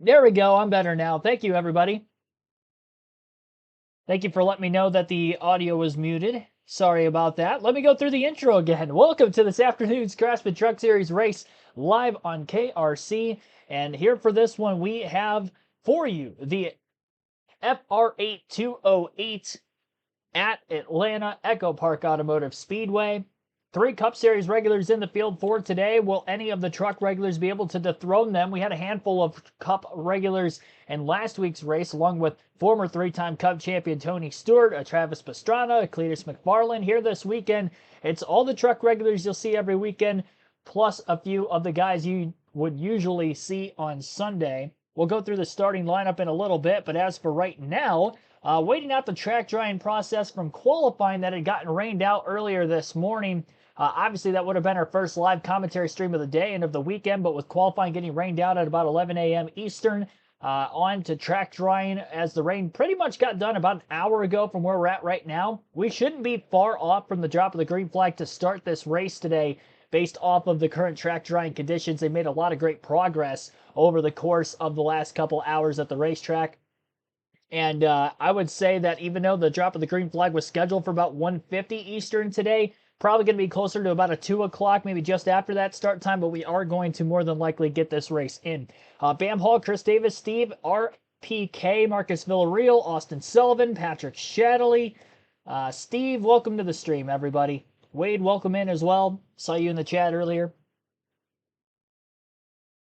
There we go. I'm better now. Thank you, everybody. Thank you for letting me know that the audio was muted. Sorry about that. Let me go through the intro again. Welcome to this afternoon's Craftsman Truck Series race live on KRC. And here for this one, we have for you the Fr8 208 at Atlanta Echo Park Automotive Speedway. 3 Cup Series regulars in the field for today. Will any of the truck regulars be able to dethrone them? We had a handful of Cup regulars in last week's race, along with former 3-time Cup champion Tony Stewart, a Travis Pastrana, a Cletus McFarland. Here this weekend, it's all the truck regulars you'll see every weekend, plus a few of the guys you would usually see on Sunday. We'll go through the starting lineup in a little bit, but as for right now, waiting out the track drying process from qualifying that had gotten rained out earlier this morning. Obviously, that would have been our first live commentary stream of the day and of the weekend, but with qualifying getting rained out at about 11 a.m. Eastern, on to track drying as the rain pretty much got done about an hour ago from where we're at right now. We shouldn't be far off from the drop of the green flag to start this race today based off of the current track drying conditions. They made a lot of great progress over the course of the last couple hours at the racetrack. And I would say that even though the drop of the green flag was scheduled for about 1:50 Eastern today, probably going to be closer to about a 2 o'clock, maybe just after that start time, but we are going to more than likely get this race in. Bam Hall, Chris Davis, Steve, RPK, Marcus Villarreal, Austin Sullivan, Patrick Shadley. Steve, welcome to the stream, everybody. Wade, welcome in as well. Saw you in the chat earlier.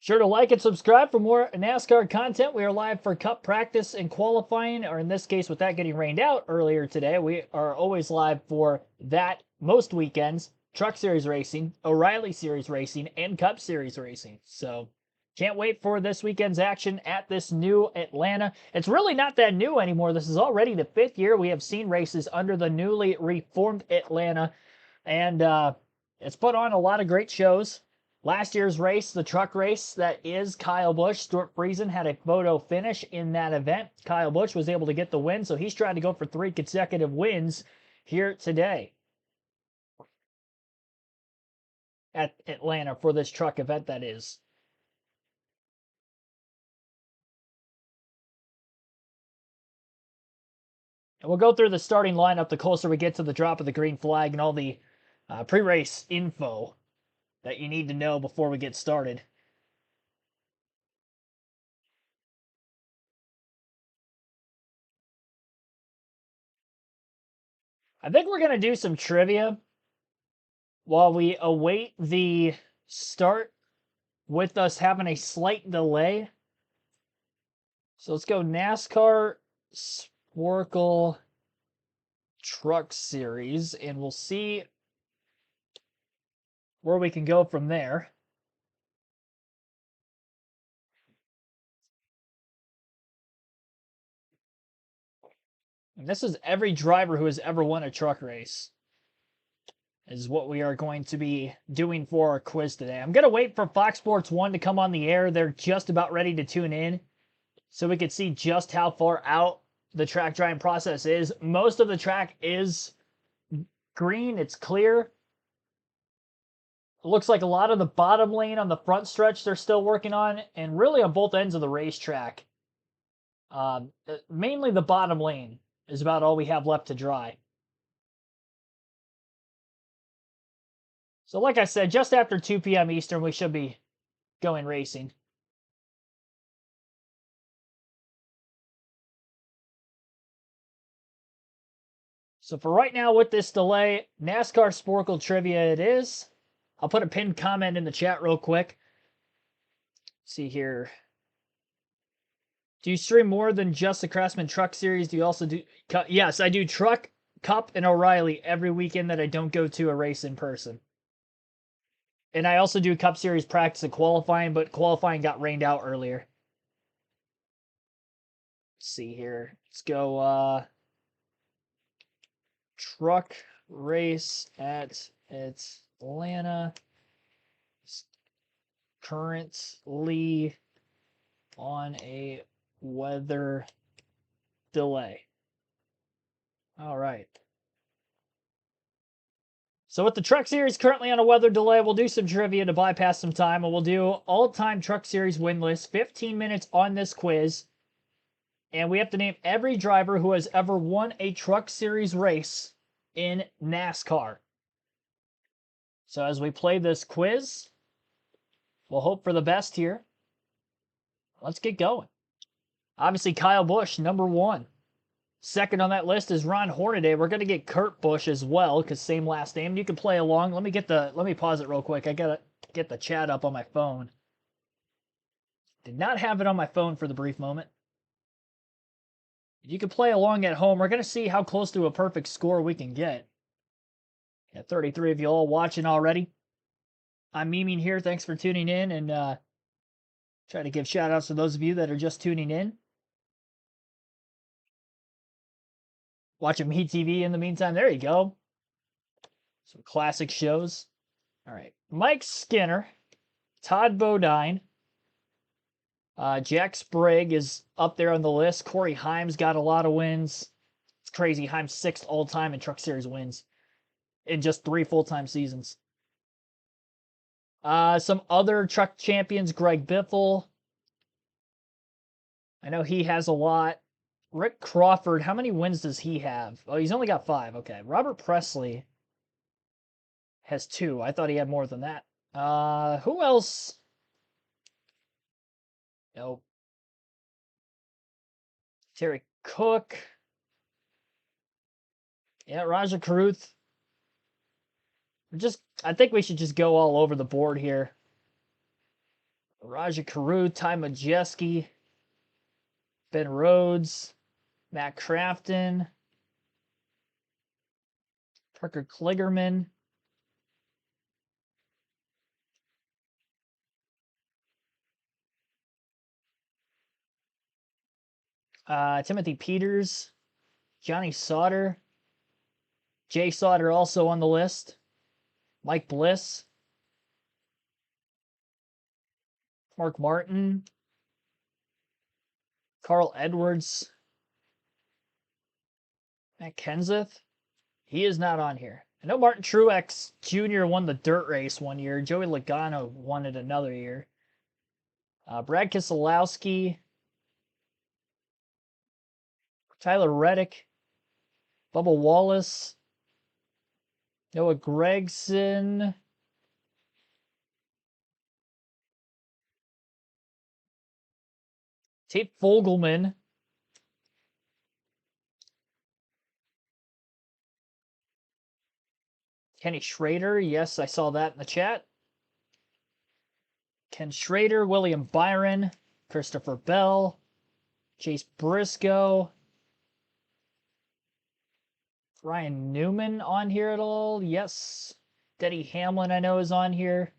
Sure to like and subscribe for more NASCAR content. We are live for Cup practice and qualifying, or in this case, with that getting rained out earlier today, we are always live for that most weekends. Truck Series racing, O'Reilly Series racing, and Cup Series racing. So can't wait for this weekend's action at this new Atlanta. It's really not that new anymore. This is already the 5th year we have seen races under the newly reformed Atlanta, and it's put on a lot of great shows. Last year's race, the truck race that is Kyle Busch, Stuart Friesen had a photo finish in that event. Kyle Busch was able to get the win, so he's trying to go for 3 consecutive wins here today at Atlanta for this truck event, that is. And we'll go through the starting lineup the closer we get to the drop of the green flag and all the pre-race info that you need to know before we get started. I think we're going to do some trivia while we await the start, with us having a slight delay. So let's go NASCAR Sporkle Truck Series, and we'll see where we can go from there. And this is every driver who has ever won a truck race, is what we are going to be doing for our quiz today. I'm going to wait for Fox Sports 1 to come on the air. They're just about ready to tune in so we can see just how far out the track drying process is. Most of the track is green. It's clear. It looks like a lot of the bottom lane on the front stretch they're still working on, and really on both ends of the racetrack. Mainly the bottom lane is about all we have left to dry. So like I said, just after 2 p.m. Eastern, we should be going racing. So for right now, with this delay, NASCAR Sporkle Trivia it is. I'll put a pinned comment in the chat real quick. Let's see here. Do you stream more than just the Craftsman Truck Series? Do you also do... Yes, I do Truck, Cup, and O'Reilly every weekend that I don't go to a race in person. And I also do Cup Series practice and qualifying, but qualifying got rained out earlier. Let's see here. Let's go truck race at Atlanta. Currently on a weather delay. All right. So with the Truck Series currently on a weather delay, we'll do some trivia to bypass some time, and we'll do all-time Truck Series win list, 15 minutes on this quiz. And we have to name every driver who has ever won a Truck Series race in NASCAR. So as we play this quiz, we'll hope for the best here. Let's get going. Obviously, Kyle Busch, number 1. Second on that list is Ron Hornaday. We're going to get Kurt Busch as well, because same last name. You can play along. Let me pause it real quick. I got to get the chat up on my phone. Did not have it on my phone for the brief moment. You can play along at home. We're going to see how close to a perfect score we can get. Got 33 of you all watching already. I'm memeing here. Thanks for tuning in, and try to give shout outs to those of you that are just tuning in. Watching Me TV in the meantime. There you go. Some classic shows. All right. Mike Skinner, Todd Bodine, Jack Sprague is up there on the list. Corey Himes got a lot of wins. It's crazy. Himes 6th all time in Truck Series wins in just 3 full-time seasons. Some other truck champions, Greg Biffle. I know he has a lot. Rick Crawford, how many wins does he have? Oh, he's only got 5. Okay. Robert Presley has 2. I thought he had more than that. Who else? Nope. Terry Cook. Yeah, Raja Caruth. I think we should just go all over the board here. Raja Caruth, Ty Majeski, Ben Rhodes, Matt Crafton, Parker Kligerman. Timothy Peters, Johnny Sauter, Jay Sauter also on the list, Mike Bliss, Mark Martin, Carl Edwards, Matt Kenseth. He is not on here. I know Martin Truex Jr. won the dirt race one year. Joey Logano won it another year. Brad Keselowski, Tyler Reddick, Bubba Wallace, Noah Gragson, Tate Fogelman, Kenny Schrader. Yes, I saw that in the chat. Ken Schrader, William Byron, Christopher Bell, Chase Briscoe, Ryan Newman on here at all? Yes. Denny Hamlin, I know, is on here.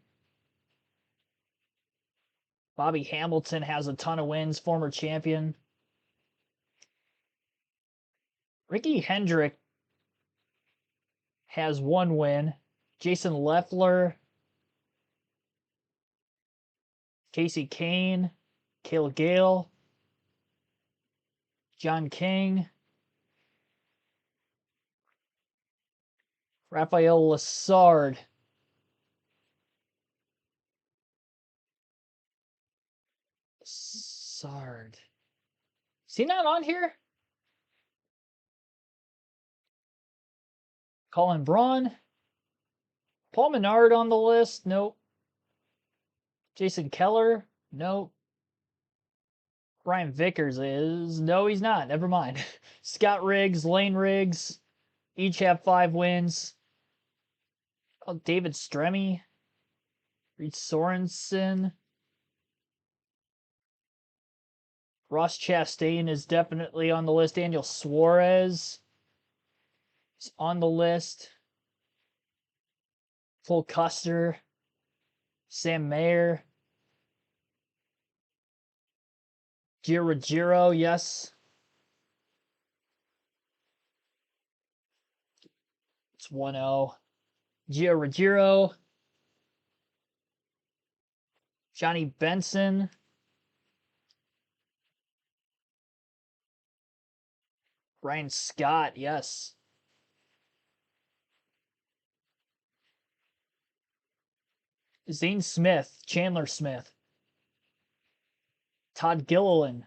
Bobby Hamilton has a ton of wins, former champion. Ricky Hendrick has 1 win. Jason Leffler, Casey Kane, Cale Gale, John King, Rafael Lessard. Lessard. Is he not on here? Colin Braun. Paul Menard on the list? Nope. Jason Keller? Nope. Ryan Vickers is? No, he's not. Never mind. Scott Riggs, Lane Riggs, each have 5 wins. Oh, David Stremme, Reed Sorensen. Ross Chastain is definitely on the list. Daniel Suarez is on the list. Full Custer, Sam Mayer, Giro, yes. It's 1-0. Giro, Johnny Benson, Ryan Scott, yes. Zane Smith, Chandler Smith, Todd Gilliland,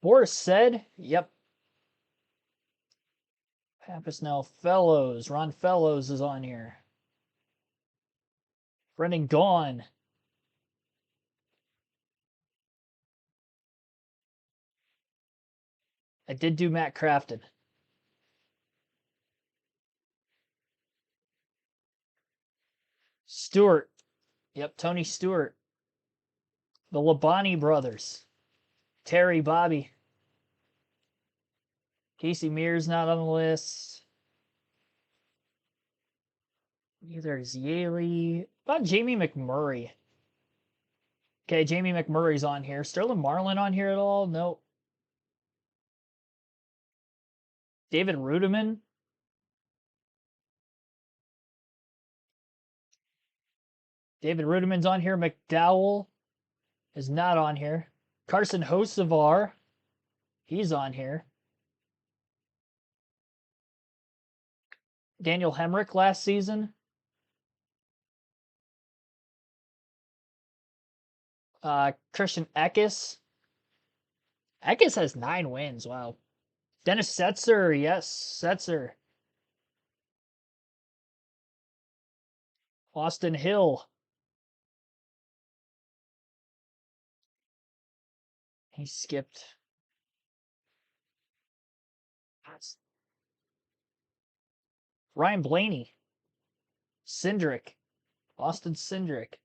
Boris said, yep. Pappas now Fellows. Ron Fellows is on here. Brendan Gaughan. I did do Matt Crafton. Stewart. Yep, Tony Stewart. The Labonte brothers. Terry Bobby. Casey Mears not on the list. Neither is Yaley. About Jamie McMurray. Okay, Jamie McMurray's on here. Sterling Marlin on here at all? Nope. David Rudiman. David Rudiman's on here. McDowell is not on here. Carson Hocevar. He's on here. Daniel Hemrick last season. Christian Eckes. Eckes has 9 wins. Wow. Dennis Setzer. Yes, Setzer. Austin Hill. He skipped. Ryan Blaney. Cindric. Austin Cindric.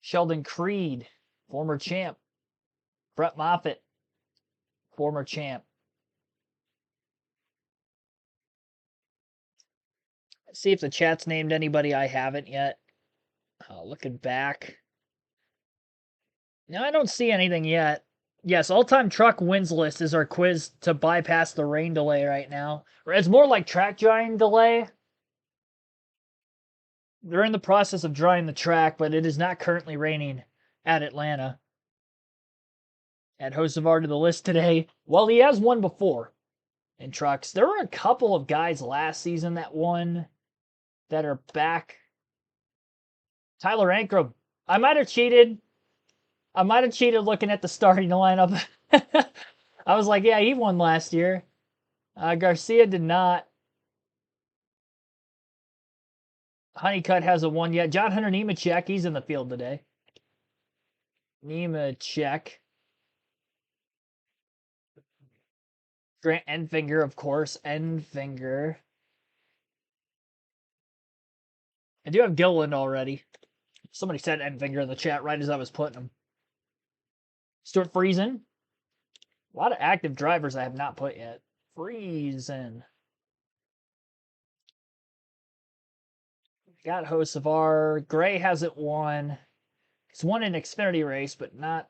Sheldon Creed. Former champ. Brett Moffitt. Former champ. Let's see if the chat's named anybody I haven't yet. Looking back. No, I don't see anything yet. Yes, all-time truck wins list is our quiz to bypass the rain delay right now. It's more like track drying delay. They're in the process of drying the track, but it is not currently raining at Atlanta. Add Hocevar to the list today. Well, he has won before in trucks. There were a couple of guys last season that won that are back. Tyler Ankrum. I might have cheated. Looking at the starting lineup. I was like, yeah, he won last year. Garcia did not. Honeycutt hasn't won yet. John Hunter Nemechek, he's in the field today. Nemechek. Grant Enfinger, of course. Enfinger. I do have Gilliland already. Somebody said Enfinger in the chat right as I was putting him. Stuart Friesen. A lot of active drivers I have not put yet. Friesen. Got Hocevar. Gray hasn't won. He's won an Xfinity race, but not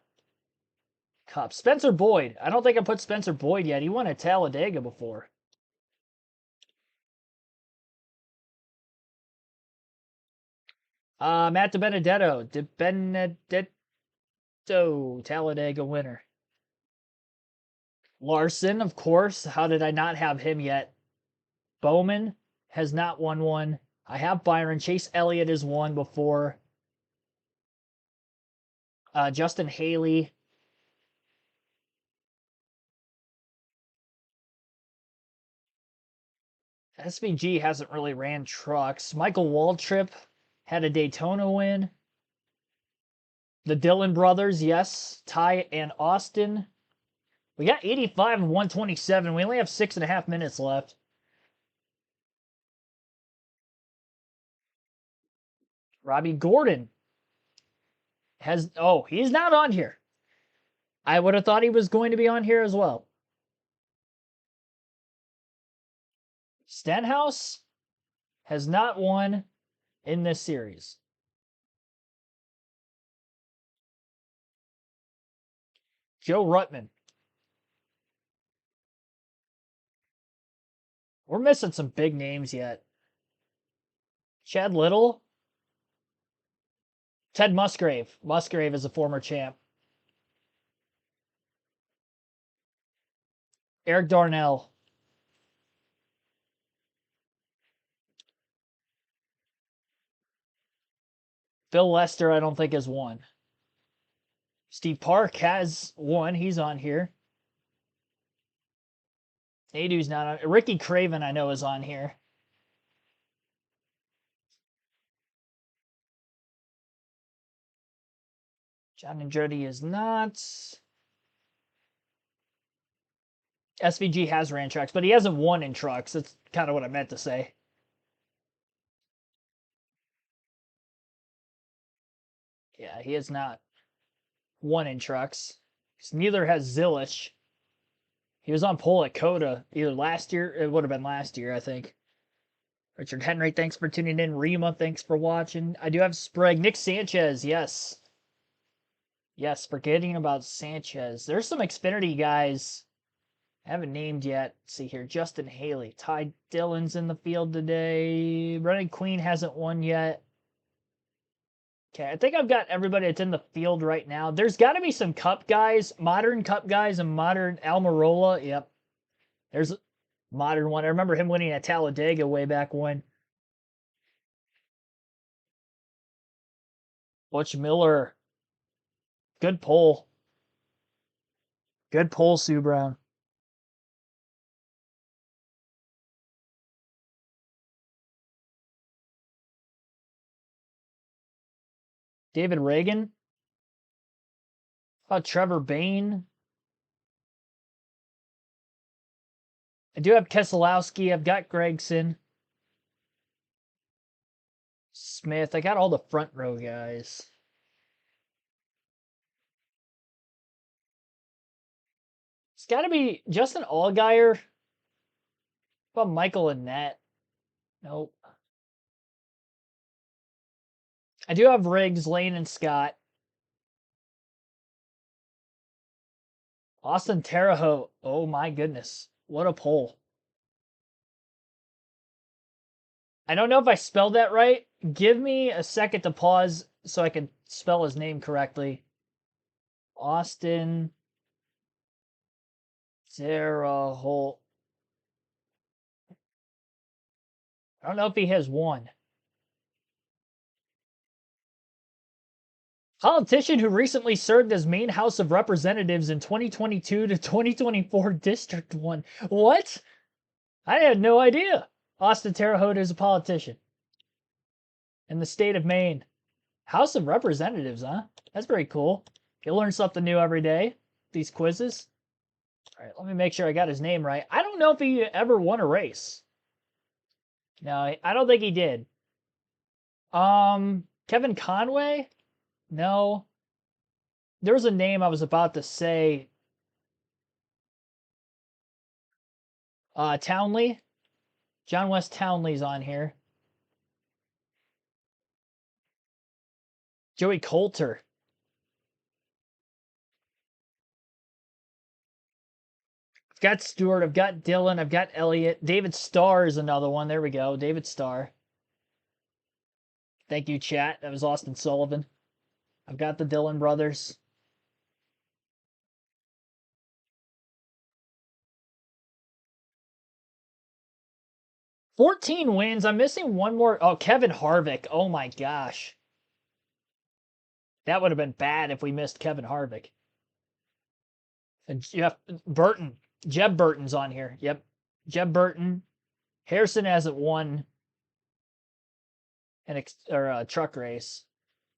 Cup. Spencer Boyd. I don't think I put Spencer Boyd yet. He won at Talladega before. Matt DiBenedetto. Talladega winner. Larson, of course. How did I not have him yet? Bowman has not won one. I have Byron. Chase Elliott has won before. Justin Haley. SVG hasn't really ran trucks. Michael Waltrip had a Daytona win. The Dillon brothers, yes. Ty and Austin. We got 85 and 127. We only have 6.5 minutes left. Robbie Gordon has... Oh, he's not on here. I would have thought he was going to be on here as well. Stenhouse has not won in this series. Joe Ruttman. We're missing some big names yet. Chad Little. Ted Musgrave. Musgrave is a former champ. Eric Darnell. Bill Lester, I don't think has won. Steve Park has won. He's on here. Adu's not on. Ricky Craven, I know, is on here. John Andretti is not. SVG has ran trucks, but he hasn't won in trucks. That's kind of what I meant to say. Yeah, he has not won in trucks. Neither has Zilish. He was on pole at Coda either last year. It would have been last year, I think. Richard Henry, thanks for tuning in. Rima, thanks for watching. I do have Sprague. Nick Sanchez, yes. Yes, forgetting about Sanchez. There's some Xfinity guys I haven't named yet. Let's see here. Justin Haley. Ty Dillon's in the field today. Brennan Queen hasn't won yet. Okay, I think I've got everybody that's in the field right now. There's got to be some Cup guys, modern Cup guys, and modern Almirola. Yep. There's a modern one. I remember him winning at Talladega way back when. Butch Miller. Good pull. Good pull, Sue Brown. David Reagan. How about Trevor Bain? I do have Keselowski. I've got Gregson. Smith. I got all the front row guys. It's got to be Justin Allgaier. How about Michael Annette? Nope. I do have Riggs, Lane, and Scott. Austin Terre Haute. Oh my goodness. What a pull. I don't know if I spelled that right. Give me a second to pause so I can spell his name correctly. Austin Terre Haute. I don't know if he has one. Politician who recently served as Maine House of Representatives in 2022 to 2024 District 1. What? I had no idea. Austin Terre Haute is a politician in the state of Maine. House of Representatives, huh? That's very cool. You learn something new every day. These quizzes. All right, let me make sure I got his name right. I don't know if he ever won a race. No, I don't think he did. Kevin Conway? No. There was a name I was about to say. Townley. John West Townley's on here. Joey Coulter. I've got Stewart. I've got Dillon. I've got Elliott. David Starr is another one. There we go. David Starr. Thank you, chat. That was Austin Sullivan. I've got the Dillon brothers. $14 wins. I'm missing one more. Oh, Kevin Harvick. Oh my gosh. That would have been bad if we missed Kevin Harvick. And Jeff Burton. Jeb Burton's on here. Yep. Jeb Burton. Harrison hasn't won a truck race.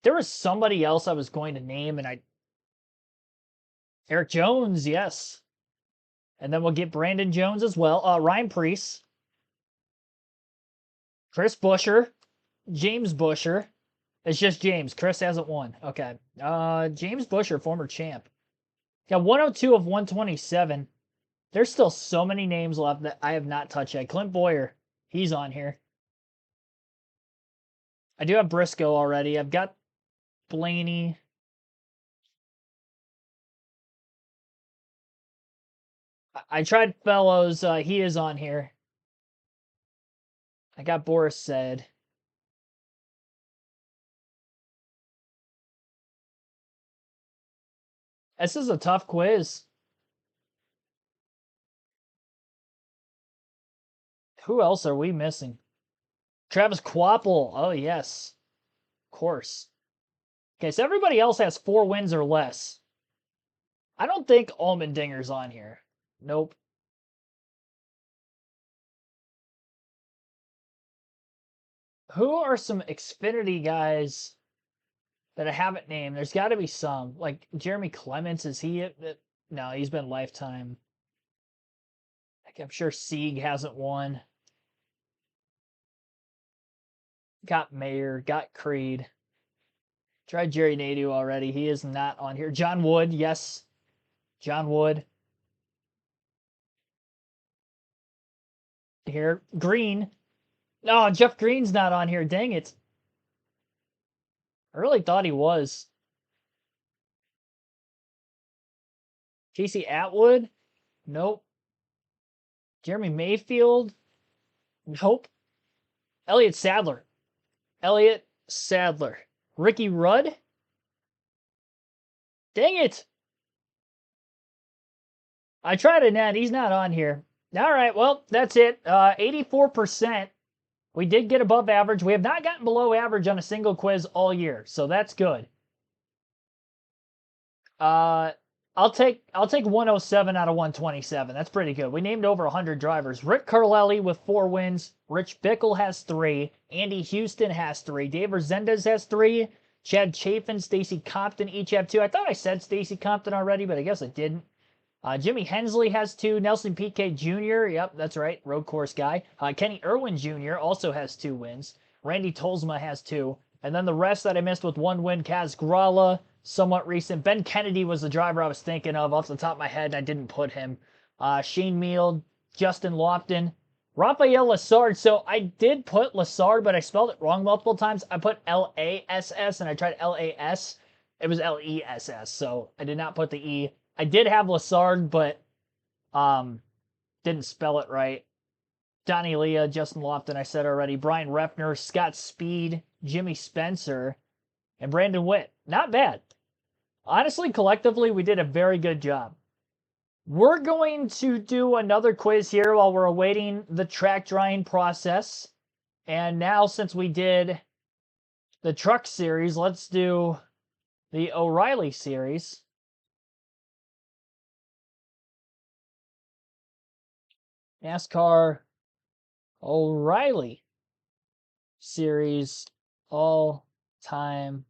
There was somebody else I was going to name, and Eric Jones, yes. And then we'll get Brandon Jones as well. Ryan Preece. Chris Buescher. James Buescher. It's just James. Chris hasn't won. Okay. James Buescher, former champ. Got 102 of 127. There's still so many names left that I have not touched yet. Clint Boyer. He's on here. I do have Briscoe already. I've got Blaney. I tried Fellows. He is on here. I got Boris Said. This is a tough quiz. Who else are we missing? Travis Quapple. Oh, yes. Of course. Okay, so everybody else has 4 wins or less. I don't think Allmendinger's on here. Nope. Who are some Xfinity guys that I haven't named? There's got to be some. Like Jeremy Clements, is he it? No, he's been lifetime. I'm sure Sieg hasn't won. Got Mayer, got Creed. Tried Jerry Nadeau already. He is not on here. John Wood, yes. John Wood. Here. Green. No, Jeff Green's not on here. Dang it. I really thought he was. Casey Atwood? Nope. Jeremy Mayfield? Nope. Elliott Sadler. Elliott Sadler. Ricky Rudd? Dang it. I tried Annette. He's not on here. All right, well, that's it. 84%. We did get above average. We have not gotten below average on a single quiz all year, so that's good. I'll take 107 out of 127. That's pretty good. We named over 100 drivers. Rick Carlelli with 4 wins. Rich Bickle has 3. Andy Houston has 3. Dave Resendez has 3. Chad Chafin, Stacy Compton each have 2. I thought I said Stacy Compton already, but I guess I didn't. Jimmy Hensley has 2. Nelson Piquet Jr., yep, that's right, road course guy. Kenny Irwin Jr. also has 2 wins. Randy Tolsma has 2. And then the rest that I missed with 1 win, Kaz Grala, somewhat recent. Ben Kennedy was the driver I was thinking of off the top of my head, and I didn't put him. Shane Meal, Justin Lofton, Rafael Lassard. So I did put Lassard, but I spelled it wrong multiple times. I put L-A-S-S, and I tried L-A-S. It was L-E-S-S, so I did not put the E. I did have Lassard, but didn't spell it right. Donnie Leah, Justin Lofton, I said already. Brian Refner, Scott Speed, Jimmy Spencer, and Brandon Witt. Not bad. Honestly, collectively, we did a very good job. We're going to do another quiz here while we're awaiting the track drying process. And now, since we did the truck series, let's do the O'Reilly series. NASCAR O'Reilly series all-time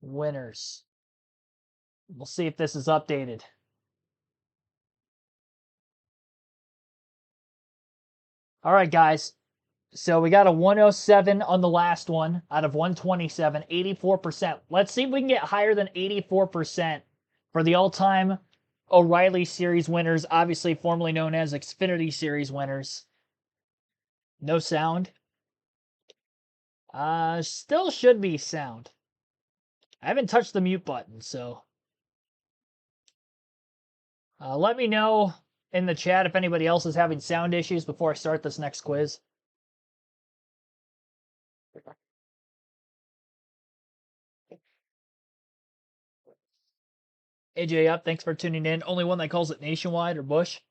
winners. We'll see if this is updated. All right, guys. So we got a 107 on the last one out of 127, 84%. Let's see if we can get higher than 84% for the all-time O'Reilly Series winners, obviously formerly known as Xfinity Series winners. No sound. Still should be sound. I haven't touched the mute button, so let me know in the chat if anybody else is having sound issues before I start this next quiz. AJ up, thanks for tuning in. Only one that calls it Nationwide or Bush.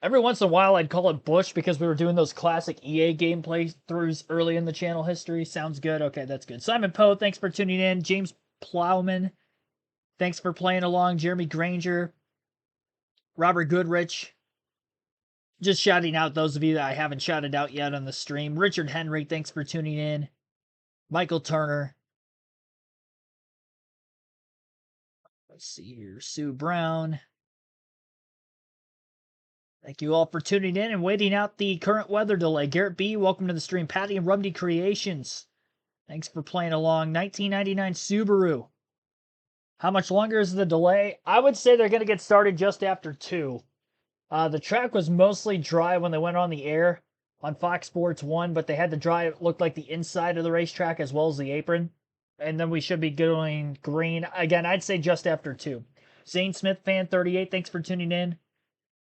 Every once in a while, I'd call it Bush because we were doing those classic EA game playthroughs early in the channel history. Sounds good. Okay, that's good. Simon Poe, thanks for tuning in. James Plowman, thanks for playing along. Jeremy Granger, Robert Goodrich. Just shouting out those of you that I haven't shouted out yet on the stream. Richard Henry, thanks for tuning in. Michael Turner. Let's see here. Sue Brown. Thank you all for tuning in and waiting out the current weather delay. Garrett B., welcome to the stream. Patty and Rumdy Creations, thanks for playing along. 1999 Subaru. How much longer is the delay? I would say they're going to get started just after 2. The track was mostly dry when they went on the air on Fox Sports 1, but they had to dry it looked like the inside of the racetrack as well as the apron. And then we should be going green. Again, I'd say just after 2. Zane Smith, fan 38, thanks for tuning in.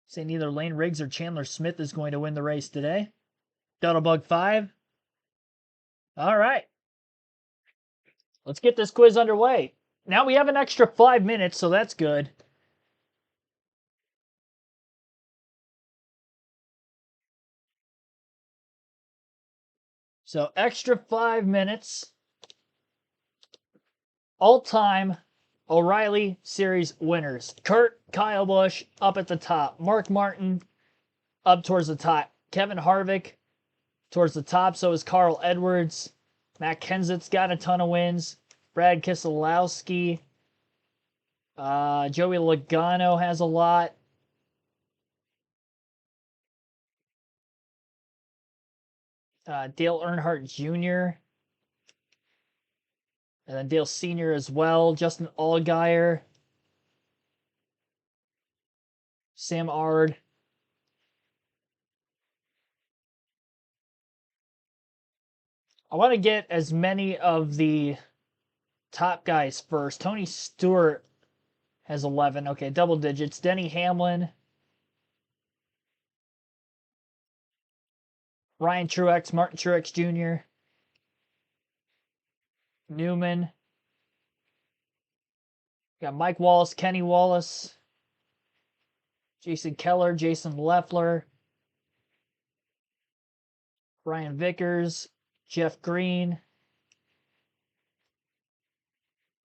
Saying either Lane Riggs or Chandler Smith is going to win the race today. Doubtebug 5. All right. Let's get this quiz underway. Now we have an extra 5 minutes, so that's good. So extra 5 minutes. All-time O'Reilly Series winners. Kurt, Kyle Busch up at the top. Mark Martin up towards the top. Kevin Harvick towards the top. So is Carl Edwards. Matt Kenseth's got a ton of wins. Brad Keselowski. Joey Logano has a lot. Dale Earnhardt Jr. And then Dale Sr. as well. Justin Allgaier. Sam Ard. I want to get as many of the top guys first. Tony Stewart has 11. Okay, double digits. Denny Hamlin. Ryan Truex, Martin Truex Jr. Newman. Got Mike Wallace, Kenny Wallace. Jason Keller, Jason Leffler. Ryan Vickers, Jeff Green.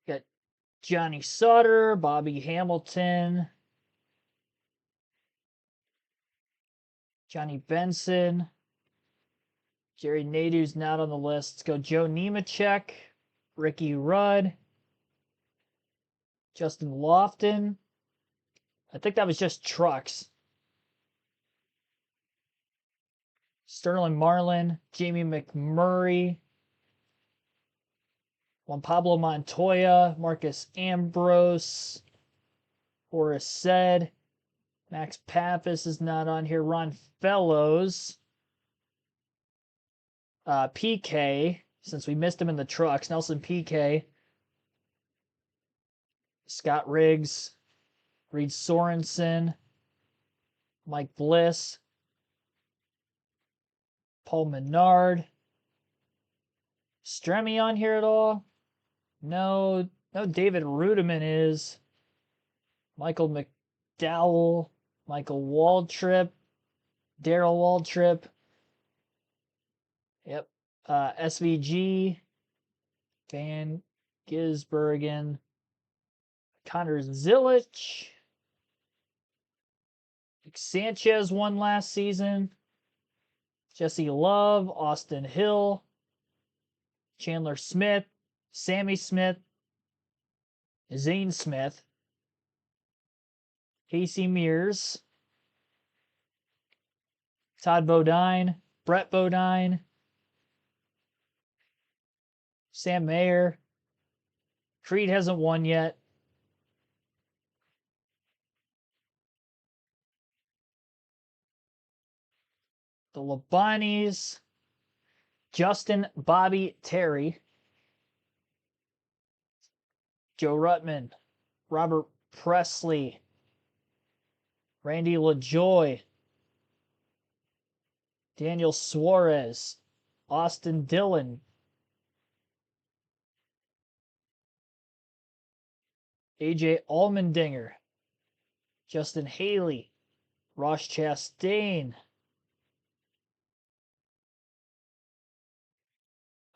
Got Johnny Sauter, Bobby Hamilton. Johnny Benson. Jerry Nadeau's not on the list. Let's go Joe Nemechek, Ricky Rudd, Justin Lofton. I think that was just trucks. Sterling Marlin, Jamie McMurray, Juan Pablo Montoya, Marcus Ambrose, Horace Said, Max Pappas is not on here. Ron Fellows. PK, since we missed him in the trucks. Nelson PK. Scott Riggs. Reed Sorensen. Mike Bliss. Paul Menard. Stremme on here at all? No. No, David Rudiman is. Michael McDowell. Michael Waltrip. Darrell Waltrip. Yep. SVG. Van Gisbergen. Connor Zillich. Sanchez won last season. Jesse Love. Austin Hill. Chandler Smith. Sammy Smith. Zane Smith. Casey Mears. Todd Bodine. Brett Bodine. Sam Mayer. Creed hasn't won yet. The Labanis. Justin Bobby Terry. Joe Ruttman. Robert Presley. Randy LaJoy. Daniel Suarez. Austin Dillon. AJ Allmendinger. Justin Haley. Ross Chastain.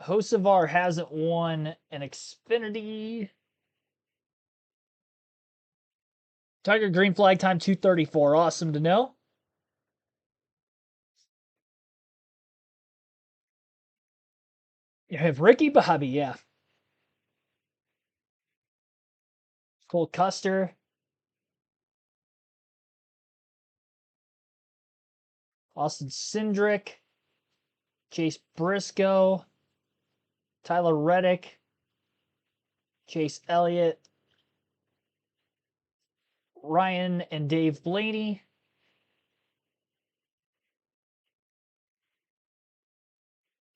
Hocevar hasn't won an Xfinity. Tiger Green Flag time 2:34. Awesome to know. You have Ricky Bobby, yeah. Cole Custer. Austin Cindric. Chase Briscoe. Tyler Reddick. Chase Elliott. Ryan and Dave Blaney.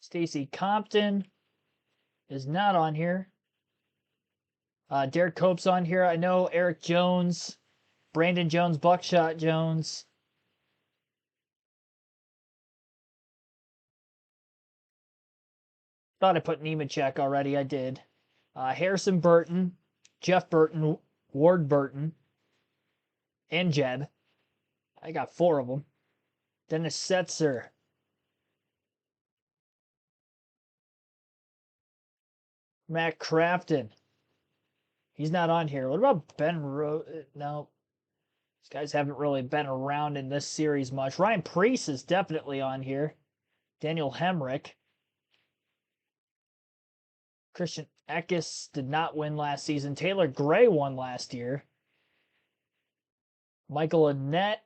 Stacy Compton is not on here. Derek Cope's on here. I know Eric Jones. Brandon Jones, Buckshot Jones. Thought I put Nemechek already. I did. Harrison Burton. Jeff Burton. Ward Burton. And Jeb. I got 4 of them. Dennis Setzer. Matt Crafton. He's not on here. What about Ben No. These guys haven't really been around in this series much. Ryan Preece is definitely on here. Daniel Hemrick. Christian Eckes did not win last season. Taylor Gray won last year. Michael Annette.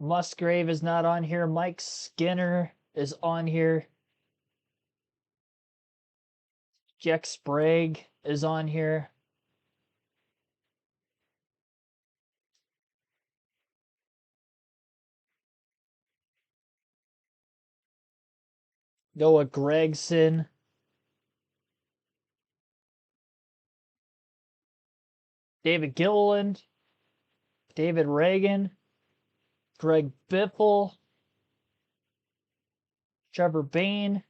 Musgrave is not on here. Mike Skinner is on here. Jack Sprague is on here. Noah Gregson. David Gilliland. David Reagan. Greg Biffle. Trevor Bain.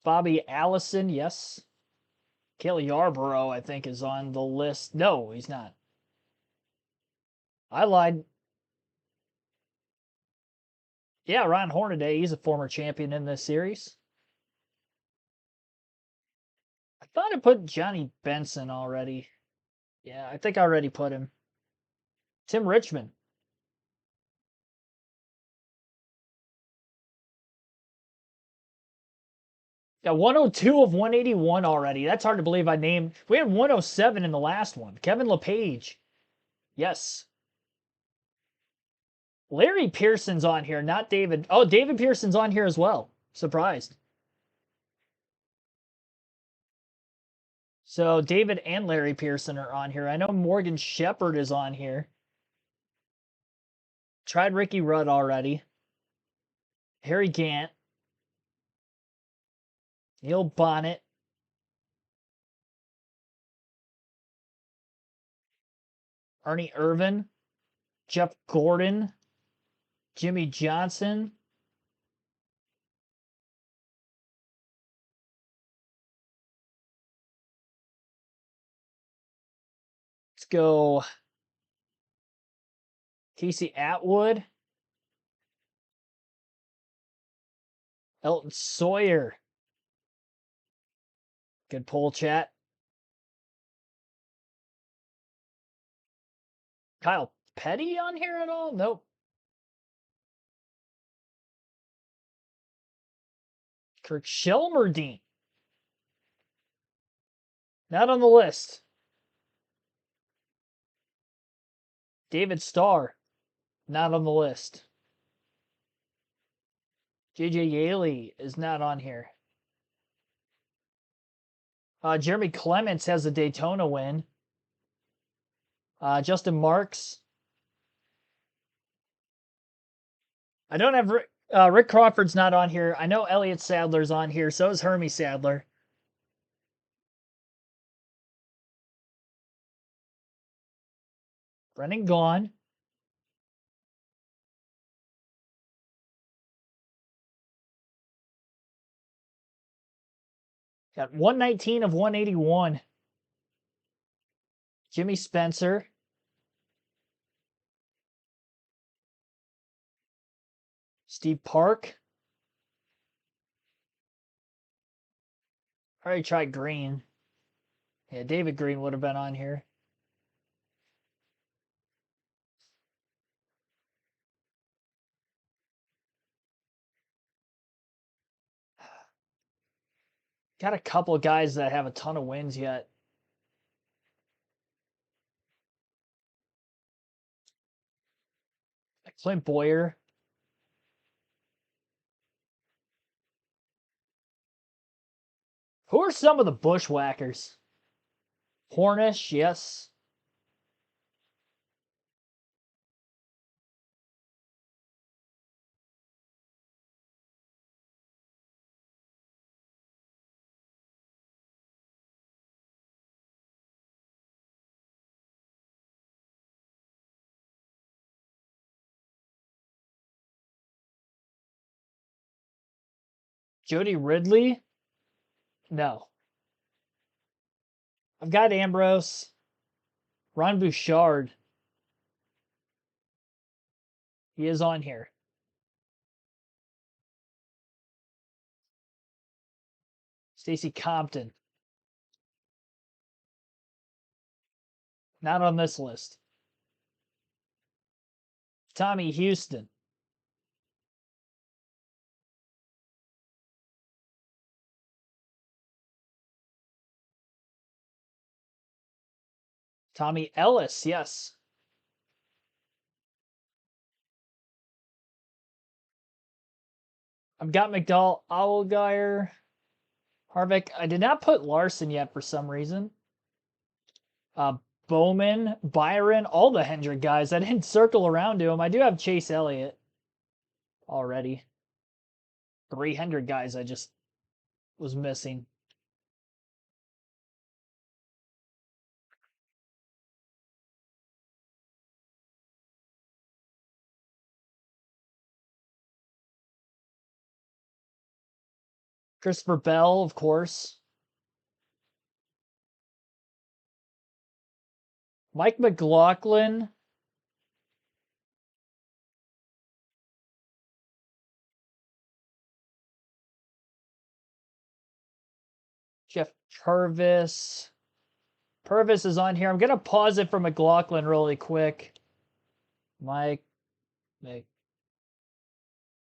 Bobby Allison, yes. Kelly Yarborough, I think, is on the list. No, he's not. I lied. Yeah, Ron Hornaday, he's a former champion in this series. I thought I put Johnny Benson already. Yeah, I think I already put him. Tim Richmond. Yeah, 102 of 181 already. That's hard to believe I named. We had 107 in the last one. Kevin LePage. Yes. Larry Pearson's on here, not David. Oh, David Pearson's on here as well. Surprised. So David and Larry Pearson are on here. I know Morgan Shepherd is on here. Tried Ricky Rudd already. Harry Gant. Neil Bonnet. Ernie Irvin. Jeff Gordon. Jimmy Johnson. Let's go Casey Atwood. Elton Sawyer. Good poll chat. Kyle Petty on here at all? Nope. Kirk Shelmerdine. Not on the list. David Starr. Not on the list. JJ Yaley is not on here. Jeremy Clements has a Daytona win. Justin Marks. I don't have Rick Crawford's not on here. I know Elliott Sadler's on here. So is Hermie Sadler. Brennan Gaughan. Got 119 of 181. Jimmy Spencer. Steve Park. I already tried Green. Yeah, David Green would have been on here. Got a couple of guys that have a ton of wins yet. Clint Boyer. Who are some of the bushwhackers? Hornish, yes. Jody Ridley? No. I've got Ambrose. Ron Bouchard. He is on here. Stacy Compton. Not on this list. Tommy Houston. Tommy Ellis, yes. I've got McDowell, Allgaier, Harvick. I did not put Larson yet for some reason. Bowman, Byron, all the Hendrick guys. I didn't circle around to him. I do have Chase Elliott already. 300 guys I just was missing. Christopher Bell, of course. Mike McLaughlin. Jeff Purvis. Purvis is on here. I'm going to pause it for McLaughlin really quick. Mike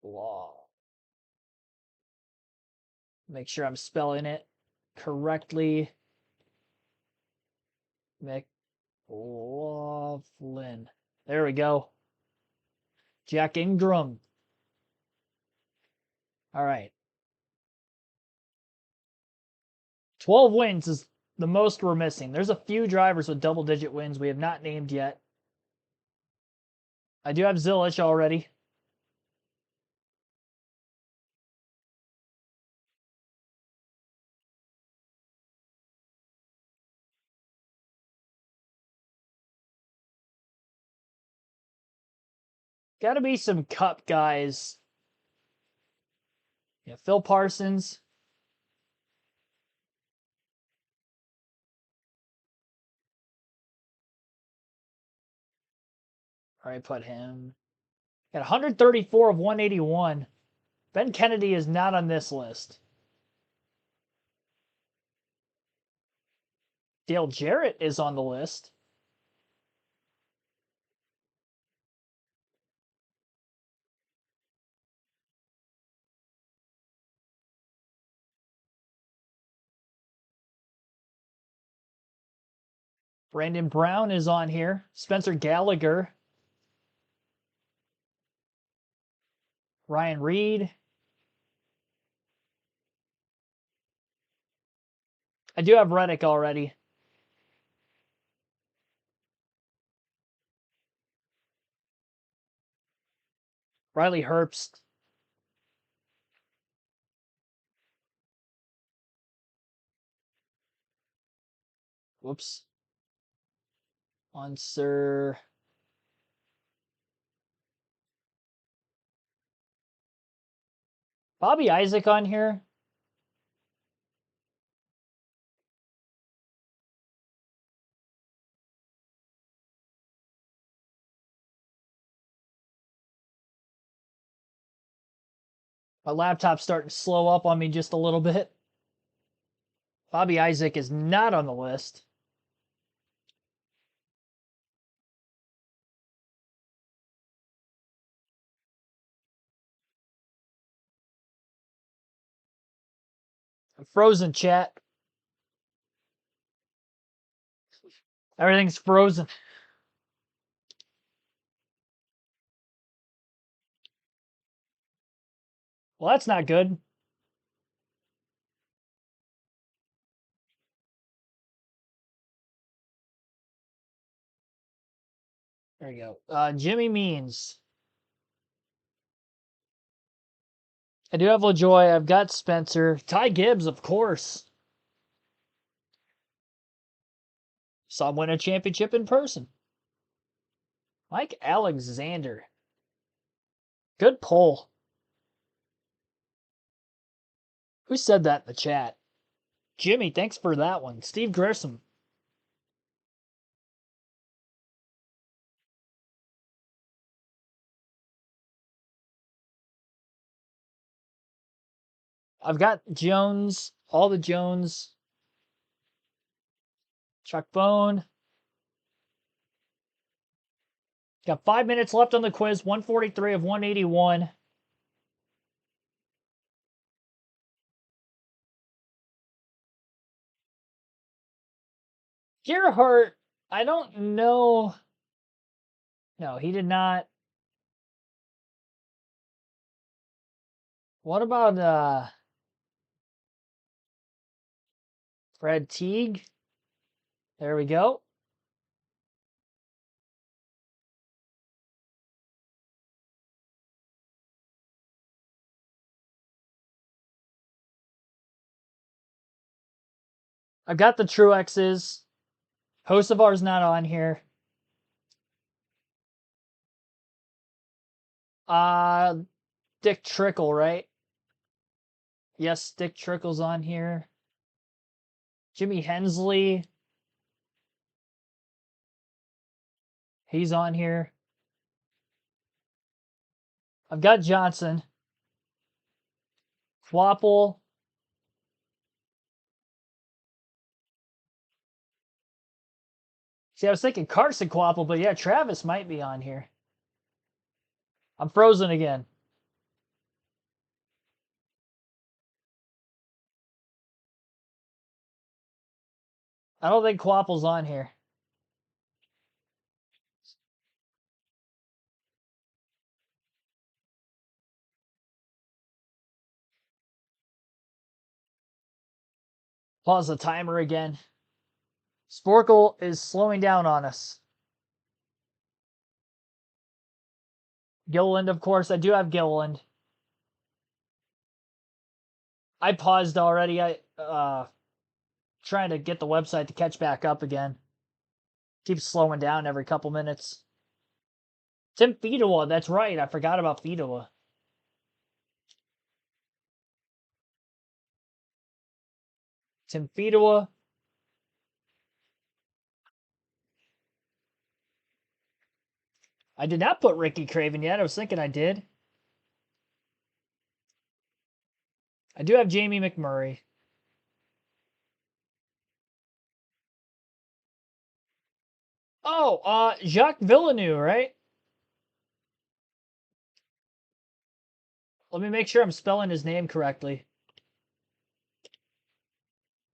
McLaughlin. Make sure I'm spelling it correctly. McLaughlin. There we go. Jack Ingram. All right. 12 wins is the most we're missing. There's a few drivers with double-digit wins we have not named yet. I do have Zilic already. Got to be some Cup guys. Yeah, Phil Parsons. All right, put him. Got 134 of 181. Ben Kennedy is not on this list. Dale Jarrett is on the list. Brandon Brown is on here. Spencer Gallagher. Ryan Reed. I do have Reddick already. Riley Herbst. Whoops. On Sir. Bobby Isaac on here. My laptop's starting to slow up on me just a little bit. Bobby Isaac is not on the list. Frozen, chat. Everything's frozen. Well, that's not good. There you go. Jimmy Means. I do have LaJoy. I've got Spencer. Ty Gibbs, of course. Saw him win a championship in person. Mike Alexander. Good pull. Who said that in the chat? Jimmy, thanks for that one. Steve Grissom. I've got Jones. All the Jones. Chuck Bone. Got 5 minutes left on the quiz. 143 of 181. Gerhardt, I don't know. No, he did not. What about Fred Teague? There we go. I've got the Truexes. Hocevar's not on here. Dick Trickle, right? Yes, Dick Trickle's on here. Jimmy Hensley. He's on here. I've got Johnson. Flopple. See, I was thinking Carson Quapple, but yeah, Travis might be on here. I'm frozen again. I don't think Quapple's on here. Pause the timer again. Sporkle is slowing down on us. Gilliland, of course. I do have Gilliland. I paused already. Trying to get the website to catch back up again. Keeps slowing down every couple minutes. Tim Fedewa, that's right. I forgot about Fedewa. Tim Fedewa. I did not put Ricky Craven yet. I was thinking I did. I do have Jamie McMurray. Oh, Jacques Villeneuve, right? Let me make sure I'm spelling his name correctly.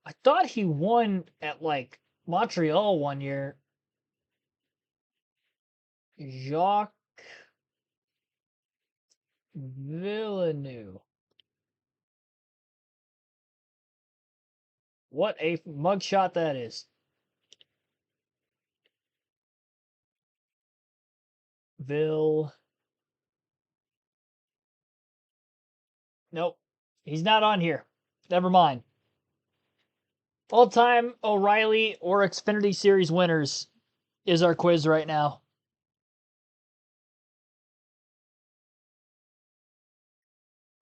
I thought he won at, like, Montreal one year. Jacques Villeneuve. What a mugshot that is. Nope. He's not on here. Never mind. All-time O'Reilly or Xfinity Series winners is our quiz right now.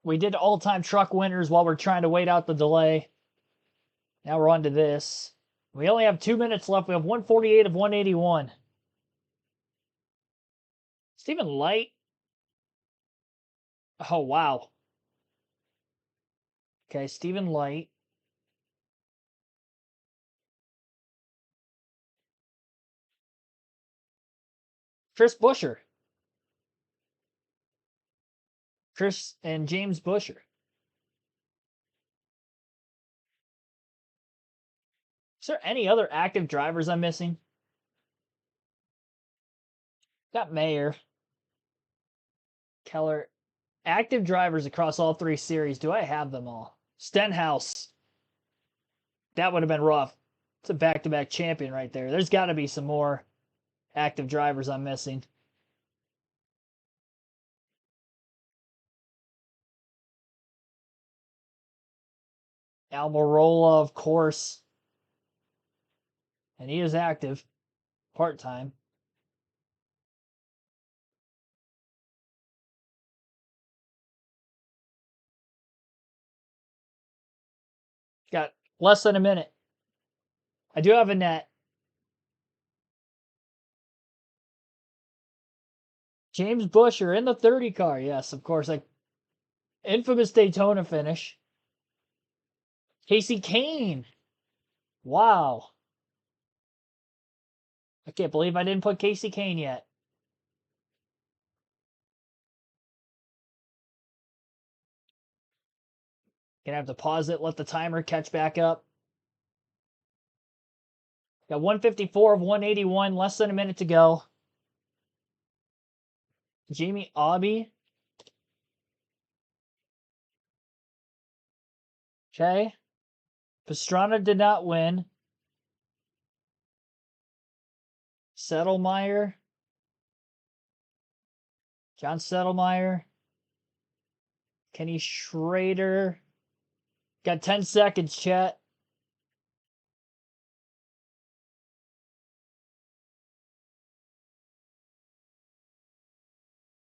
We did all-time truck winners while we're trying to wait out the delay. Now we're on to this. We only have 2 minutes left. We have 148 of 181. Stephen Light. Oh, wow. Okay, Stephen Light. Chris Buescher. Chris and James Buescher. Is there any other active drivers I'm missing? Got Mayer. Keller. Active drivers across all three series. Do I have them all? Stenhouse. That would have been rough. It's a back-to-back champion right there. There's got to be some more active drivers I'm missing. Almirola, of course. And he is active. Part-time. Got less than a minute. I do have a net. James Buescher in the 30 car. Yes, of course. Infamous Daytona finish. Casey Kane. Wow. I can't believe I didn't put Casey Kane yet. Gonna have to pause it, let the timer catch back up. Got 154 of 181, less than a minute to go. Jamie Aubie. Okay. Pastrana did not win. Settlemeyer. John Settlemeyer. Kenny Schrader. Got 10 seconds, chat.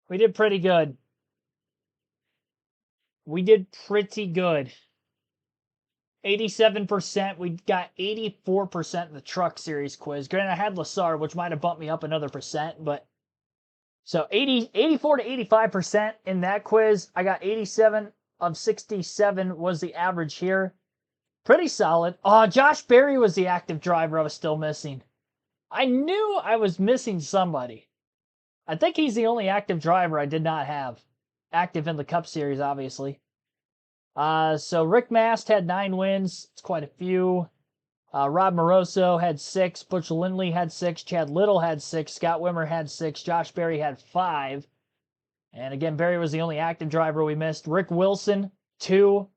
We did pretty good. We did pretty good. 87%. We got 84% in the Truck Series quiz. Granted, I had Lassard, which might have bumped me up another percent, but so 84 to 85% in that quiz. I got 87 of 67 was the average here. Pretty solid. Oh, Josh Berry was the active driver I was still missing. I knew I was missing somebody. I think he's the only active driver I did not have. Active in the Cup Series, obviously. So Rick Mast had 9 wins. It's quite a few. Rob Moroso had 6. Butch Lindley had 6. Chad Little had 6. Scott Wimmer had 6. Josh Berry had 5. And again, Berry was the only active driver we missed. Rick Wilson, 2.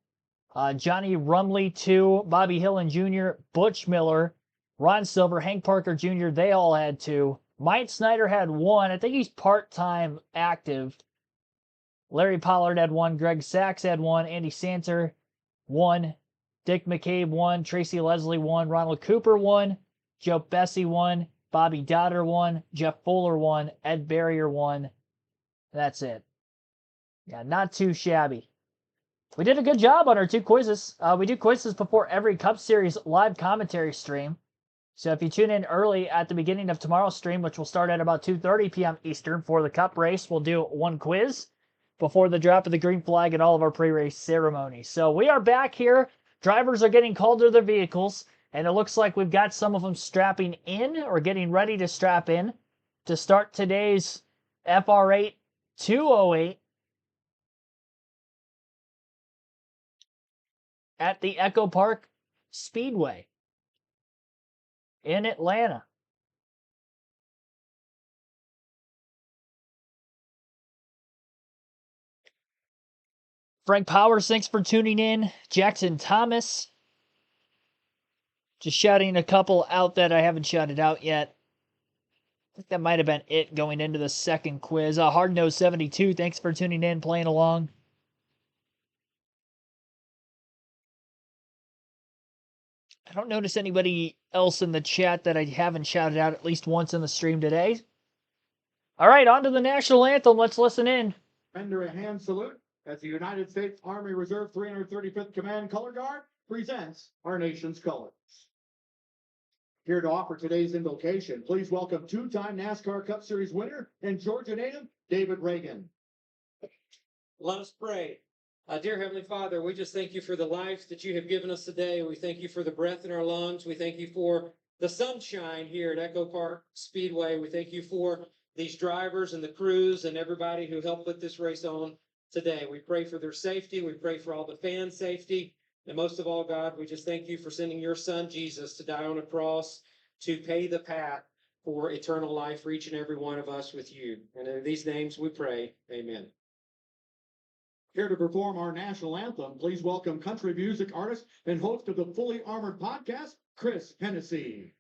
Johnny Rumley, 2. Bobby Hillen Jr., Butch Miller, Ron Silver, Hank Parker Jr., they all had 2. Mike Snyder had 1. I think he's part-time active. Larry Pollard had 1. Greg Sachs had 1. Andy Santer, 1. Dick McCabe, 1. Tracy Leslie, 1. Ronald Cooper, 1. Joe Bessie, 1. Bobby Dodder, 1. Jeff Fuller, 1. Ed Barrier, 1. That's it. Yeah, not too shabby. We did a good job on our 2 quizzes. We do quizzes before every Cup Series live commentary stream. So if you tune in early at the beginning of tomorrow's stream, which will start at about 2:30 p.m. Eastern for the Cup race, we'll do 1 quiz before the drop of the green flag and all of our pre-race ceremonies. So we are back here. Drivers are getting called to their vehicles, and it looks like we've got some of them strapping in or getting ready to strap in to start today's Fr8 208 at the Echo Park Speedway in Atlanta. Frank Powers, thanks for tuning in. Jackson Thomas, just shouting a couple out that I haven't shouted out yet. I think that might have been it going into the second quiz. Hard Nose 72, thanks for tuning in, playing along. I don't notice anybody else in the chat that I haven't shouted out at least once in the stream today. All right, on to the national anthem. Let's listen in. Render a hand salute as the United States Army Reserve 335th Command Color Guard presents our nation's colors. Here to offer today's invocation, please welcome 2-time NASCAR Cup Series winner and Georgia native, David Reagan. Let us pray. Dear Heavenly Father, we just thank you for the life that you have given us today. We thank you for the breath in our lungs. We thank you for the sunshine here at Echo Park Speedway. We thank you for these drivers and the crews and everybody who helped put this race on today. We pray for their safety. We pray for all the fans' safety. And most of all, God, we just thank you for sending your son, Jesus, to die on a cross to pay the path for eternal life for each and every one of us with you. And in these names we pray, amen. Here to perform our national anthem, please welcome country music artist and host of the Fully Armored podcast, Chris Hennessy.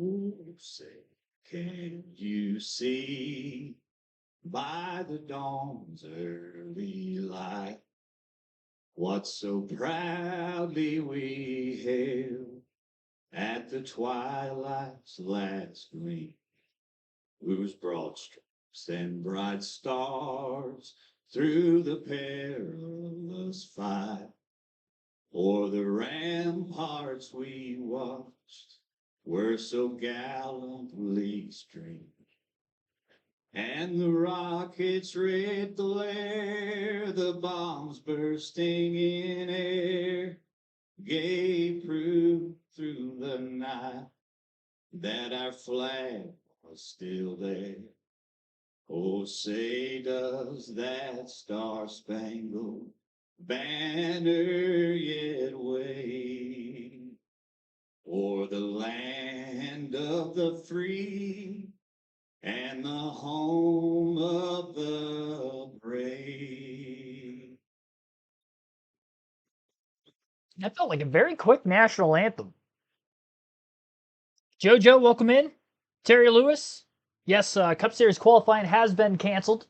Oh, say, can you see by the dawn's early light what so proudly we hailed at the twilight's last gleam, whose broad stripes and bright stars through the perilous fight o'er the ramparts we watched were so gallantly streamed. and the rockets' red glare, the bombs bursting in air, gave proof through the night that our flag was still there. Oh, say does that star-spangled banner yet wave o'er the land of the free and the home of the brave? That felt like a very quick national anthem. JoJo, welcome in. Terry Lewis. Yes, Cup Series qualifying has been canceled.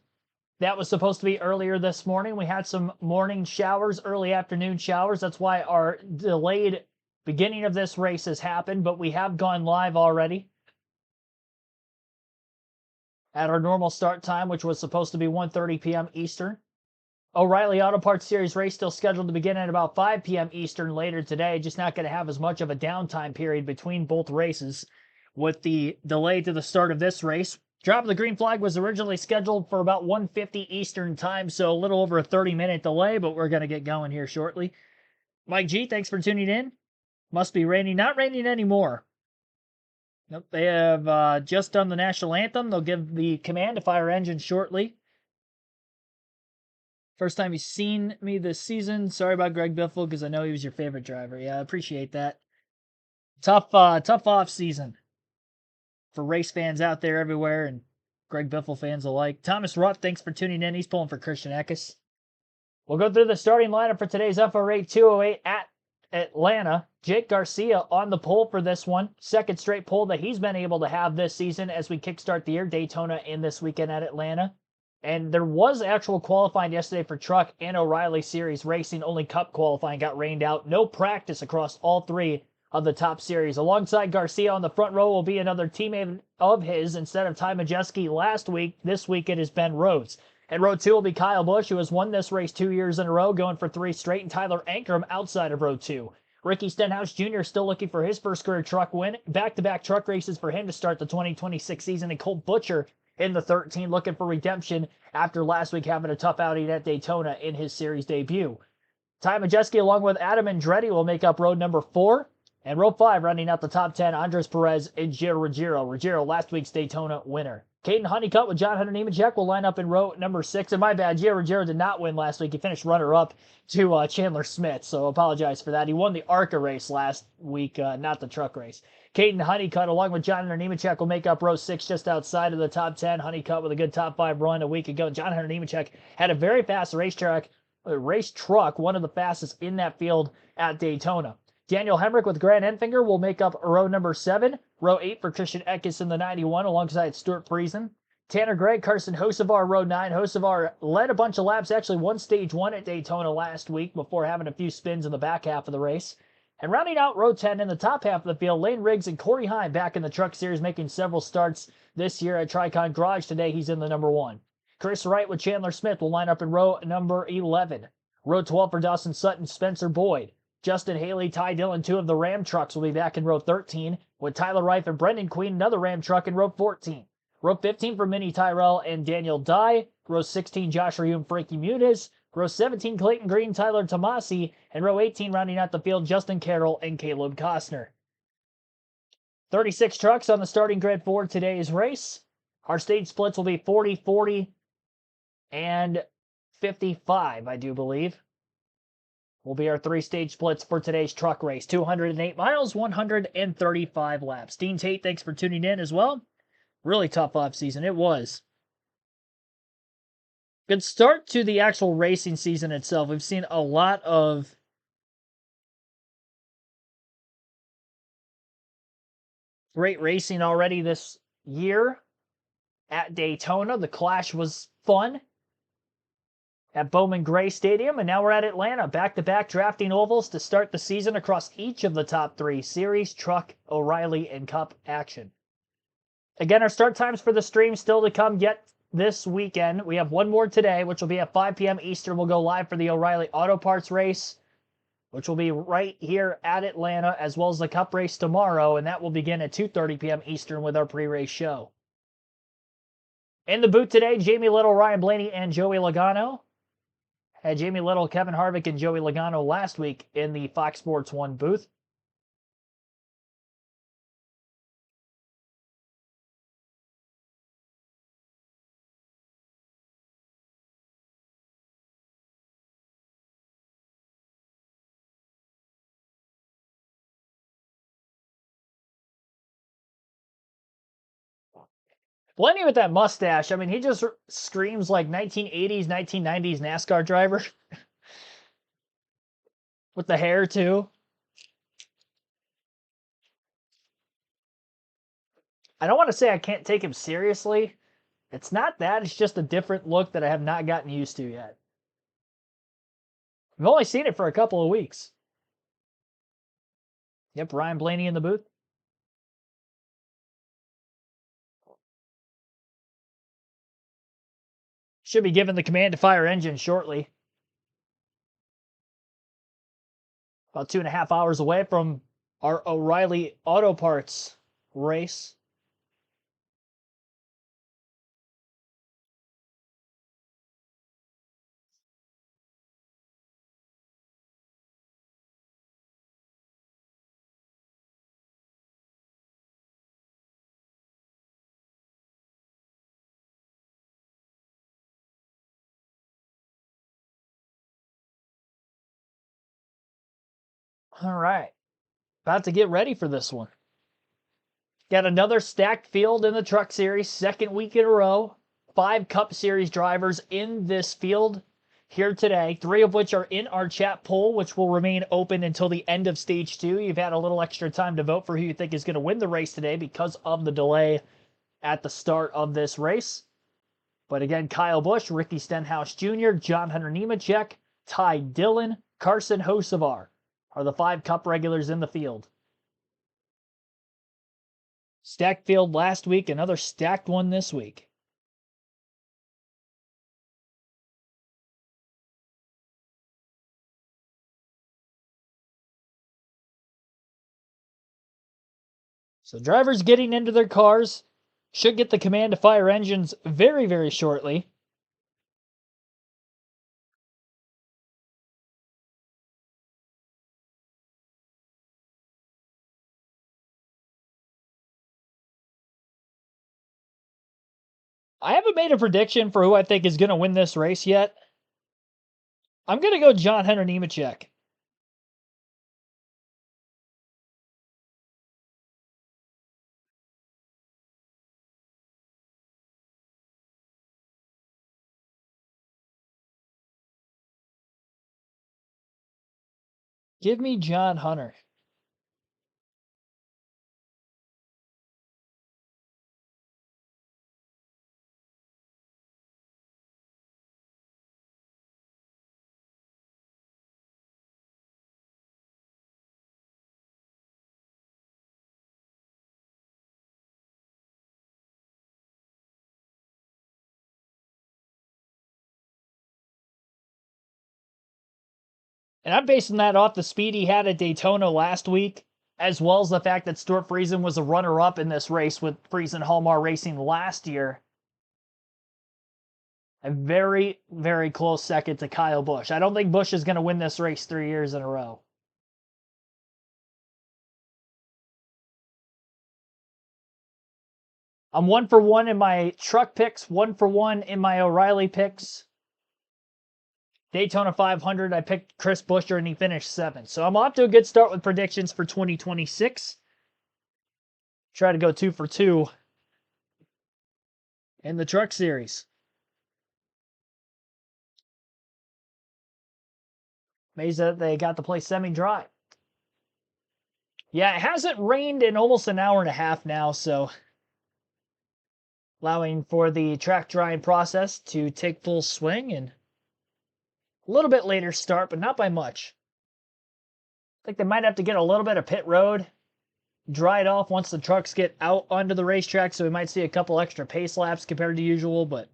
That was supposed to be earlier this morning. We had some morning showers, early afternoon showers. That's why our delayed beginning of this race has happened, but we have gone live already at our normal start time, which was supposed to be 1:30 p.m. Eastern. O'Reilly Auto Parts Series race still scheduled to begin at about 5 p.m. Eastern later today. Just not going to have as much of a downtime period between both races with the delay to the start of this race. Drop of the green flag was originally scheduled for about 1:50 Eastern time, so a little over a 30-minute delay, but we're going to get going here shortly. Mike G, thanks for tuning in. Must be raining. Not raining anymore. Nope, they have just done the national anthem. They'll give the command to fire engine shortly. First time you've seen me this season. Sorry about Greg Biffle because I know he was your favorite driver. Yeah, I appreciate that. Tough off season for race fans out there everywhere and Greg Biffle fans alike. Thomas Rutt, thanks for tuning in. He's pulling for Christian Eckes. We'll go through the starting lineup for today's Fr8 208 at Atlanta. Jake Garcia on the pole for this one. Second straight pole that he's been able to have this season as we kickstart the year. Daytona in this weekend at Atlanta. And there was actual qualifying yesterday for truck and O'Reilly Series racing. Only Cup qualifying got rained out. No practice across all three of the top series. Alongside Garcia on the front row will be another teammate of his. Instead of Ty Majeski last week, this week it is Ben Rhodes. And row 2 will be Kyle Busch, who has won this race 2 years in a row, going for 3 straight, and Tyler Ankrum outside of row 2. Ricky Stenhouse Jr. still looking for his first career truck win. Back-to-back truck races for him to start the 2026 season. And Colt Butcher in the 13 looking for redemption after last week having a tough outing at Daytona in his series debut. Ty Majeski along with Adam Andretti will make up row number 4. And row 5 rounding out the top 10, Andres Perez and Gio Ruggiero. Ruggiero last week's Daytona winner. Caden Honeycutt with John Hunter Nemechek will line up in row number 6. And my bad, Gio Ruggiero did not win last week. He finished runner-up to Chandler Smith, so apologize for that. He won the ARCA race last week, not the truck race. Caden Honeycutt along with John Hunter Nemechek will make up row 6 just outside of the top 10. Honeycutt with a good top 5 run a week ago. John Hunter Nemechek had a very fast race truck, one of the fastest in that field at Daytona. Daniel Hemrick with Grant Enfinger will make up row number 7. Row 8 for Christian Eckes in the 91 alongside Stuart Friesen. Tanner Gregg, Carson Hocevar, row 9. Hocevar led a bunch of laps, actually won stage 1 at Daytona last week before having a few spins in the back half of the race. And rounding out row 10 in the top half of the field, Lane Riggs and Corey Heim back in the truck series, making several starts this year at Tricon Garage. Today he's in the number 1. Chris Wright with Chandler Smith will line up in row number 11. Row 12 for Dawson Sutton, Spencer Boyd. Justin Haley, Ty Dillon, 2 of the Ram trucks will be back in row 13, with Tyler Reif and Brendan Queen, another Ram truck in row 14. Row 15 for Minnie Tyrell and Daniel Dye. Row 16, Josh Ryu and Frankie Muniz. Row 17, Clayton Green, Tyler Tomasi. And row 18, rounding out the field, Justin Carroll and Caleb Costner. 36 trucks on the starting grid for today's race. Our stage splits will be 40, 40, and 55, I do believe. Will be our 3-stage splits for today's truck race. 208 miles, 135 laps. Dean Tate, thanks for tuning in as well. Really tough off-season. It was. Good start to the actual racing season itself. We've seen a lot of great racing already this year at Daytona. The Clash was fun at Bowman Gray Stadium, and now we're at Atlanta. Back-to-back drafting ovals to start the season across each of the top 3 series, truck, O'Reilly, and Cup action. Again, our start times for the stream still to come yet this weekend. We have one more today, which will be at 5 p.m. Eastern. We'll go live for the O'Reilly Auto Parts race, which will be right here at Atlanta, as well as the Cup race tomorrow, and that will begin at 2:30 p.m. Eastern with our pre-race show. In the booth today, Jamie Little, Ryan Blaney, and Joey Logano. Had Jamie Little, Kevin Harvick, and Joey Logano last week in the Fox Sports 1 booth. Blaney with that mustache, I mean, he just screams like 1980s, 1990s NASCAR driver. With the hair, too. I don't want to say I can't take him seriously. It's not that. It's just a different look that I have not gotten used to yet. I've only seen it for a couple of weeks. Yep, Ryan Blaney in the booth. Should be given the command to fire engine shortly. About 2.5 hours away from our O'Reilly Auto Parts race. All right. About to get ready for this one. Got another stacked field in the Truck Series, second week in a row. 5 Cup Series drivers in this field here today, 3 of which are in our chat poll, which will remain open until the end of Stage 2. You've had a little extra time to vote for who you think is going to win the race today because of the delay at the start of this race. But again, Kyle Busch, Ricky Stenhouse Jr., John Hunter Nemechek, Ty Dillon, Carson Hocevar are the 5 Cup regulars in the field. Stacked field last week, another stacked one this week. So drivers getting into their cars should get the command to fire engines very, very shortly. I haven't made a prediction for who I think is going to win this race yet. I'm going to go John Hunter Nemechek. Give me John Hunter. And I'm basing that off the speed he had at Daytona last week, as well as the fact that Stuart Friesen was a runner-up in this race with Friesen Hallmar Racing last year. A very, very close second to Kyle Busch. I don't think Busch is going to win this race 3 years in a row. I'm 1 for 1 in my truck picks, 1 for 1 in my O'Reilly picks. Daytona 500, I picked Chris Buescher and he finished 7th. So I'm off to a good start with predictions for 2026. Try to go 2 for 2 in the Truck Series. Amazed that they got the place semi-dry. Yeah, it hasn't rained in almost an hour and a half now, so allowing for the track drying process to take full swing and a little bit later start, but not by much. I think they might have to get a little bit of pit road dried off once the trucks get out onto the racetrack, so we might see a couple extra pace laps compared to usual, but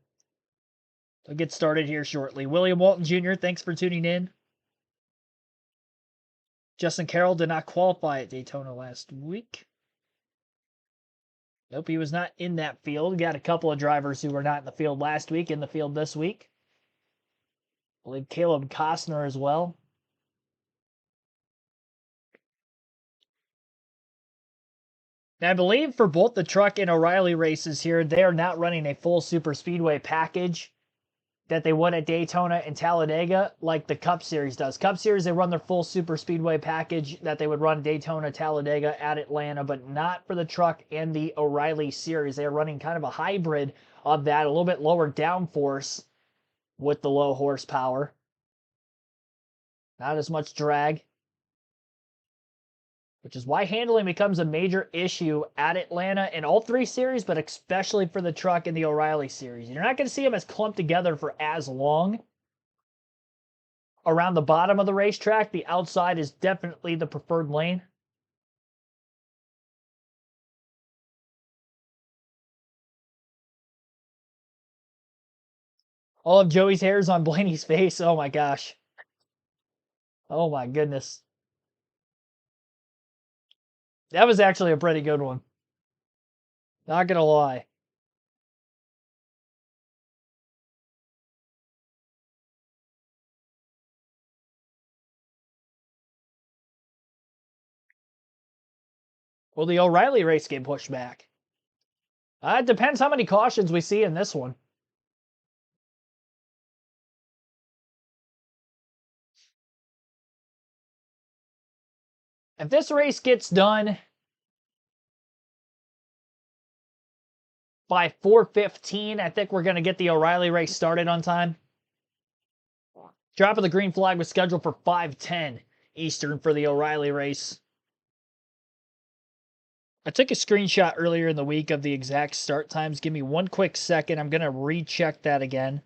they'll get started here shortly. William Walton Jr., thanks for tuning in. Justin Carroll did not qualify at Daytona last week. Nope, he was not in that field. Got a couple of drivers who were not in the field last week in the field this week. I believe Caleb Costner as well. Now, I believe for both the truck and O'Reilly races here, they are not running a full super speedway package that they would at Daytona and Talladega like the Cup Series does. Cup Series, they run their full super speedway package that they would run Daytona, Talladega, at Atlanta, but not for the truck and the O'Reilly Series. They are running kind of a hybrid of that, a little bit lower downforce with the low horsepower. Not as much drag, which is why handling becomes a major issue at Atlanta in all three series, but especially for the truck and the O'Reilly series. You're not going to see them as clumped together for as long. Around the bottom of the racetrack, the outside is definitely the preferred lane. All of Joey's hairs on Blaney's face. Oh my gosh. Oh my goodness. That was actually a pretty good one. Not gonna lie. Will the O'Reilly race get pushed back? It depends how many cautions we see in this one. If this race gets done by 4:15, I think we're going to get the O'Reilly race started on time. Drop of the green flag was scheduled for 5:10 Eastern for the O'Reilly race. I took a screenshot earlier in the week of the exact start times. Give me one quick second. I'm going to recheck that again.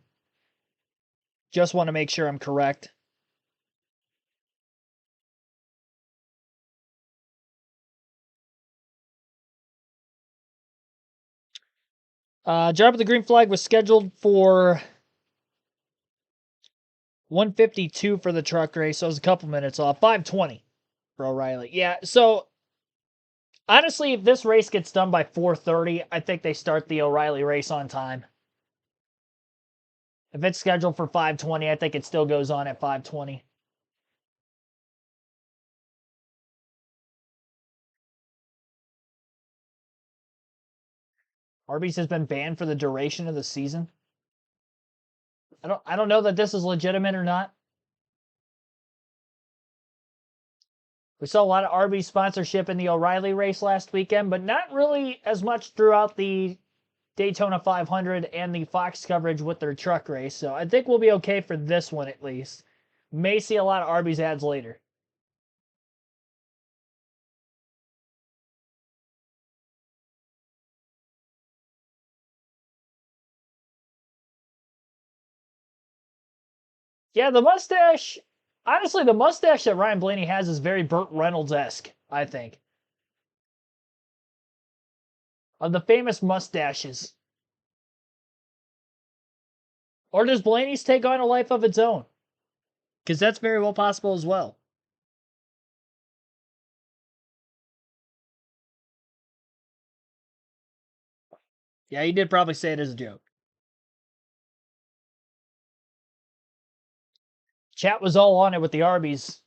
Just want to make sure I'm correct. Drop of the green flag was scheduled for 1:52 for the truck race, so it was a couple minutes off. 5:20 for O'Reilly. Yeah, so honestly, if this race gets done by 4:30, I think they start the O'Reilly race on time. If it's scheduled for 5:20, I think it still goes on at 5:20. Arby's has been banned for the duration of the season. I don't know that this is legitimate or not. We saw a lot of Arby's sponsorship in the O'Reilly race last weekend, but not really as much throughout the Daytona 500 and the Fox coverage with their truck race. So I think we'll be okay for this one at least. May see a lot of Arby's ads later. Yeah, the mustache. Honestly, the mustache that Ryan Blaney has is very Burt Reynolds-esque, I think. Of the famous mustaches. Or does Blaney's take on a life of its own? Because that's very well possible as well. Yeah, he did probably say it as a joke. Chat was all on it with the Arby's.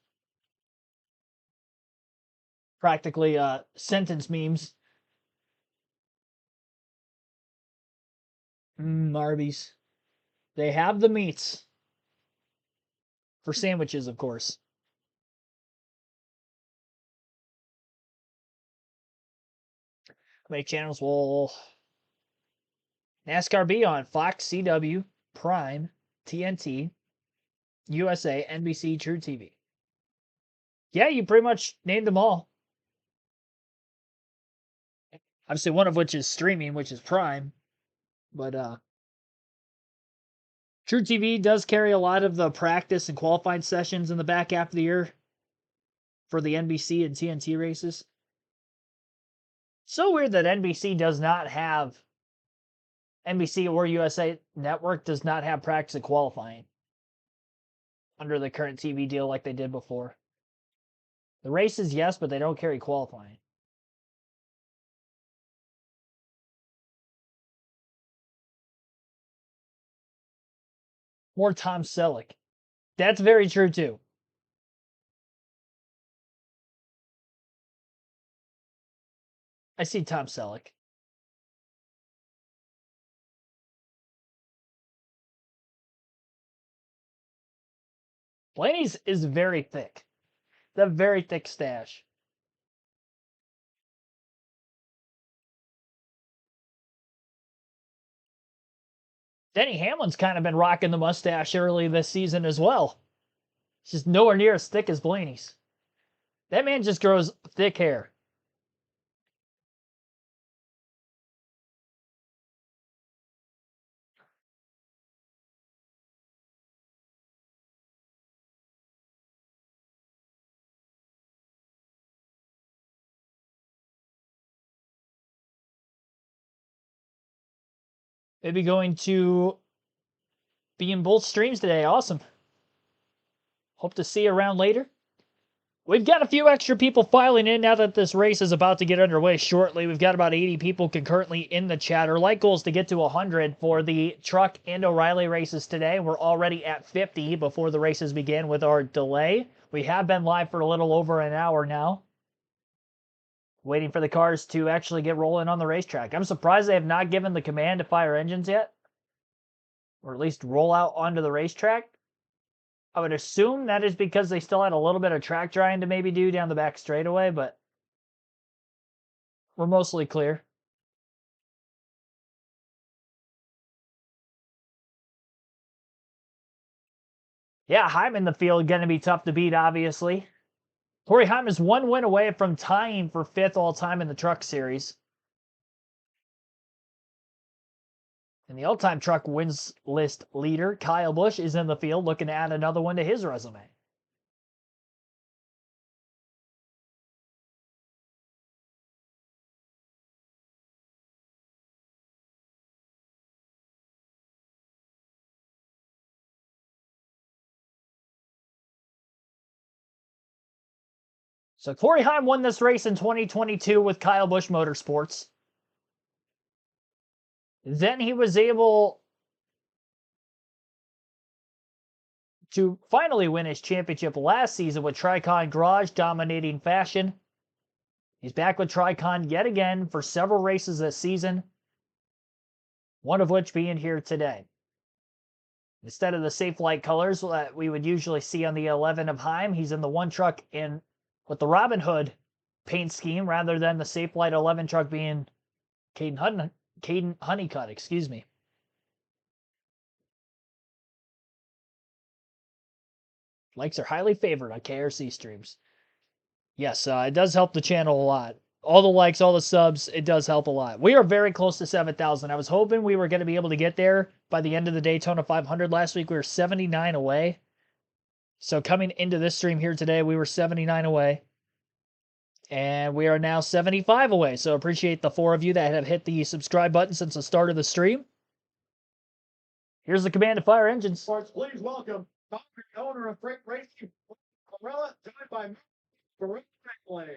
Practically sentence memes. Arby's. They have the meats. For sandwiches, of course. How many channels will NASCAR be on? Fox, CW, Prime, TNT, USA, NBC, True TV. Yeah, you pretty much named them all. Obviously, one of which is streaming, which is Prime. But True TV does carry a lot of the practice and qualifying sessions in the back half of the year for the NBC and TNT races. So weird that NBC or USA Network does not have practice and qualifying under the current TV deal like they did before. The races, yes, but they don't carry qualifying. Or Tom Selleck. That's very true, too. I see Tom Selleck. Blaney's is very thick. The very thick stash. Denny Hamlin's kind of been rocking the mustache early this season as well. It's just nowhere near as thick as Blaney's. That man just grows thick hair. Maybe going to be in both streams today. Awesome. Hope to see you around later. We've got a few extra people filing in now that this race is about to get underway shortly. We've got about 80 people concurrently in the chat. Our light goal is to get to 100 for the truck and O'Reilly races today. We're already at 50 before the races begin with our delay. We have been live for a little over an hour now, waiting for the cars to actually get rolling on the racetrack. I'm surprised they have not given the command to fire engines yet, or at least roll out onto the racetrack. I would assume that is because they still had a little bit of track drying to maybe do down the back straightaway, but we're mostly clear. Yeah, Heim in the field, going to be tough to beat, obviously. Corey Heim is one win away from tying for 5th all-time in the Truck Series. And the all-time truck wins list leader, Kyle Busch, is in the field looking to add another one to his resume. So Corey Heim won this race in 2022 with Kyle Busch Motorsports. Then he was able to finally win his championship last season with Tricon Garage dominating fashion. He's back with Tricon yet again for several races this season, one of which being here today. Instead of the safe light colors that we would usually see on the 11 of Heim, he's in the one truck in with the Robin Hood paint scheme rather than the safe light 11 truck being Caden Honeycutt, excuse me. Likes are highly favored on KRC streams. Yes, it does help the channel a lot. All the likes, all the subs, it does help a lot. We are very close to 7,000. I was hoping we were going to be able to get there by the end of the Daytona 500 last week. We were 79 away. So coming into this stream here today, we were 79 away. And we are now 75 away. So appreciate the 4 of you that have hit the subscribe button since the start of the stream. Here's the command to fire engines. Sports, please welcome owner of Fr8 Racing, Umbrella, joined by Fr8.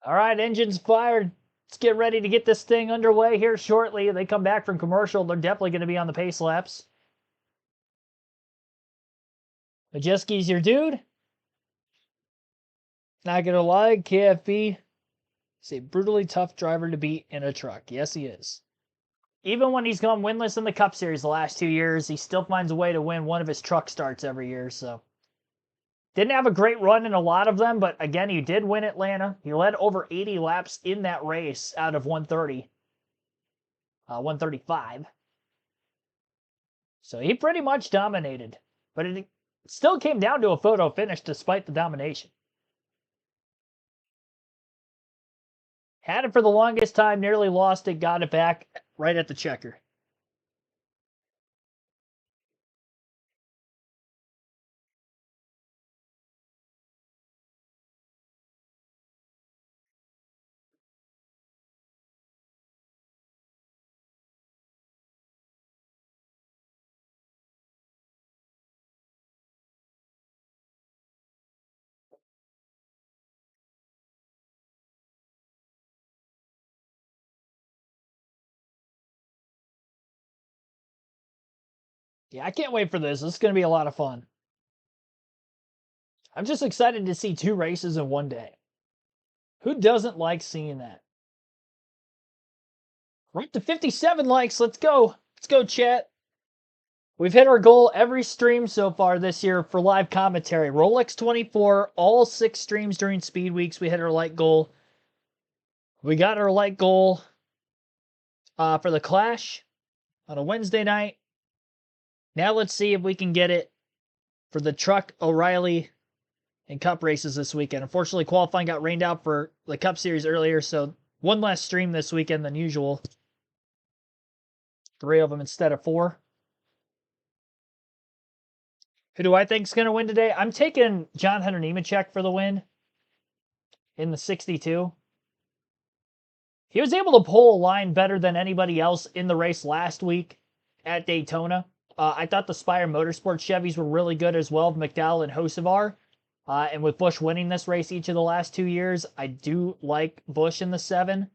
All right, engines fired. Let's get ready to get this thing underway here shortly. They come back from commercial. They're definitely going to be on the pace laps. Majeski's your dude. Not going to lie, KFB is a brutally tough driver to beat in a truck. Yes, he is. Even when he's gone winless in the Cup Series the last 2 years, he still finds a way to win one of his truck starts every year. So, didn't have a great run in a lot of them, but again, he did win Atlanta. He led over 80 laps in that race out of 130, 135. So he pretty much dominated, but it still came down to a photo finish despite the domination. Had it for the longest time, nearly lost it, got it back right at the checker. Yeah, I can't wait for this. This is going to be a lot of fun. I'm just excited to see 2 races in one day. Who doesn't like seeing that? We're up to 57 likes. Let's go. Let's go, chat. We've hit our goal every stream so far this year for live commentary. Rolex 24, all 6 streams during Speed Weeks. We hit our like goal. We got our like goal for the Clash on a Wednesday night. Now let's see if we can get it for the Truck, O'Reilly, and Cup races this weekend. Unfortunately, qualifying got rained out for the Cup Series earlier, so one less stream this weekend than usual. 3 of them instead of 4. Who do I think is going to win today? I'm taking John Hunter Nemechek for the win in the 62. He was able to pull a line better than anybody else in the race last week at Daytona. I thought the Spire Motorsports Chevys were really good as well, McDowell and Hocevar. And with Busch winning this race each of the last 2 years, I do like Busch in the 7.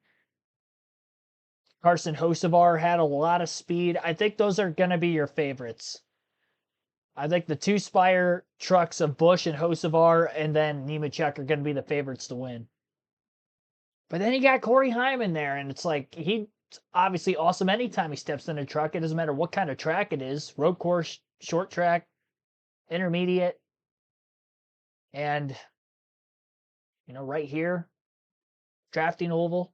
Carson Hocevar had a lot of speed. I think those are going to be your favorites. I think the 2 Spire trucks of Busch and Hocevar and then Nemechek are going to be the favorites to win. But then you got Corey Hyman there, and it's like, he's obviously awesome anytime he steps in a truck. It doesn't matter what kind of track it is, road course, short track, intermediate. And, right here, drafting oval.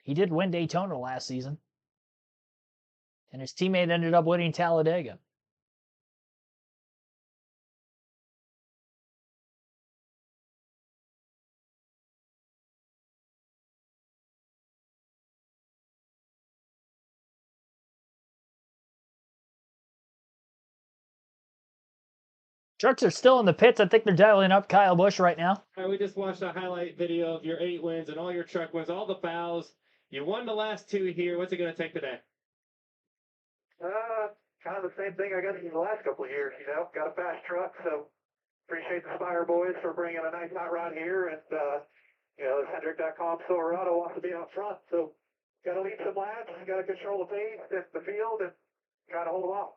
He did win Daytona last season. And his teammate ended up winning Talladega. Trucks are still in the pits. I think they're dialing up Kyle Busch right now. All right, we just watched a highlight video of your 8 wins and all your truck wins, all the fouls. You won the last 2 here. What's it going to take today? Kind of the same thing I got in the last couple of years, got a fast truck, so appreciate the Spire boys for bringing a nice hot rod here, and, this Hendrick.com Silverado wants to be out front, so got to lead some laps, got to control the pace, the field, and try to hold them off.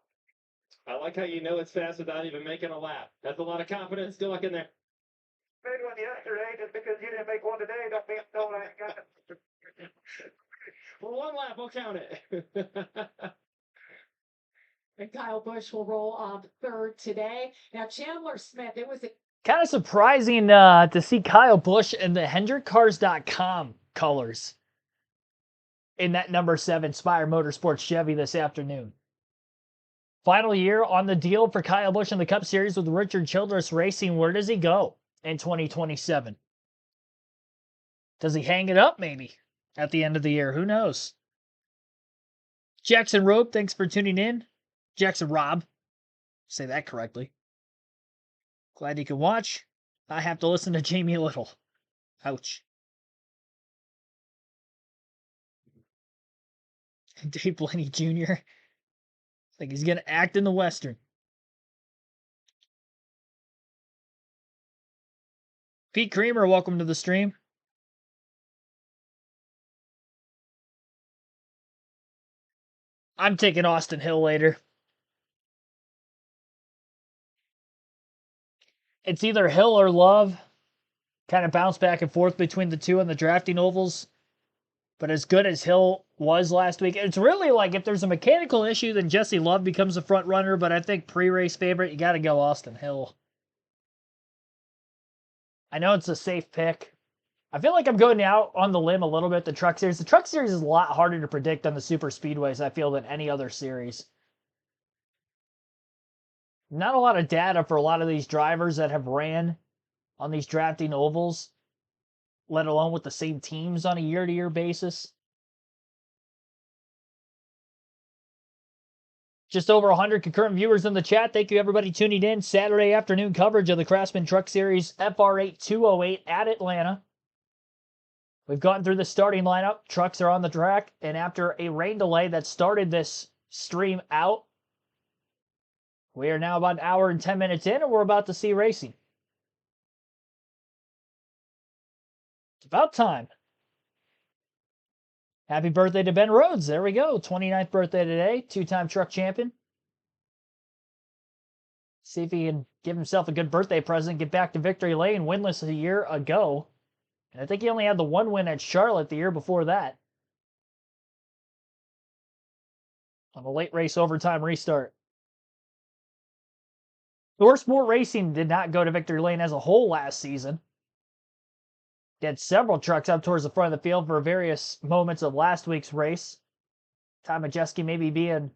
I like how you know it's fast without even making a lap. That's a lot of confidence. Good luck in there. Made one yesterday, just because you didn't make one today, don't mean I ain't got it. For 1 lap, we'll count it. And Kyle Busch will roll on 3rd today. Now, Chandler Smith, it was a Kind of surprising to see Kyle Busch in the HendrickCars.com colors in that number 7 Spire Motorsports Chevy this afternoon. Final year on the deal for Kyle Busch in the Cup Series with Richard Childress Racing. Where does he go in 2027? Does he hang it up maybe at the end of the year? Who knows? Jackson Rope, thanks for tuning in. Jackson Rob, say that correctly. Glad you can watch. I have to listen to Jamie Little. Ouch. Dave Blaney Jr. Like he's going to act in the Western. Pete Creamer, welcome to the stream. I'm taking Austin Hill later. It's either Hill or Love. Kind of bounce back and forth between the two in the drafting ovals. But as good as Hill was last week, it's really like if there's a mechanical issue, then Jesse Love becomes a front runner. But I think pre-race favorite, you got to go Austin Hill. I know it's a safe pick. I feel like I'm going out on the limb a little bit. The Truck Series. The Truck Series is a lot harder to predict on the super speedways, I feel, than any other series. Not a lot of data for a lot of these drivers that have ran on these drafting ovals, let alone with the same teams on a year-to-year basis. Just over 100 concurrent viewers in the chat. Thank you, everybody, tuning in. Saturday afternoon coverage of the Craftsman Truck Series Fr8 208 at Atlanta. We've gotten through the starting lineup. Trucks are on the track. And after a rain delay that started this stream out, we are now about an hour and 10 minutes in, and we're about to see racing. It's about time. Happy birthday to Ben Rhodes. There we go. 29th birthday today. 2-time truck champion. See if he can give himself a good birthday present, get back to victory lane, winless a year ago. And I think he only had the one win at Charlotte the year before that. On a late race overtime restart. Sport Racing did not go to victory lane as a whole last season. They had several trucks up towards the front of the field for various moments of last week's race. Ty Majeski maybe being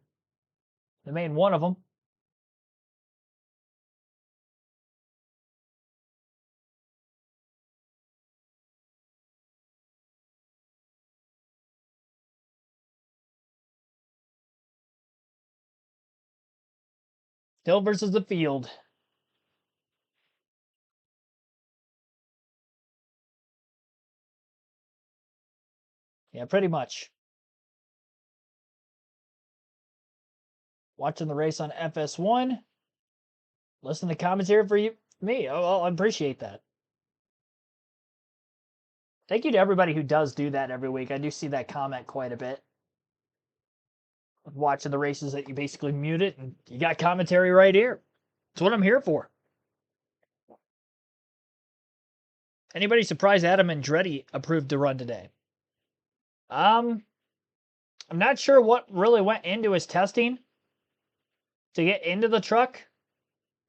the main one of them. Hill versus the field. Yeah, pretty much. Watching the race on FS1. Listen to commentary for me. Oh, I appreciate that. Thank you to everybody who does do that every week. I do see that comment quite a bit. Watching the races that you basically mute it and you got commentary right here. That's what I'm here for. Anybody surprised Adam Andretti approved to run today? I'm not sure what really went into his testing to get into the truck,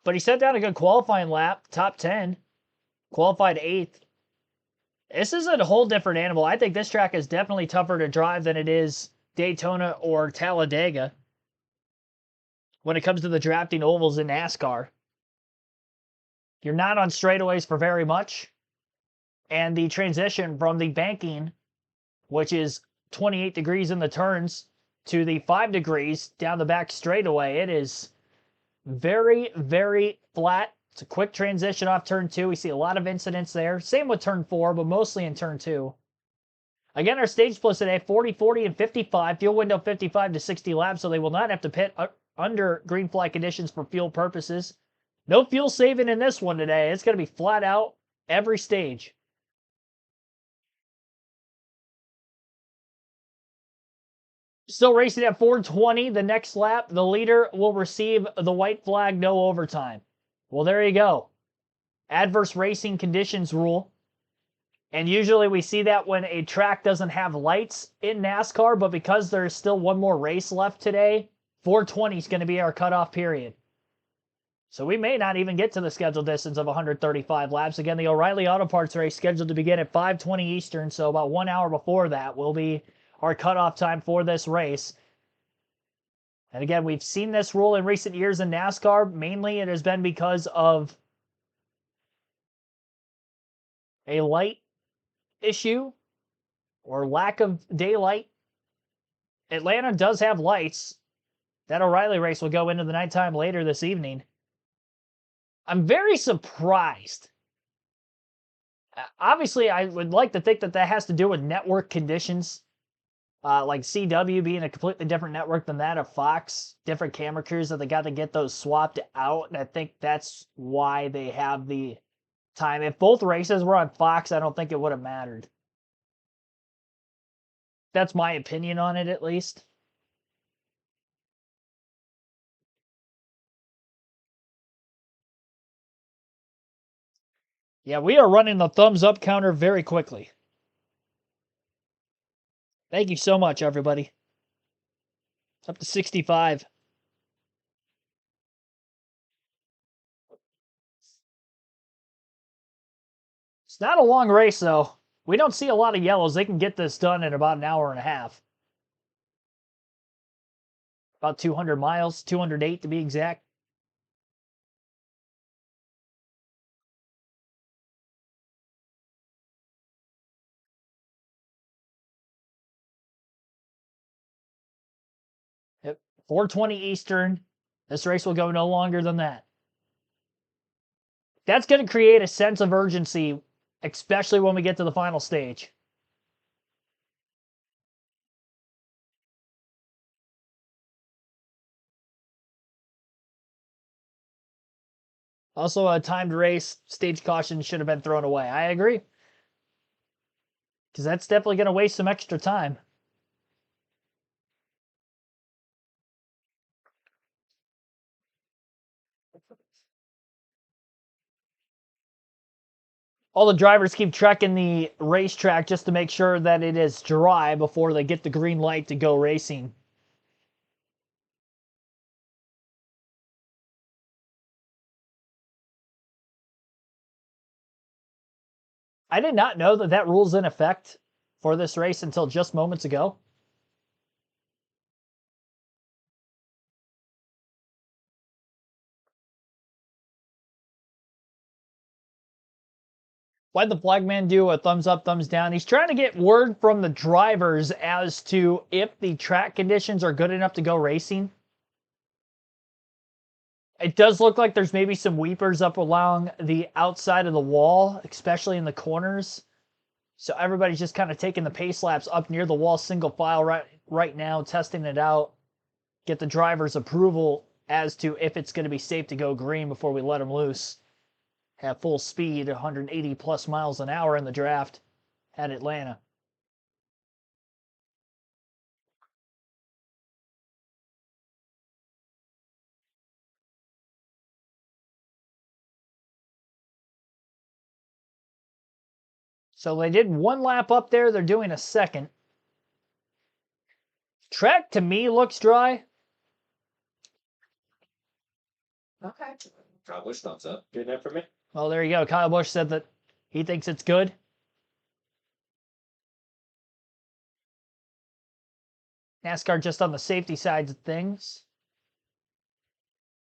but he set down a good qualifying lap, top 10, qualified 8th. This is a whole different animal. I think this track is definitely tougher to drive than it is Daytona or Talladega when it comes to the drafting ovals in NASCAR. You're not on straightaways for very much, and the transition from the banking, which is 28 degrees in the turns, to the 5 degrees down the back straightaway, it is very, very flat. It's a quick transition off turn 2. We see a lot of incidents there. Same with turn 4, but mostly in turn 2. Again, our stage splits today, 40, 40, and 55. Fuel window 55 to 60 laps, so they will not have to pit under green flag conditions for fuel purposes. No fuel saving in this one today. It's going to be flat out every stage. Still racing at 420. The next lap, the leader will receive the white flag, no overtime. Well, there you go. Adverse racing conditions rule. And usually we see that when a track doesn't have lights in NASCAR, but because there's still one more race left today, 420 is going to be our cutoff period. So we may not even get to the scheduled distance of 135 laps. Again, the O'Reilly Auto Parts race scheduled to begin at 5:20 Eastern, so about 1 hour before that will be our cutoff time for this race. And again, we've seen this rule in recent years in NASCAR. Mainly it has been because of a light issue or lack of daylight. Atlanta does have lights. That O'Reilly race will go into the nighttime later this evening. I'm very surprised. Obviously, I would like to think that that has to do with network conditions. Like CW being a completely different network than that of Fox. Different camera crews that they got to get those swapped out. And I think that's why they have the time. If both races were on Fox, I don't think it would have mattered. That's my opinion on it, at least. Yeah, we are running the thumbs up counter very quickly. Thank you so much, everybody. It's up to 65. It's not a long race, though. We don't see a lot of yellows. They can get this done in about an hour and a half. About 200 miles, 208 to be exact. Yep. 4:20 Eastern. This race will go no longer than that. That's going to create a sense of urgency, especially when we get to the final stage. Also, a timed race, stage caution should have been thrown away. I agree. Because that's definitely going to waste some extra time. All the drivers keep checking the racetrack just to make sure that it is dry before they get the green light to go racing. I did not know that that rule's in effect for this race until just moments ago. Why'd the flagman do a thumbs up, thumbs down? He's trying to get word from the drivers as to if the track conditions are good enough to go racing. It does look like there's maybe some weepers up along the outside of the wall, especially in the corners. So everybody's just kind of taking the pace laps up near the wall, single file right now, testing it out. Get the driver's approval as to if it's going to be safe to go green before we let them loose. Have full speed, 180 plus miles an hour in the draft at Atlanta. So they did one lap up there. They're doing a second. Track to me looks dry. Okay. Kyle Busch thumbs up. Good enough for me. Well, there you go. Kyle Busch said that he thinks it's good. NASCAR just on the safety side of things.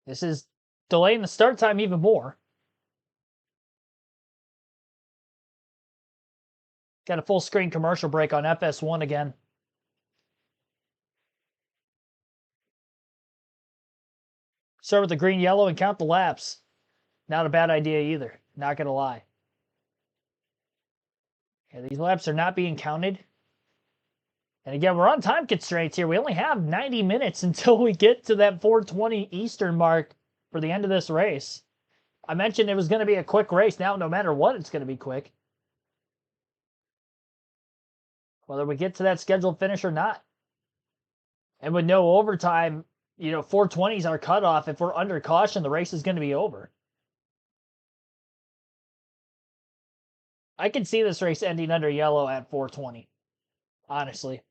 This is delaying the start time even more. Got a full screen commercial break on FS1 again. Start with the green, yellow, and count the laps. Not a bad idea either. Not going to lie. Yeah, these laps are not being counted. And again, we're on time constraints here. We only have 90 minutes until we get to that 4:20 Eastern mark for the end of this race. I mentioned it was going to be a quick race. Now, no matter what, it's going to be quick. Whether we get to that scheduled finish or not. And with no overtime, 4:20 is our cutoff. If we're under caution, the race is going to be over. I can see this race ending under yellow at 4:20, honestly.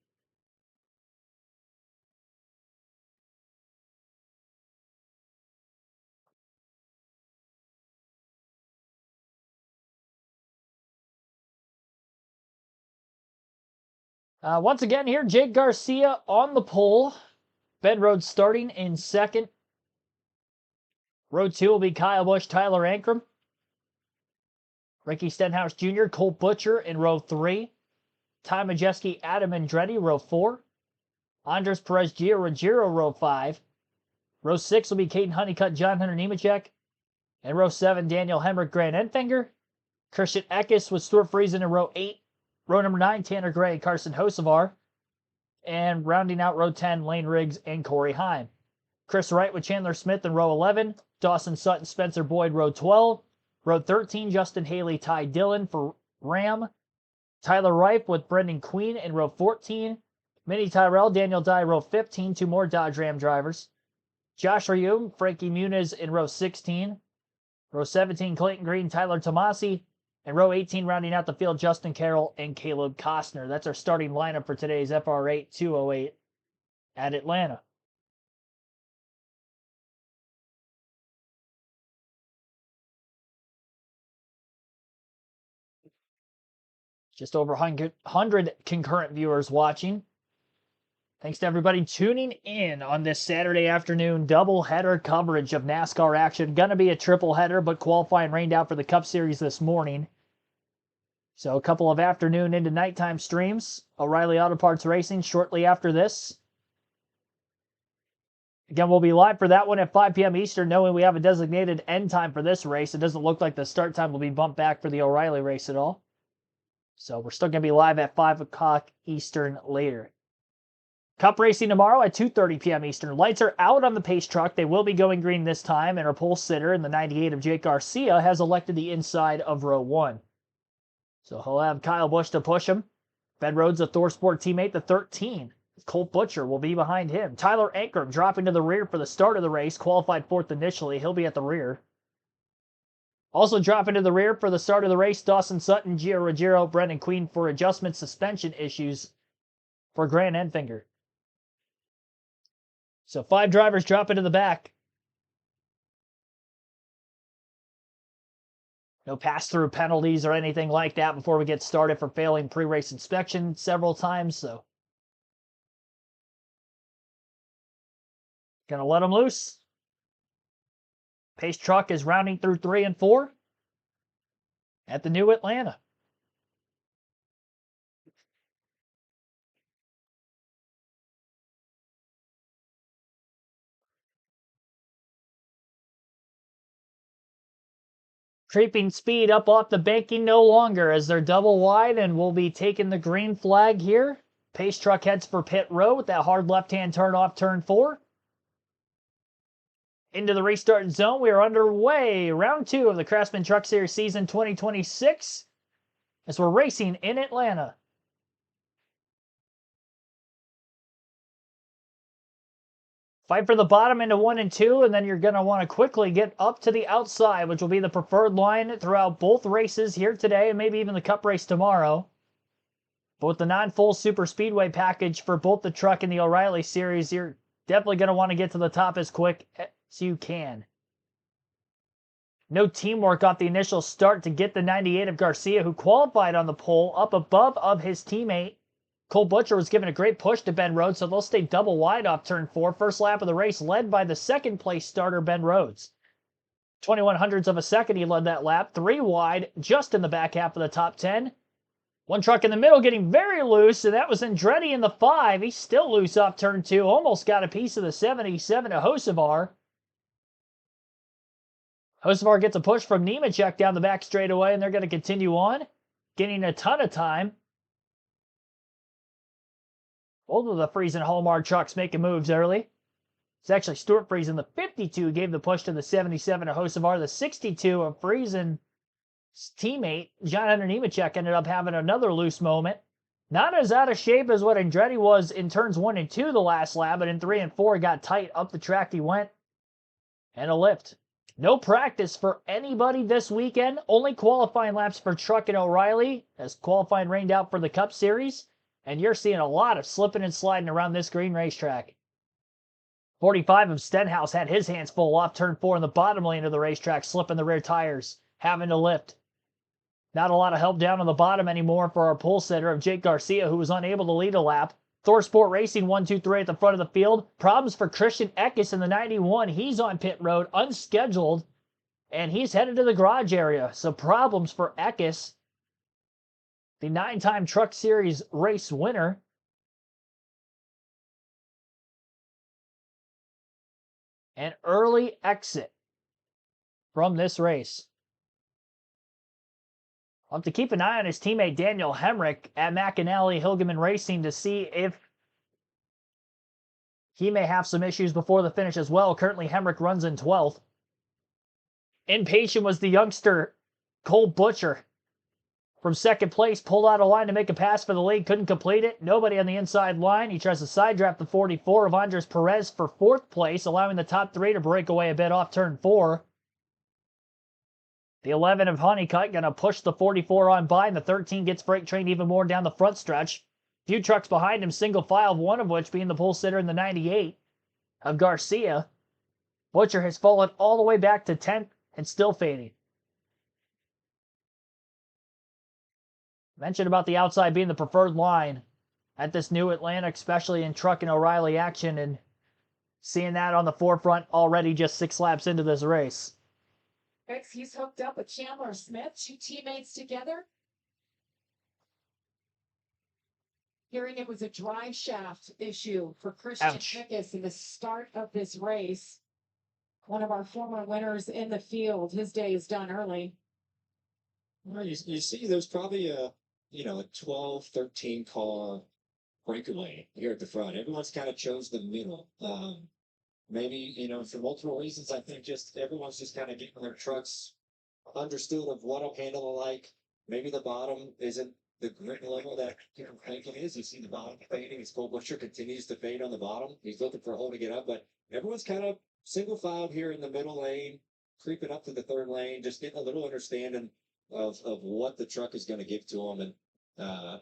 Once again here, Jake Garcia on the pole. Ben Rhodes starting in second. Row 2 will be Kyle Busch, Tyler Ankrum. Ricky Stenhouse Jr., Colt Butcher in row 3. Ty Majeski, Adam Andretti, row 4. Andres Perez Ruggiero, row 5. Row 6 will be Caden Honeycutt, John Hunter Nemechek. And row 7, Daniel Hemrick, Grant Enfinger. Christian Eckes with Stuart Friesen in row 8. Row number 9, Tanner Gray, Carson Hocevar. And rounding out row 10, Lane Riggs and Corey Heim. Chris Wright with Chandler Smith in row 11. Dawson Sutton, Spencer Boyd, row 12. Row 13, Justin Haley, Ty Dillon for Ram. Tyler Reif with Brendan Queen in row 14. Minnie Tyrell, Daniel Dye, row 15. 2 more Dodge Ram drivers. Josh Reaume, Frankie Muniz in row 16. Row 17, Clayton Green, Tyler Tomasi. And row 18, rounding out the field, Justin Carroll and Caleb Costner. That's our starting lineup for today's FR8 208 at Atlanta. Just over 100 concurrent viewers watching. Thanks to everybody tuning in on this Saturday afternoon double-header coverage of NASCAR action. Going to be a triple-header, but qualifying rained out for the Cup Series this morning. So a couple of afternoon into nighttime streams. O'Reilly Auto Parts Racing shortly after this. Again, we'll be live for that one at 5 p.m. Eastern, knowing we have a designated end time for this race. It doesn't look like the start time will be bumped back for the O'Reilly race at all. So we're still going to be live at 5 o'clock Eastern later. Cup racing tomorrow at 2:30 p.m. Eastern. Lights are out on the pace truck. They will be going green this time, and our pole sitter in the 98 of Jake Garcia has elected the inside of row 1. So he'll have Kyle Busch to push him. Ben Rhodes, a ThorSport teammate, the 13. Colt Butcher will be behind him. Tyler Ankrum dropping to the rear for the start of the race. Qualified 4th initially. He'll be at the rear. Also dropping to the rear for the start of the race, Dawson Sutton, Gio Ruggiero, Brendan Queen for adjustment suspension issues for Grant Enfinger. So 5 drivers drop into the back. No pass-through penalties or anything like that before we get started for failing pre-race inspection several times, so gonna let them loose. Pace truck is rounding through 3 and 4 at the new Atlanta. Creeping speed up off the banking no longer as they're double wide and will be taking the green flag here. Pace truck heads for pit row with that hard left-hand turn off turn 4. Into the restart zone, we are underway. Round 2 of the Craftsman Truck Series season 2026 as we're racing in Atlanta. Fight for the bottom into 1 and 2, and then you're going to want to quickly get up to the outside, which will be the preferred line throughout both races here today and maybe even the Cup race tomorrow. But with the non-full super speedway package for both the truck and the O'Reilly series, you're definitely going to want to get to the top as quick as you can. No teamwork off the initial start to get the 98 of Garcia, who qualified on the pole up above of his teammate. Cole Butcher was given a great push to Ben Rhodes, so they'll stay double wide off turn 4. First lap of the race led by the second place starter, Ben Rhodes. 21 hundredths of a second he led that lap. 3 wide, just in the back half of the top 10. One truck in the middle getting very loose, and that was Andretti in the 5. He's still loose off turn 2. Almost got a piece of the 77 to Hocevar. Hocevar gets a push from Nemechek down the back straightaway, and they're going to continue on, getting a ton of time. Both of the Fr8 and Hallmark trucks making moves early. It's actually Stuart Fr8 in the 52 who gave the push to the 77 of Hocevar. The 62 of Fr8 and his teammate, John Hunter Nemechek, ended up having another loose moment. Not as out of shape as what Andretti was in turns 1 and 2 the last lap, but in 3 and 4 got tight. Up the track he went. And a lift. No practice for anybody this weekend. Only qualifying laps for Truck and O'Reilly as qualifying rained out for the Cup Series. And you're seeing a lot of slipping and sliding around this green racetrack. 45 of Stenhouse had his hands full off turn 4 in the bottom lane of the racetrack, slipping the rear tires, having to lift. Not a lot of help down on the bottom anymore for our pole sitter of Jake Garcia, who was unable to lead a lap. Thor Sport Racing 1, 2, 3 at the front of the field. Problems for Christian Eckes in the 91. He's on pit road, unscheduled, and he's headed to the garage area. So problems for Eckes, the 9-time Truck Series race winner. An early exit from this race. I'll have to keep an eye on his teammate Daniel Hemrick at McAnally Hilgeman Racing to see if he may have some issues before the finish as well. Currently, Hemrick runs in 12th. Impatient was the youngster Cole Butcher. From second place, pulled out of line to make a pass for the lead, couldn't complete it. Nobody on the inside line. He tries to side draft the 44 of Andres Perez for 4th place, allowing the top 3 to break away a bit off turn 4. The 11 of Honeycutt going to push the 44 on by, and the 13 gets freight trained even more down the front stretch. Few trucks behind him, single file, one of which being the pole sitter in the 98 of Garcia. Butcher has fallen all the way back to 10th and still fading. Mentioned about the outside being the preferred line at this new Atlanta, especially in Truck and O'Reilly action, and seeing that on the forefront already just 6 laps into this race. He's hooked up with Chandler Smith, 2 teammates together. Hearing it was a drive shaft issue for Christian Eckes in the start of this race. One of our former winners in the field. His day is done early. Well, you see there's probably a 12, 13 car breaker lane here at the front. Everyone's kind of chose the middle. Maybe, for multiple reasons, I think just everyone's just kind of getting their trucks understood of what a handle like. Maybe the bottom isn't the grit level that people think it is. You see the bottom fading as Cole Butcher continues to fade on the bottom. He's looking for a hole to get up, but everyone's kind of single filed here in the middle lane. creeping up to the third lane, just getting a little understanding of what the truck is going to give to him. And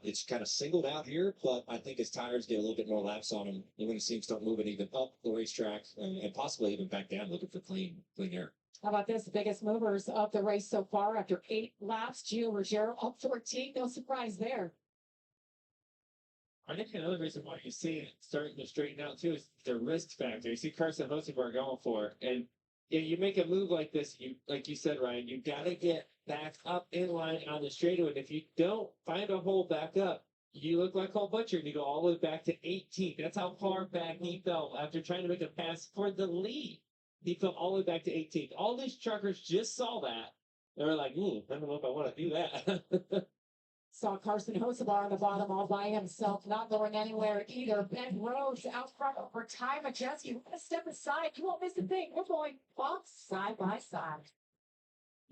it's kind of singled out here, but I think his tires get a little bit more laps on him, you're going to see him start moving even up the racetrack and possibly even back down looking for clean air. How about this? The biggest movers of the race so far after 8 laps. Gio Ruggiero up 14. No surprise there. I think another reason why you see it starting to straighten out too is the risk factor. You see Carson Hosenberg going for it, and you make a move like this, you like you said, Ryan, you gotta get back up in line on the straightaway. And if you don't find a hole back up, you look like Cole Butcher and you go all the way back to 18th. That's how far back he fell after trying to make a pass for the lead. He fell all the way back to 18th. All these truckers just saw that. They were like, I don't know if I want to do that. Saw Carson Hosebar on the bottom all by himself, not going anywhere either. Ben Rhodes out front over Ty Majeski. You want to step aside. You won't miss a thing. We're going box side by side.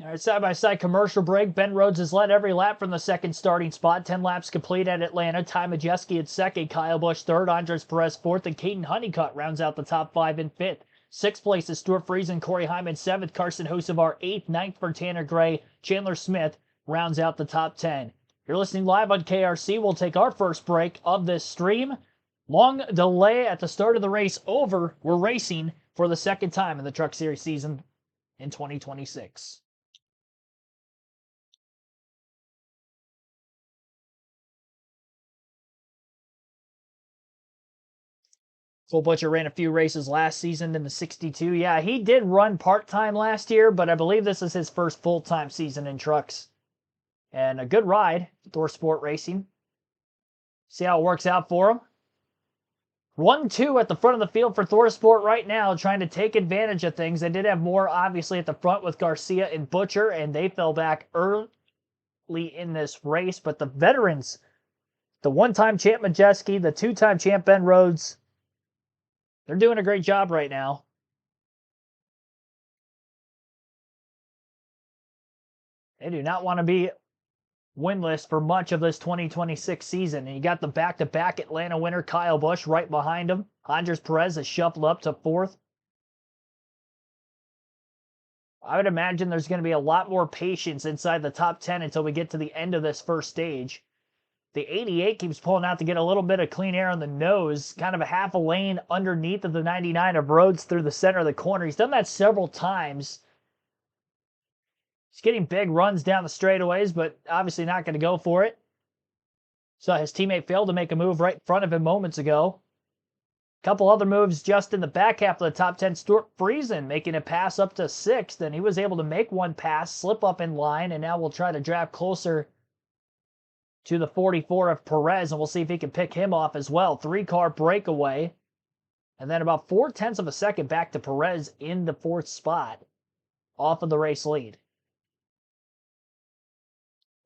All right, side-by-side commercial break. Ben Rhodes has led every lap from the second starting spot. 10 laps complete at Atlanta. Ty Majeski at second. Kyle Busch third. Andres Perez fourth. And Caden Honeycutt rounds out the top 5 in fifth. Sixth place is Stuart Friesen and Corey Hyman. Seventh, Carson Hosevar. Eighth, ninth for Tanner Gray. Chandler Smith rounds out the top 10. You're listening live on KRC. We'll take our first break of this stream. Long delay at the start of the race over. We're racing for the second time in the Truck Series season in 2026. Cole Butcher ran a few races last season in the 62. Yeah, he did run part-time last year, but I believe this is his first full-time season in trucks. And a good ride, Thor Sport Racing. See how it works out for him. 1-2 at the front of the field for Thor Sport right now, trying to take advantage of things. They did have more, obviously, at the front with Garcia and Butcher, and they fell back early in this race. But the veterans, the one-time champ Majeski, the two-time champ Ben Rhodes, they're doing a great job right now. They do not want to be winless for much of this 2026 season. And you got the back-to-back Atlanta winner, Kyle Busch, right behind him. Andres Perez has shuffled up to fourth. I would imagine there's going to be a lot more patience inside the top 10 until we get to the end of this first stage. The 88 keeps pulling out to get a little bit of clean air on the nose, kind of a half a lane underneath of the 99 of Rhodes through the center of the corner. He's done that several times. He's getting big runs down the straightaways, but obviously not going to go for it. So his teammate failed to make a move right in front of him moments ago. A couple other moves just in the back half of the top 10. Stuart Friesen making a pass up to 6th, and he was able to make one pass, slip up in line, and now we'll try to draft closer to the 44 of Perez, and we'll see if he can pick him off as well. 3-car breakaway. And then about 0.4 of a second back to Perez in the 4th spot off of the race lead.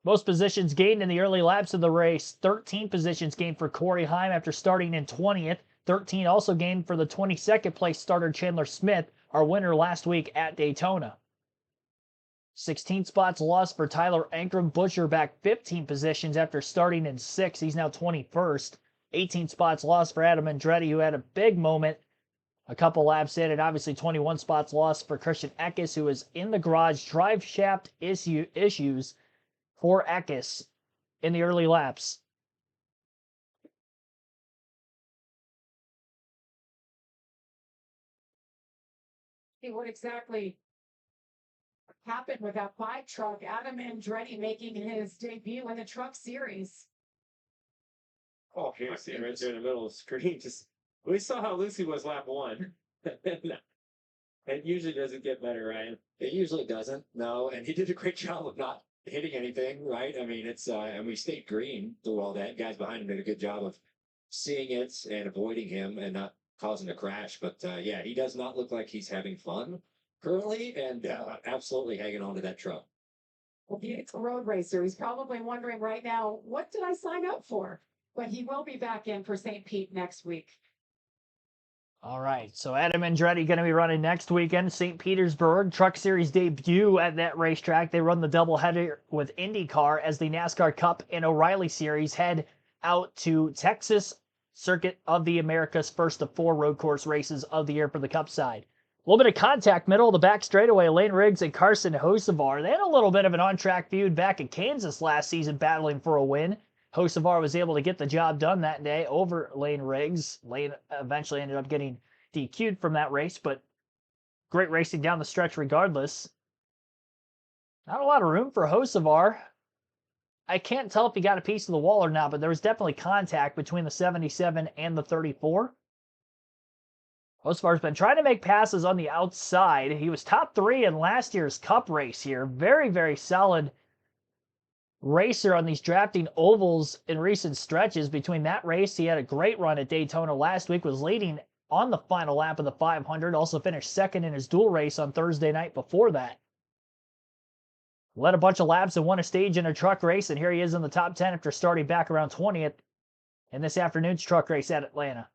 Most positions gained in the early laps of the race. 13 positions gained for Corey Heim after starting in 20th. 13 also gained for the 22nd place starter Chandler Smith, our winner last week at Daytona. 16 spots lost for Tyler Ankrum. Butcher back 15 positions after starting in 6th. He's now 21st. 18 spots lost for Adam Andretti, who had a big moment a couple laps in, and obviously 21 spots lost for Christian Eckes, who is in the garage. Drive shaft issues for Eckes in the early laps. Hey, what exactly happened with that 5 truck? Adam Andretti making his debut in the Truck Series. Oh, here, see it right there in the middle of the screen. Just we saw how loose he was lap 1. It usually doesn't get better, Ryan. It usually doesn't, no, and he did a great job of not hitting anything, right? I mean, it's and we stayed green through all that. Guys behind him did a good job of seeing it and avoiding him and not causing a crash. But yeah, he does not look like he's having fun currently, and absolutely hanging on to that truck. Well, it's a road racer. He's probably wondering right now, what did I sign up for? But he will be back in for St. Pete next week. All right, so Adam Andretti going to be running next weekend, St. Petersburg, Truck Series debut at that racetrack. They run the doubleheader with IndyCar as the NASCAR Cup and O'Reilly Series head out to Texas, Circuit of the Americas, first of 4 road course races of the year for the Cup side. little bit of contact, middle of the back straightaway. Lane Riggs and Carson Hocevar. They had a little bit of an on-track feud back in Kansas last season, battling for a win. Hocevar was able to get the job done that day over Lane Riggs. Lane eventually ended up getting DQ'd from that race, but great racing down the stretch regardless. Not a lot of room for Hocevar. I can't tell if he got a piece of the wall or not, but there was definitely contact between the 77 and the 34. Hocevar's been trying to make passes on the outside. He was top 3 in last year's Cup race here. Very, very solid racer on these drafting ovals in recent stretches. Between that race, he had a great run at Daytona last week, was leading on the final lap of the 500, also finished second in his dual race on Thursday night before that. Led a bunch of laps and won a stage in a truck race, and here he is in the top 10 after starting back around 20th in this afternoon's truck race at Atlanta.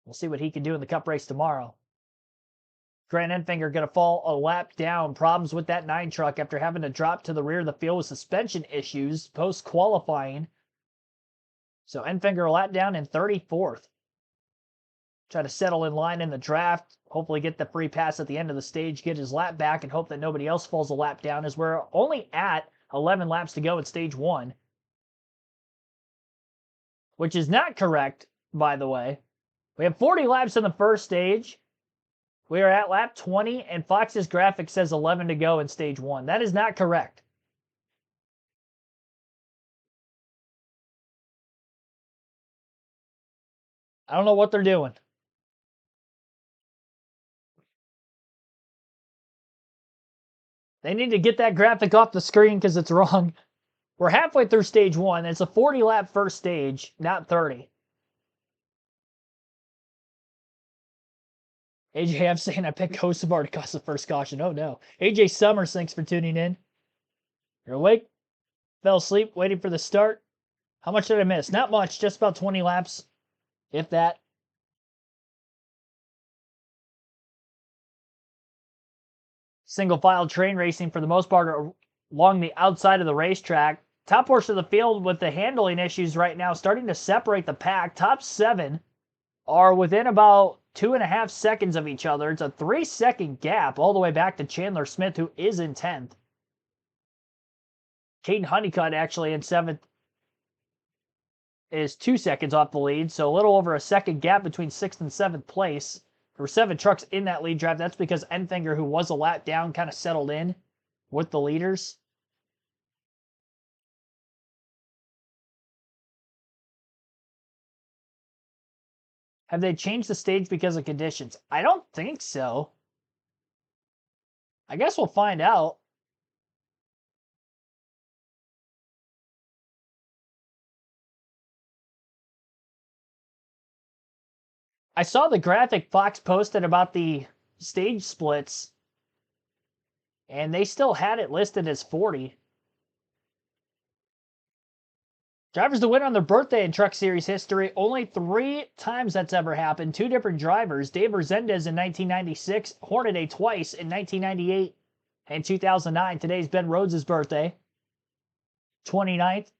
We'll see what he can do in the Cup race tomorrow. Grant Enfinger going to fall a lap down. Problems with that 9 truck after having to drop to the rear of the field with suspension issues post-qualifying. So Enfinger a lap down in 34th. Try to settle in line in the draft. Hopefully get the free pass at the end of the stage, get his lap back, and hope that nobody else falls a lap down, as we're only at 11 laps to go in stage 1. Which is not correct, by the way. We have 40 laps in the first stage. We are at lap 20, and Fox's graphic says 11 to go in stage 1. That is not correct. I don't know what they're doing. They need to get that graphic off the screen because it's wrong. We're halfway through stage 1. It's a 40-lap first stage, not 30. AJ, I'm saying I picked Hocevar to cause the first caution. Oh, no. AJ Summers, thanks for tuning in. You're awake? Fell asleep waiting for the start? How much did I miss? Not much, just about 20 laps, if that. Single file train racing for the most part along the outside of the racetrack. Top portion of the field with the handling issues right now starting to separate the pack. Top 7 are within about 2.5 seconds of each other. It's a 3-second gap all the way back to Chandler Smith, who is in 10th. Caden Honeycutt actually in 7th is 2 seconds off the lead, so a little over a second gap between 6th and 7th place. There were 7 trucks in that lead drive. That's because Enfinger, who was a lap down, kind of settled in with the leaders. Have they changed the stage because of conditions? I don't think so. I guess we'll find out. I saw the graphic Fox posted about the stage splits, and they still had it listed as 40. Drivers to win on their birthday in Truck Series history. Only 3 times that's ever happened. 2 different drivers. Dave Resendez in 1996. Hornaday twice in 1998 and 2009. Today's Ben Rhodes' birthday. 29th.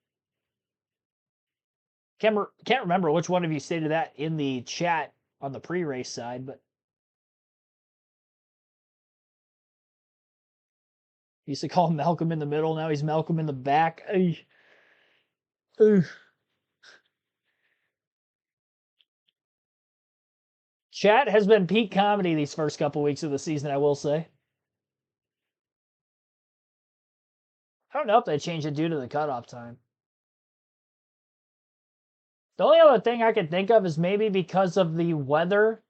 Can't remember which one of you stated that in the chat on the pre-race side, but he used to call him Malcolm in the middle. Now he's Malcolm in the back. Chat has been peak comedy these first couple weeks of the season, I will say. I don't know if they changed it due to the cutoff time. The only other thing I can think of is maybe because of the weather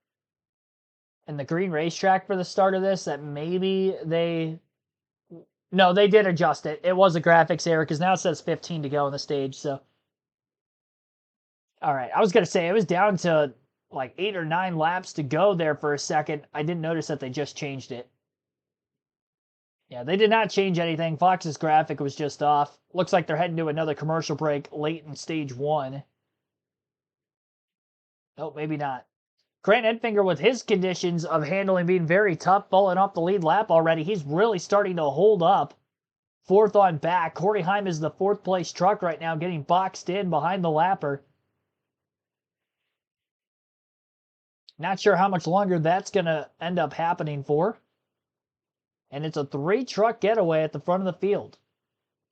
and the green racetrack for the start of this, that maybe they... No, they did adjust it. It was a graphics error because now it says 15 to go on the stage, so... All right, I was going to say, it was down to like 8 or 9 laps to go there for a second. I didn't notice that they just changed it. Yeah, they did not change anything. Fox's graphic was just off. Looks like they're heading to another commercial break late in stage 1. Nope, maybe not. Grant Enfinger, with his conditions of handling being very tough, falling off the lead lap already, he's really starting to hold up. 4th on back. Corey Heim is the 4th place truck right now, getting boxed in behind the lapper. Not sure how much longer that's going to end up happening for. And it's a 3-truck getaway at the front of the field.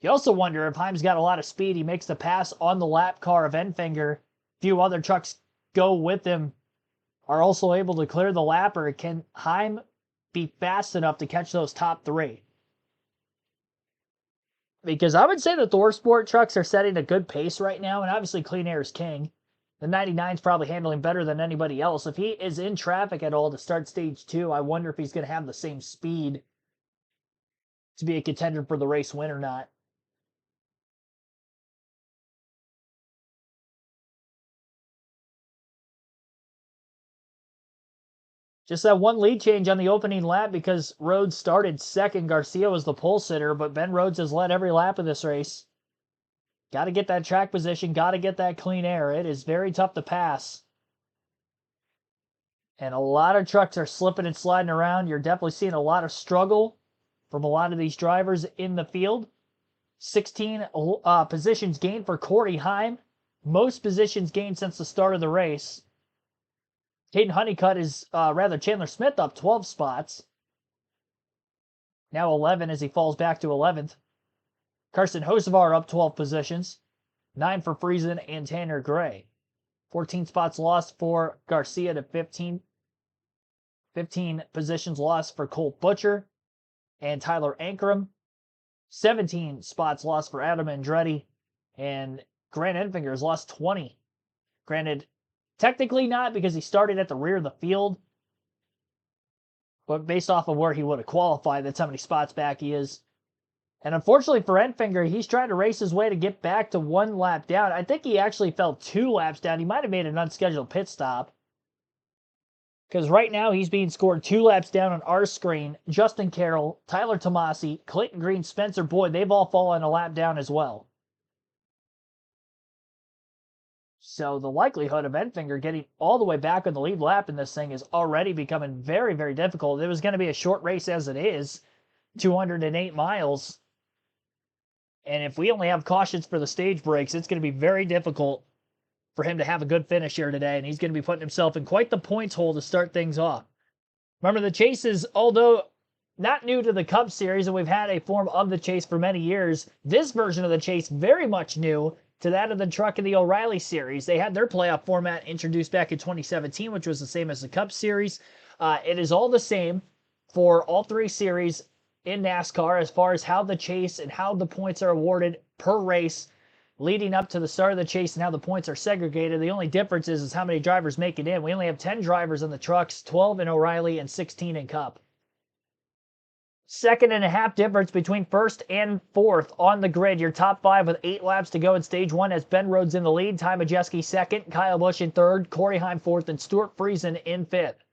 You also wonder if Heim's got a lot of speed. He makes the pass on the lap car of Enfinger. A few other trucks go with him, are also able to clear the lap, or can Heim be fast enough to catch those top 3? Because I would say the Thor Sport trucks are setting a good pace right now, and obviously clean air is king. The 99 is probably handling better than anybody else. If he is in traffic at all to start stage 2, I wonder if he's going to have the same speed to be a contender for the race win or not. Just that one lead change on the opening lap because Rhodes started second. Garcia was the pole sitter, but Ben Rhodes has led every lap of this race. Got to get that track position, got to get that clean air. It is very tough to pass. And a lot of trucks are slipping and sliding around. You're definitely seeing a lot of struggle from a lot of these drivers in the field. 16 positions gained for Corey Heim. Most positions gained since the start of the race. Caden Honeycutt is, Chandler Smith up 12 spots. Now 11 as he falls back to 11th. Carson Hocevar up 12 positions. 9 for Friesen and Tanner Gray. 14 spots lost for Garcia to 15. 15 positions lost for Colt Butcher and Tyler Ankrum. 17 spots lost for Adam Andretti. And Grant Enfinger has lost 20. Granted, technically not because he started at the rear of the field. But based off of where he would have qualified, that's how many spots back he is. And unfortunately for Enfinger, he's trying to race his way to get back to 1 lap down. I think he actually fell 2 laps down. He might have made an unscheduled pit stop. Because right now he's being scored 2 laps down on our screen. Justin Carroll, Tyler Tomasi, Clayton Green, Spencer Boyd, they've all fallen a lap down as well. So the likelihood of Enfinger getting all the way back on the lead lap in this thing is already becoming very, very difficult. It was going to be a short race as it is, 208 miles. And if we only have cautions for the stage breaks, it's going to be very difficult for him to have a good finish here today. And he's going to be putting himself in quite the points hole to start things off. Remember, the chase is, although not new to the Cup Series, and we've had a form of the chase for many years, this version of the chase very much new to that of the truck in the O'Reilly Series. They had their playoff format introduced back in 2017, which was the same as the Cup Series. It is all the same for all 3 series in NASCAR as far as how the chase and how the points are awarded per race leading up to the start of the chase and how the points are segregated. The only difference is how many drivers make it in. We only have 10 drivers in the trucks, 12 in O'Reilly and 16 in Cup. 2.5 difference between first and fourth on the grid. Your top 5 with 8 laps to go in stage 1 as Ben Rhodes in the lead, Ty Majeski second, Kyle Busch in third, Corey Heim fourth, and Stuart Friesen in fifth.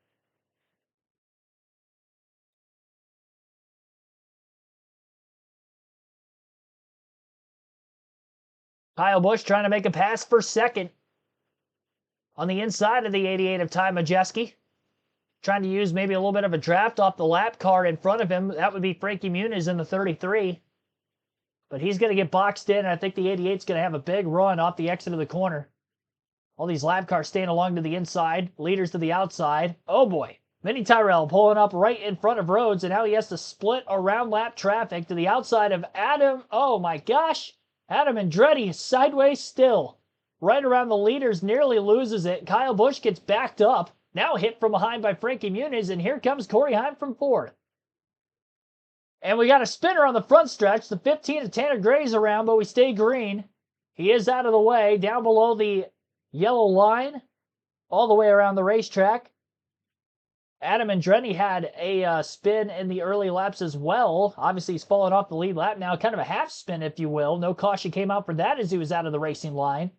Kyle Busch trying to make a pass for second on the inside of the 88 of Ty Majeski. Trying to use maybe a little bit of a draft off the lap car in front of him. That would be Frankie Muniz in the 33. But he's going to get boxed in, and I think the 88 is going to have a big run off the exit of the corner. All these lap cars staying along to the inside, leaders to the outside. Oh boy, Vinny Tyrell pulling up right in front of Rhodes, and now he has to split around lap traffic to the outside of Adam. Oh my gosh, Adam Andretti is sideways still. Right around the leaders, nearly loses it. Kyle Busch gets backed up. Now hit from behind by Frankie Muniz, and here comes Corey Heim from fourth. And we got a spinner on the front stretch. The 15 of Tanner Gray's around, but we stay green. He is out of the way, down below the yellow line, all the way around the racetrack. Adam Andretti had a spin in the early laps as well. Obviously, he's fallen off the lead lap now, kind of a half spin, if you will. No caution came out for that as he was out of the racing line.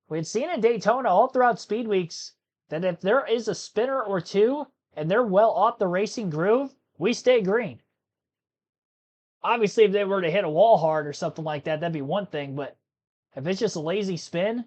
We had seen in Daytona all throughout Speed Weeks that if there is a spinner or two and they're well off the racing groove, we stay green. Obviously, if they were to hit a wall hard or something like that, that'd be one thing. But if it's just a lazy spin,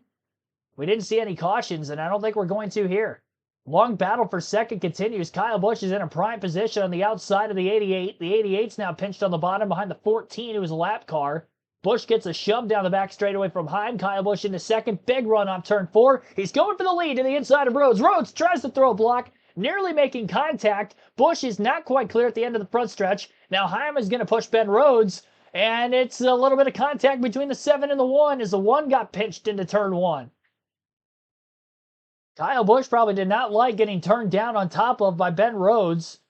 we didn't see any cautions, and I don't think we're going to here. Long battle for second continues. Kyle Busch is in a prime position on the outside of the 88. The 88's now pinched on the bottom behind the 14, who was a lap car. Busch gets a shove down the back straightaway from Heim. Kyle Busch into second. Big run off turn 4. He's going for the lead to the inside of Rhodes. Rhodes tries to throw a block, nearly making contact. Busch is not quite clear at the end of the front stretch. Now Heim is going to push Ben Rhodes, and it's a little bit of contact between the 7 and the 1 as the 1 got pinched into turn 1. Kyle Busch probably did not like getting turned down on top of by Ben Rhodes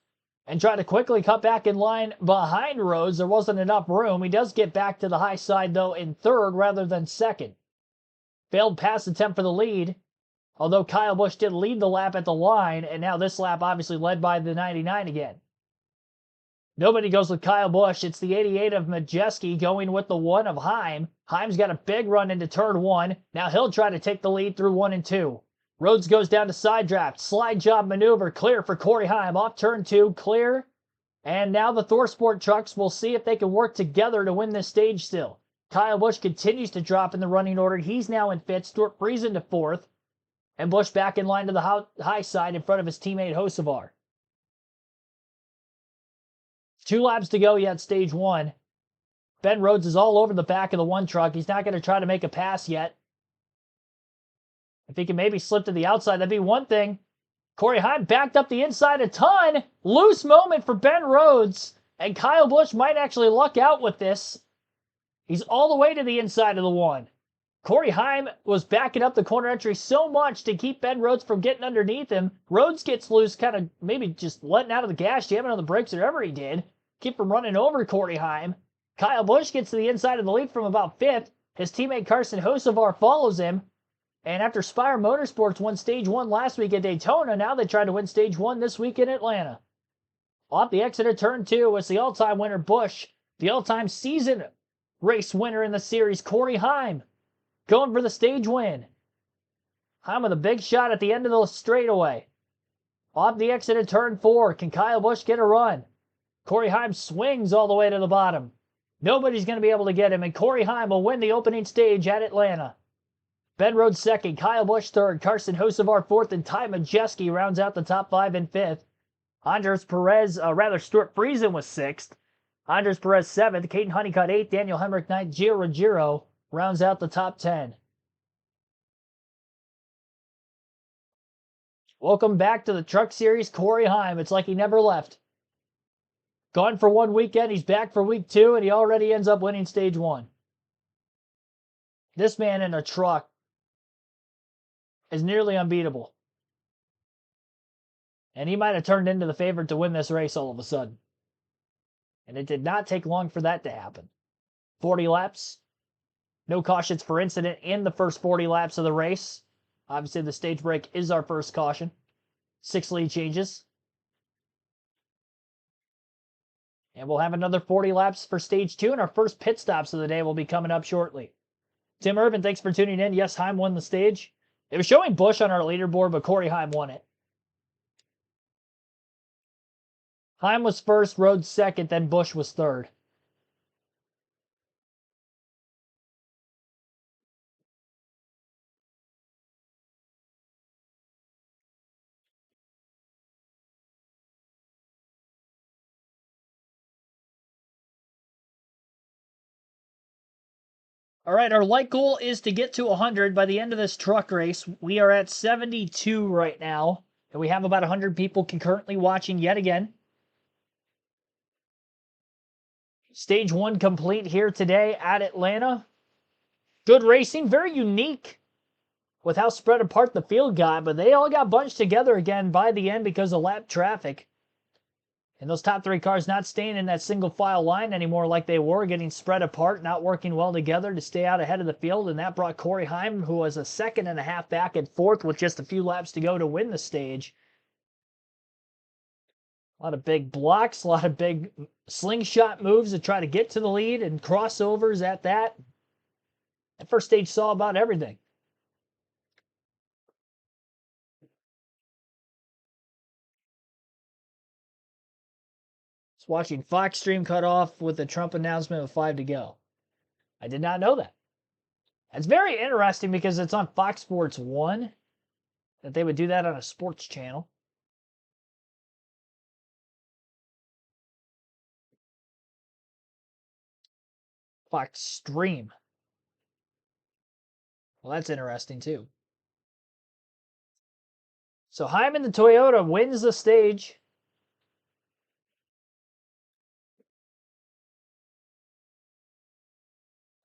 and tried to quickly cut back in line behind Rhodes. There wasn't enough room. He does get back to the high side, though, in third rather than second. Failed pass attempt for the lead, although Kyle Busch did lead the lap at the line, and now this lap obviously led by the 99 again. Nobody goes with Kyle Busch. It's the 88 of Majeski going with the 1 of Heim. Heim's got a big run into turn 1. Now he'll try to take the lead through 1 and 2. Rhodes goes down to side draft. Slide job maneuver. Clear for Corey Heim. Off turn 2. Clear. And now the ThorSport trucks will see if they can work together to win this stage still. Kyle Busch continues to drop in the running order. He's now in 5th. Stuart Friesen into 4th. And Busch back in line to the high side in front of his teammate Hocevar. 2 laps to go yet, stage 1. Ben Rhodes is all over the back of the 1 truck. He's not going to try to make a pass yet. If he can maybe slip to the outside, that'd be one thing. Corey Heim backed up the inside a ton. Loose moment for Ben Rhodes. And Kyle Busch might actually luck out with this. He's all the way to the inside of the 1. Corey Heim was backing up the corner entry so much to keep Ben Rhodes from getting underneath him. Rhodes gets loose, kind of maybe just letting out of the gas, jamming on the brakes, whatever he did. Keep from running over Corey Heim. Kyle Busch gets to the inside of the lead from about 5th. His teammate Carson Hocevar follows him. And after Spire Motorsports won Stage 1 last week at Daytona, now they try to win Stage 1 this week in Atlanta. Off the exit of Turn 2, it's the all-time winner, Busch. The all-time season race winner in the series, Corey Heim, going for the stage win. Heim with a big shot at the end of the straightaway. Off the exit of Turn 4, can Kyle Busch get a run? Corey Heim swings all the way to the bottom. Nobody's going to be able to get him, and Corey Heim will win the opening stage at Atlanta. Ben Rhodes second, Kyle Busch third, Carson Hocevar fourth, and Ty Majeski rounds out the top 5 and 5th. Stuart Friesen was 6th. Andres Perez 7th, Caden Honeycutt 8th, Daniel Hemrick 9th, Gio Ruggiero rounds out the top 10. Welcome back to the Truck Series, Corey Heim. It's like he never left. Gone for 1 weekend, he's back for week 2, and he already ends up winning stage 1. This man in a truck is nearly unbeatable. And he might have turned into the favorite to win this race all of a sudden. And it did not take long for that to happen. 40 laps. No cautions for incident in the first 40 laps of the race. Obviously, the stage break is our first caution. 6 lead changes. And we'll have another 40 laps for stage 2, and our first pit stops of the day will be coming up shortly. Tim Urban, thanks for tuning in. Yes, Heim won the stage. It was showing Busch on our leaderboard, but Corey Heim won it. Heim was first, Rhodes second, then Busch was third. All right, our light goal is to get to 100 by the end of this truck race. We are at 72 right now, and we have about 100 people concurrently watching yet again. Stage 1 complete here today at Atlanta. Good racing, very unique with how spread apart the field got, but they all got bunched together again by the end because of lap traffic. And those top 3 cars not staying in that single file line anymore like they were, getting spread apart, not working well together to stay out ahead of the field. And that brought Corey Heim, who was a second and a half back and fourth with just a few laps to go, to win the stage. A lot of big blocks, a lot of big slingshot moves to try to get to the lead, and crossovers at that. That first stage saw about everything. Just watching Fox stream cut off with the Trump announcement of 5 to go. I did not know that. It's very interesting because it's on Fox Sports 1 that they would do that on a sports channel. Extreme. Well, that's interesting too. So Hyman, the Toyota, wins the stage.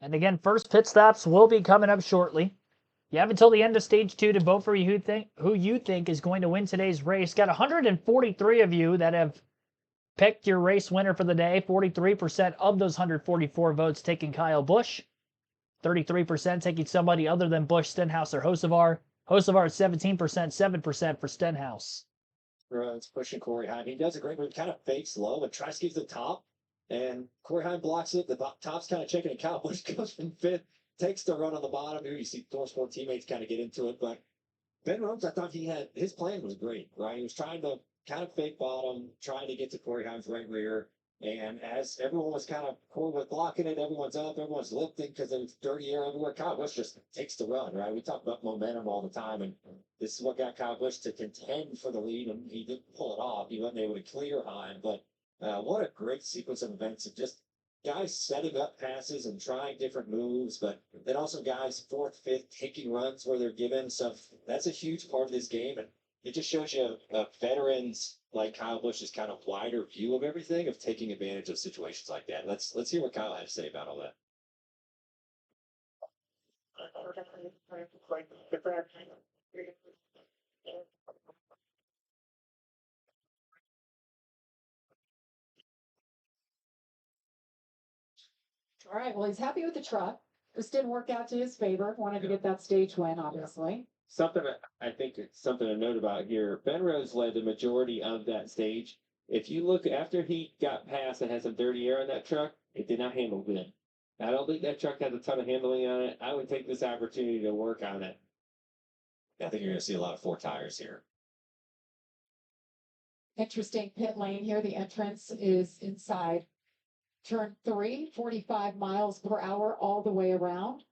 And again, first pit stops will be coming up shortly. You have until the end of stage 2 to vote for who you think is going to win today's race. Got 143 of you that have picked your race winner for the day. 43% of those 144 votes taking Kyle Busch. 33% taking somebody other than Busch, Stenhouse, or Hocevar. Hocevar 17%, 7% for Stenhouse. Runs pushing Corey Heim. He does a great move, kind of fakes low and tries to get to the top. And Corey Heim blocks it. The top's kind of checking, and Kyle Busch goes from fifth, takes the run on the bottom. Here you see Thorsport teammates kind of get into it. But Ben Rhodes, I thought his plan was great, right? He was trying to kind of fake bottom, trying to get to Corey Heim's right rear. And as everyone was kind of Corey was blocking it, everyone's up, everyone's lifting because there's dirty air everywhere. Kyle Busch just takes the run, right? We talk about momentum all the time, and this is what got Kyle Busch to contend for the lead, and he didn't pull it off. He wasn't able to clear Heim, but what a great sequence of events of just guys setting up passes and trying different moves, but then also guys fourth, fifth, taking runs where they're given. So that's a huge part of this game, and it just shows you veterans like Kyle Busch's kind of wider view of everything, of taking advantage of situations like that. Let's hear what Kyle had to say about all that. All right, well, he's happy with the truck. This didn't work out to his favor. Wanted to get that stage win, obviously. Something I think it's something to note about here. Ben Rose led the majority of that stage. If you look after he got past and had some dirty air on that truck, it did not handle good. I don't think that truck has a ton of handling on it. I would take this opportunity to work on it. I think you're going to see a lot of 4 tires here. Interesting pit lane here. The entrance is inside turn 3, 45 miles per hour all the way around.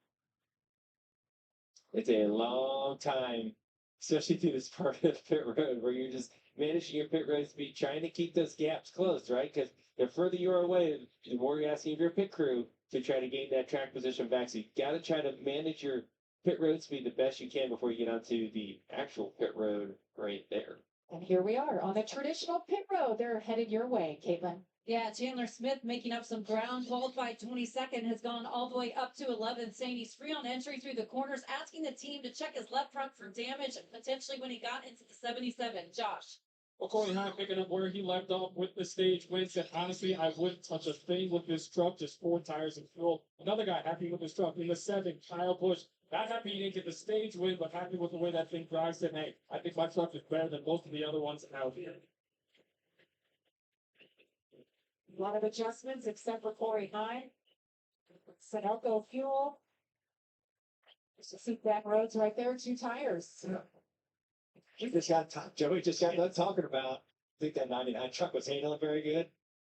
It's a long time, especially through this part of the pit road where you're just managing your pit road speed, trying to keep those gaps closed, right? Because the further you are away, the more you're asking of your pit crew to try to gain that track position back. So you got to try to manage your pit road speed the best you can before you get onto the actual pit road right there. And here we are on the traditional pit road. They're headed your way, Caitlin. Yeah, Chandler Smith making up some ground, qualified 22nd, has gone all the way up to 11th, saying he's free on entry through the corners, asking the team to check his left front for damage, potentially when he got into the 77. Josh. Well, Corey Heim picking up where he left off with the stage win. Said, honestly, I wouldn't touch a thing with this truck, just 4 tires and fuel. Another guy happy with his truck. In the 7, Kyle Busch. Not happy he didn't get the stage win, but happy with the way that thing drives. Said, hey, I think my truck is better than most of the other ones out here. A lot of adjustments except for Corey Heim. Sunoco fuel. Just see Ben Rhodes right there, 2 tires. Joey just got done talking about, I think that 99 truck was handling very good.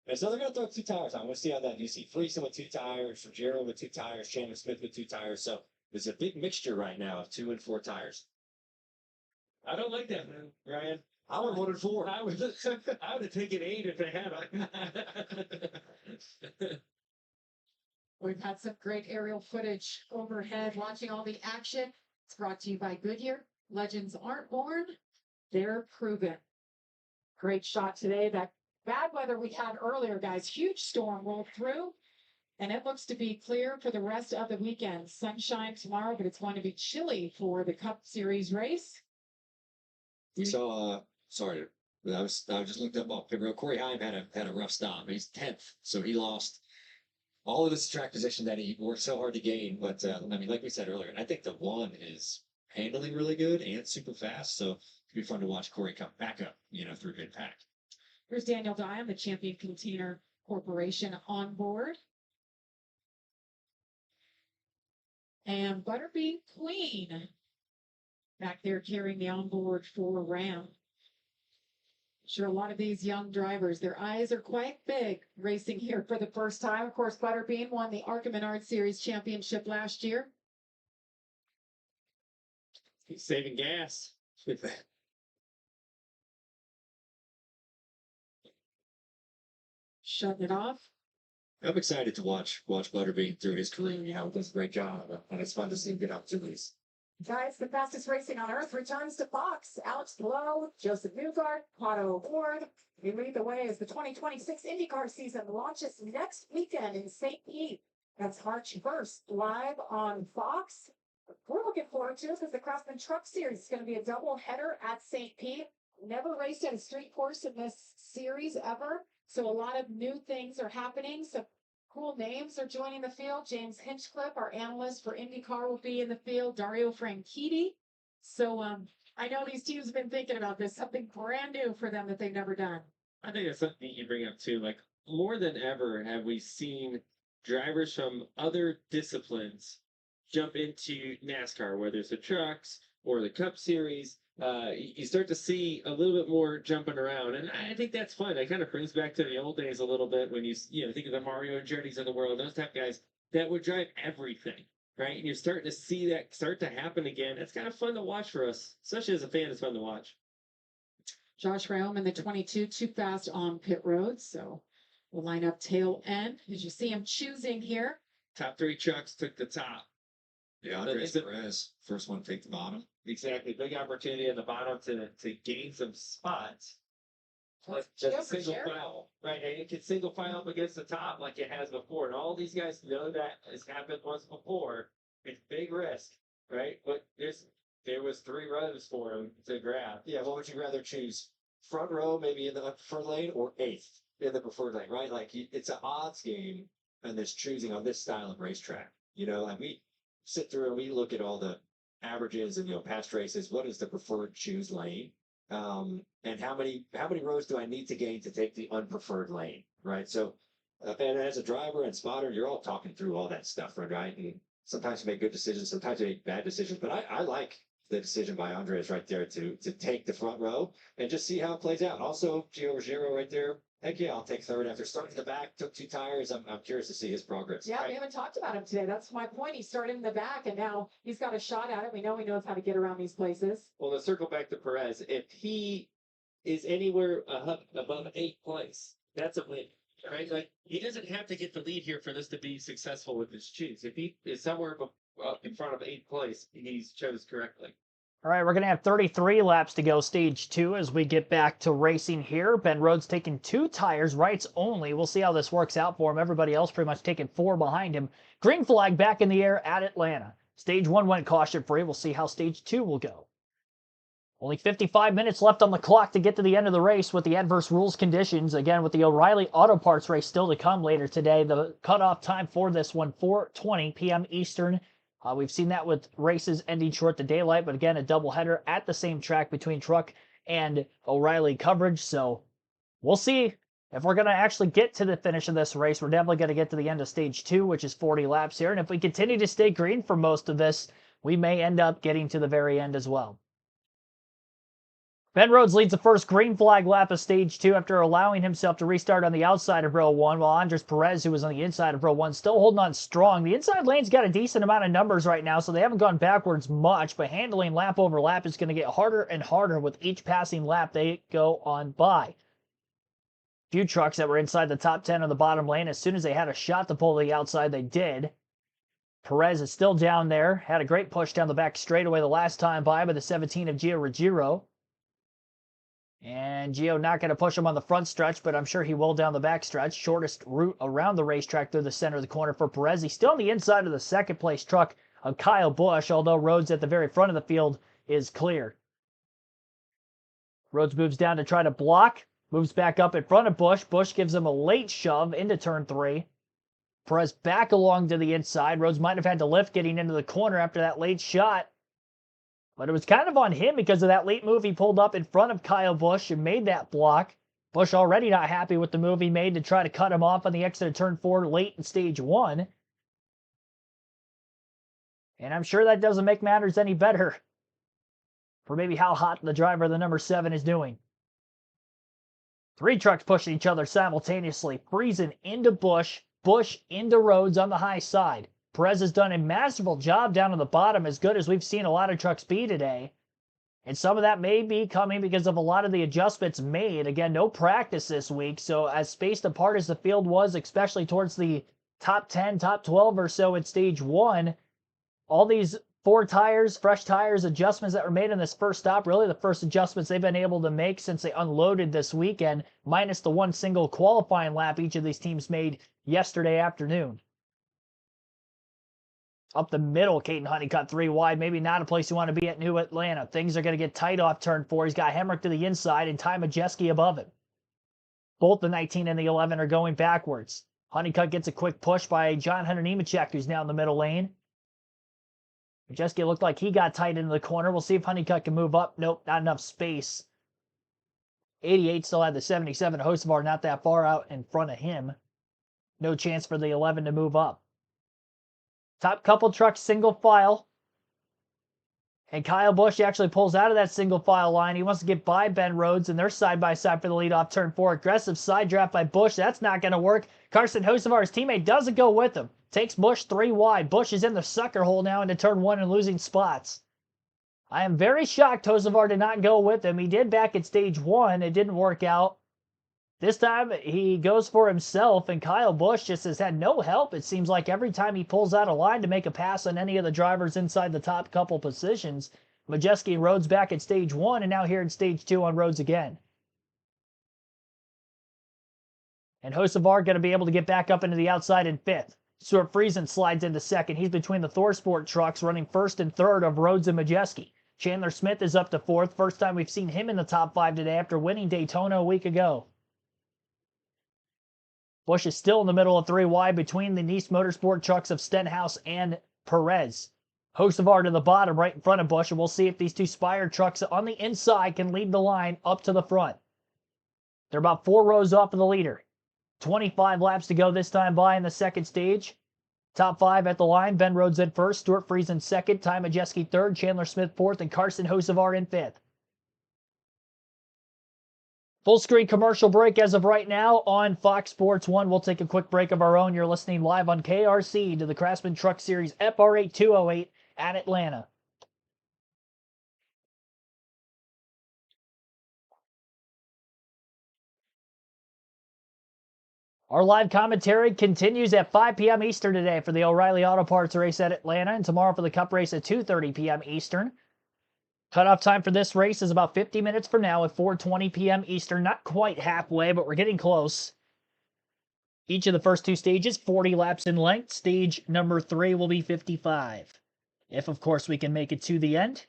And so they're going to throw 2 tires on. We'll see how that. You see Friesen with 2 tires, Ruggiero with 2 tires, Chandler Smith with 2 tires. So there's a big mixture right now of 2 and 4 tires. I don't like that, man, Ryan. I would have wanted 4. I would have taken 8 if they had it. We've had some great aerial footage overhead watching all the action. It's brought to you by Goodyear. Legends aren't born, they're proven. Great shot today. That bad weather we had earlier, guys. Huge storm rolled through, and it looks to be clear for the rest of the weekend. Sunshine tomorrow, but it's going to be chilly for the Cup Series race. So, sorry, I just looked up off pit road. Corey Heim had a rough stop. He's 10th, so he lost all of this track position that he worked so hard to gain. But I mean, like we said earlier, I think the 1 is handling really good and super fast. So it'd be fun to watch Corey come back up, through impact. Here's Daniel Dye, the Champion Container Corporation on board. And Butterbean Queen back there carrying the onboard for Ram. Sure, a lot of these young drivers, their eyes are quite big racing here for the first time. Of course, Butterbean won the ARCA Menard Series Championship last year. He's saving gas. Shutting it off. I'm excited to watch Butterbean through his career. You know, he does a great job, and it's fun to see him get opportunities. Guys, the fastest racing on earth returns to Fox. Alex Blow, Joseph Newgard, Otto Ward. We lead the way as the 2026 IndyCar season launches next weekend in St. Pete. That's March 1st, live on Fox. We're looking forward to it because the Craftsman Truck Series is going to be a double header at St. Pete. Never raced at a street course in this series ever. So a lot of new things are happening. So cool names are joining the field. James Hinchcliffe, our analyst for IndyCar, will be in the field. Dario Franchitti. So I know these teams have been thinking about this, something brand new for them that they've never done. I think that's something you bring up too. Like more than ever, have we seen drivers from other disciplines jump into NASCAR, whether it's the trucks or the Cup Series. You start to see a little bit more jumping around, and I think that's fun. It kind of brings back to the old days a little bit when you know think of the Mario Andretti's of the world, those type of guys that would drive everything, right? And you're starting to see that start to happen again. It's kind of fun to watch for us, especially as a fan. It's fun to watch. Josh Rome in the 22, too fast on pit road. So we'll line up tail end as you see him choosing here. Top three trucks took the top. Yeah, Andres Perez, first one to take the bottom. Exactly. Big opportunity at the bottom to gain some spots. Like just a single file, right? And it can single file up against the top like it has before. And all these guys know that has happened once before. It's big risk, right? But there was 3 rows for him to grab. Yeah, what would you rather choose? Front row, maybe in the preferred lane, or 8th in the preferred lane, right? Like it's an odds game, and there's choosing on this style of racetrack. You know, like we sit through and we look at all the averages and past races. What is the preferred choose lane? And how many rows do I need to gain to take the unpreferred lane, right? So, and as a driver and spotter, you're all talking through all that stuff, right? And sometimes you make good decisions, sometimes you make bad decisions. But I like the decision by Andres right there to take the front row and just see how it plays out. Also, Gio Ruggiero right there. Heck yeah, I'll take third after starting in the back. Took 2 tires. I'm curious to see his progress. Yeah, we haven't talked about him today. That's my point. He started in the back, and now he's got a shot at it. We know he knows how to get around these places. Well, to circle back to Perez, if he is anywhere above 8th place, that's a win, right? Like he doesn't have to get the lead here for this to be successful with his choose. If he is somewhere in front of 8th place, he's chose correctly. All right, we're going to have 33 laps to go, stage 2, as we get back to racing here. Ben Rhodes taking 2 tires, rights only. We'll see how this works out for him. Everybody else pretty much taking 4 behind him. Green flag back in the air at Atlanta. Stage 1 went caution-free. We'll see how stage 2 will go. Only 55 minutes left on the clock to get to the end of the race with the adverse rules conditions. Again, with the O'Reilly Auto Parts race still to come later today. The cutoff time for this one, 4:20 p.m. Eastern. We've seen that with races ending short to daylight, but again, a doubleheader at the same track between truck and O'Reilly coverage. So we'll see if we're going to actually get to the finish of this race. We're definitely going to get to the end of stage 2, which is 40 laps here. And if we continue to stay green for most of this, we may end up getting to the very end as well. Ben Rhodes leads the first green flag lap of stage 2 after allowing himself to restart on the outside of row 1, while Andres Perez, who was on the inside of row 1, still holding on strong. The inside lane's got a decent amount of numbers right now, so they haven't gone backwards much, but handling lap over lap is going to get harder and harder with each passing lap they go on by. Few trucks that were inside the top 10 on the bottom lane, as soon as they had a shot to pull to the outside, they did. Perez is still down there, had a great push down the back straightaway the last time by the 17 of Gio Ruggiero. And Gio not going to push him on the front stretch, but I'm sure he will down the back stretch. Shortest route around the racetrack through the center of the corner for Perez. He's still on the inside of the second place truck of Kyle Busch, although Rhodes at the very front of the field is clear. Rhodes moves down to try to block, moves back up in front of Busch. Busch gives him a late shove into turn 3. Perez back along to the inside. Rhodes might have had to lift getting into the corner after that late shot. But it was kind of on him because of that late move he pulled up in front of Kyle Busch and made that block. Busch already not happy with the move he made to try to cut him off on the exit of turn 4 late in stage 1. And I'm sure that doesn't make matters any better for maybe how hot the driver of the number 7 is doing. 3 trucks pushing each other simultaneously, freezing into Busch, Busch into Rhodes on the high side. Perez has done a masterful job down on the bottom, as good as we've seen a lot of trucks be today. And some of that may be coming because of a lot of the adjustments made. Again, no practice this week. So as spaced apart as the field was, especially towards the top 10, top 12 or so in stage 1, all these 4 tires, fresh tires, adjustments that were made in this first stop, really the first adjustments they've been able to make since they unloaded this weekend, minus the one single qualifying lap each of these teams made yesterday afternoon. Up the middle, Caden Honeycutt 3 wide. Maybe not a place you want to be at New Atlanta. Things are going to get tight off turn 4. He's got Hemrick to the inside and Ty Majeski above him. Both the 19 and the 11 are going backwards. Honeycutt gets a quick push by John Hunter Nemechek, who's now in the middle lane. Majeski looked like he got tight into the corner. We'll see if Honeycutt can move up. Nope, not enough space. 88 still had the 77. Hocevar not that far out in front of him. No chance for the 11 to move up. Top couple trucks single file. And Kyle Busch actually pulls out of that single file line. He wants to get by Ben Rhodes, and they're side by side for the lead off turn 4. Aggressive side draft by Busch. That's not going to work. Carson Hocevar's teammate doesn't go with him. Takes Busch 3 wide. Busch is in the sucker hole now into turn 1 and losing spots. I am very shocked Hocevar did not go with him. He did back at stage 1. It didn't work out. This time he goes for himself, and Kyle Busch just has had no help. It seems like every time he pulls out a line to make a pass on any of the drivers inside the top couple positions. Majeski and Rhodes back at stage 1, and now here in stage 2 on Rhodes again. And Hocevar going to be able to get back up into the outside in 5th. Stuart Friesen slides into 2nd. He's between the ThorSport trucks, running 1st and 3rd of Rhodes and Majeski. Chandler Smith is up to 4th. First time we've seen him in the top 5 today after winning Daytona a week ago. Busch is still in the middle of 3 wide between the Nice Motorsport trucks of Stenhouse and Perez. Hocevar to the bottom right in front of Busch, and we'll see if these 2 Spire trucks on the inside can lead the line up to the front. They're about 4 rows off of the leader. 25 laps to go this time by in the second stage. Top 5 at the line. Ben Rhodes in 1st, Stuart Friesen 2nd, Ty Majeski 3rd, Chandler Smith 4th, and Carson Hocevar in 5th. Full screen commercial break as of right now on Fox Sports 1. We'll take a quick break of our own. You're listening live on KRC to the Craftsman Truck Series FR8 208 at Atlanta. Our live commentary continues at 5 p.m. Eastern today for the O'Reilly Auto Parts race at Atlanta, and tomorrow for the Cup race at 2:30 p.m. Eastern. Cutoff time for this race is about 50 minutes from now at 4:20 p.m. Eastern. Not quite halfway, but we're getting close. Each of the first 2 stages, 40 laps in length. Stage number 3 will be 55. If, of course, we can make it to the end.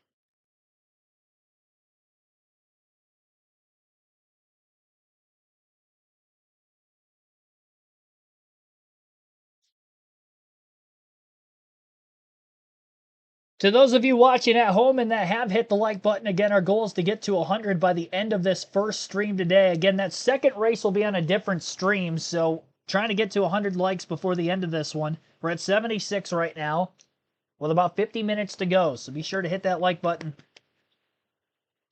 To those of you watching at home and that have hit the like button, again, our goal is to get to 100 by the end of this first stream today. Again, that second race will be on a different stream, so trying to get to 100 likes before the end of this one. We're at 76 right now with about 50 minutes to go, so be sure to hit that like button.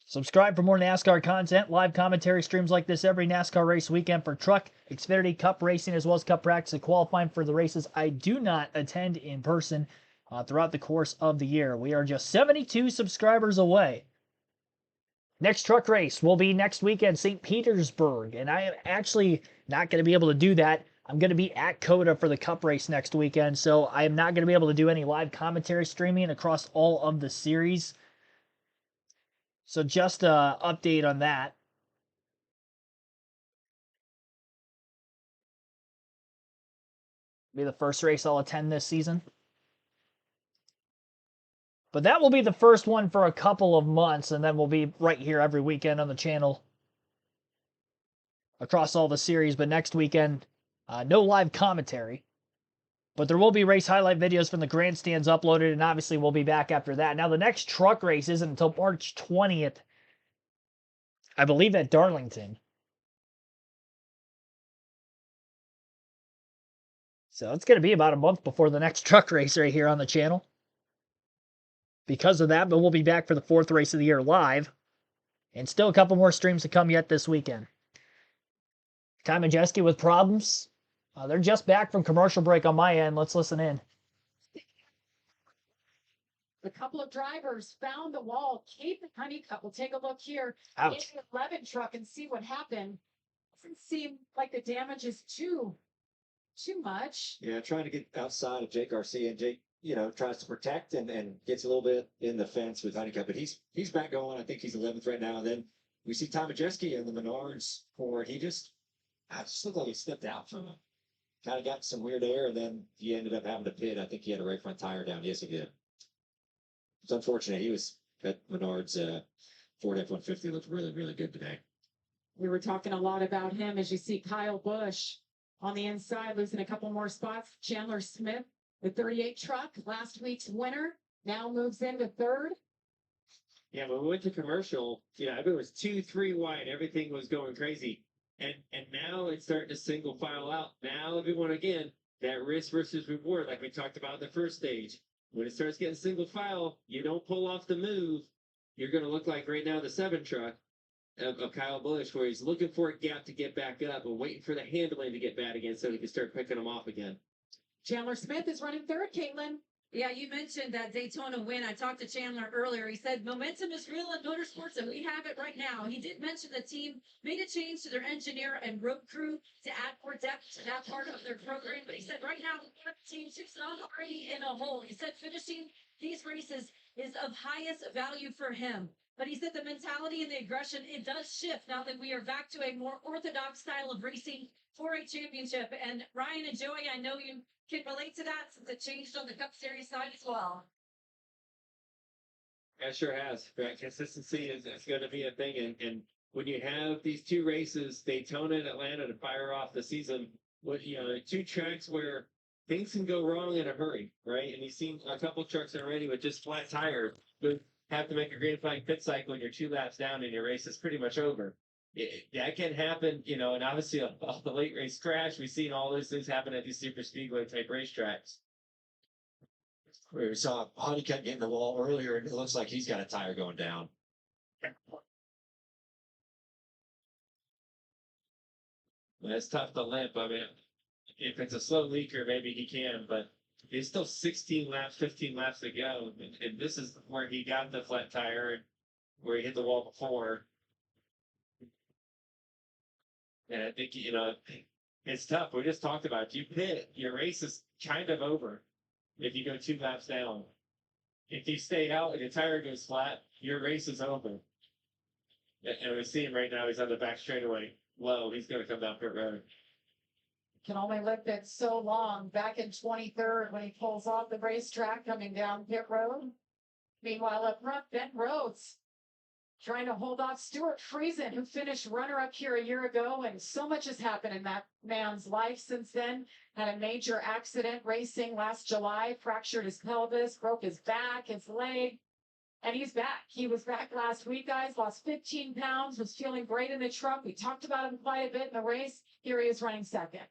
Subscribe for more NASCAR content, live commentary streams like this every NASCAR race weekend for truck, Xfinity, Cup racing, as well as Cup practice and qualifying for the races I do not attend in person throughout the course of the year. We are just 72 subscribers away. Next truck race will be next weekend, St. Petersburg, and I am actually not going to be able to do that. I'm going to be at COTA for the Cup race next weekend, so I am not going to be able to do any live commentary streaming across all of the series. So just an update on that. Be the first race I'll attend this season. But that will be the first one for a couple of months, and then we'll be right here every weekend on the channel across all the series. But next weekend, no live commentary. But there will be race highlight videos from the grandstands uploaded, and obviously we'll be back after that. Now, the next truck race isn't until March 20th, I believe, at Darlington. So it's going to be about a month before the next truck race right here on the channel. Because of that, but we'll be back for the 4th race of the year live. And still a couple more streams to come yet this weekend. Ty Majeski with problems. They're just back from commercial break on my end. Let's listen in. A couple of drivers found the wall. Kate Honeycutt, we'll take a look here in Ouch. the 11 truck and see what happened. Doesn't seem like the damage is too much. Yeah, trying to get outside of Jake Garcia, and Jake, tries to protect and gets a little bit in the fence with Honeycutt, but he's back going. I think he's 11th right now. And then we see Tom Majeski in the Menards for I just looked like he stepped out from him. Kind of got some weird air, and then he ended up having to pit. I think he had a right front tire down. Yes, he did. It's unfortunate. He was at Menards. Ford F-150 looked really, really good today. We were talking a lot about him as you see Kyle Busch on the inside, losing a couple more spots. Chandler Smith, the 38 truck, last week's winner, now moves into third. Yeah, when we went to commercial, it was 2-3 wide. Everything was going crazy. And now it's starting to single file out. Now everyone, again, that risk versus reward, like we talked about in the first stage. When it starts getting single file, you don't pull off the move. You're going to look like right now the 7 truck of Kyle Busch, where he's looking for a gap to get back up and waiting for the handling to get bad again so he can start picking them off again. Chandler Smith is running third, Caitlin. Yeah, you mentioned that Daytona win. I talked to Chandler earlier. He said momentum is real in motorsports, and we have it right now. He did mention the team made a change to their engineer and road crew to add more depth to that part of their program. But he said right now, the team is not already in a hole. He said finishing these races is of highest value for him. But he said the mentality and the aggression, it does shift now that we are back to a more orthodox style of racing for a championship. And Ryan and Joey, I know you can relate to that since it changed on the Cup Series side as well. It sure has. Right? Consistency is going to be a thing. And when you have these 2 races, Daytona and Atlanta, to fire off the season, with 2 tracks where things can go wrong in a hurry, right? And you've seen a couple trucks already with just flat tires, but have to make a green flag pit cycle and you're 2 laps down and your race is pretty much over. That can happen, and obviously off the late race crash, we've seen all those things happen at these super speedway type racetracks. We saw Honeycutt getting the wall earlier, and it looks like he's got a tire going down. It's tough to limp. I mean, if it's a slow leaker, maybe he can, but it's still 16 laps, 15 laps to go. And this is where he got the flat tire and where he hit the wall before. And I think, it's tough. We just talked about it. You pit, your race is kind of over if you go 2 laps down. If you stay out and your tire goes flat, your race is over. And we see him right now. He's on the back straightaway. Low. He's going to come down pit road. Can only lift it so long. Back in 23rd when he pulls off the racetrack coming down pit road. Meanwhile, up front, Ben Rhodes trying to hold off Stuart Friesen, who finished runner-up here a year ago, and so much has happened in that man's life since then. Had a major accident racing last July, fractured his pelvis, broke his back, his leg, and he's back. He was back last week, guys, lost 15 pounds, was feeling great in the truck. We talked about him quite a bit in the race. Here he is running second.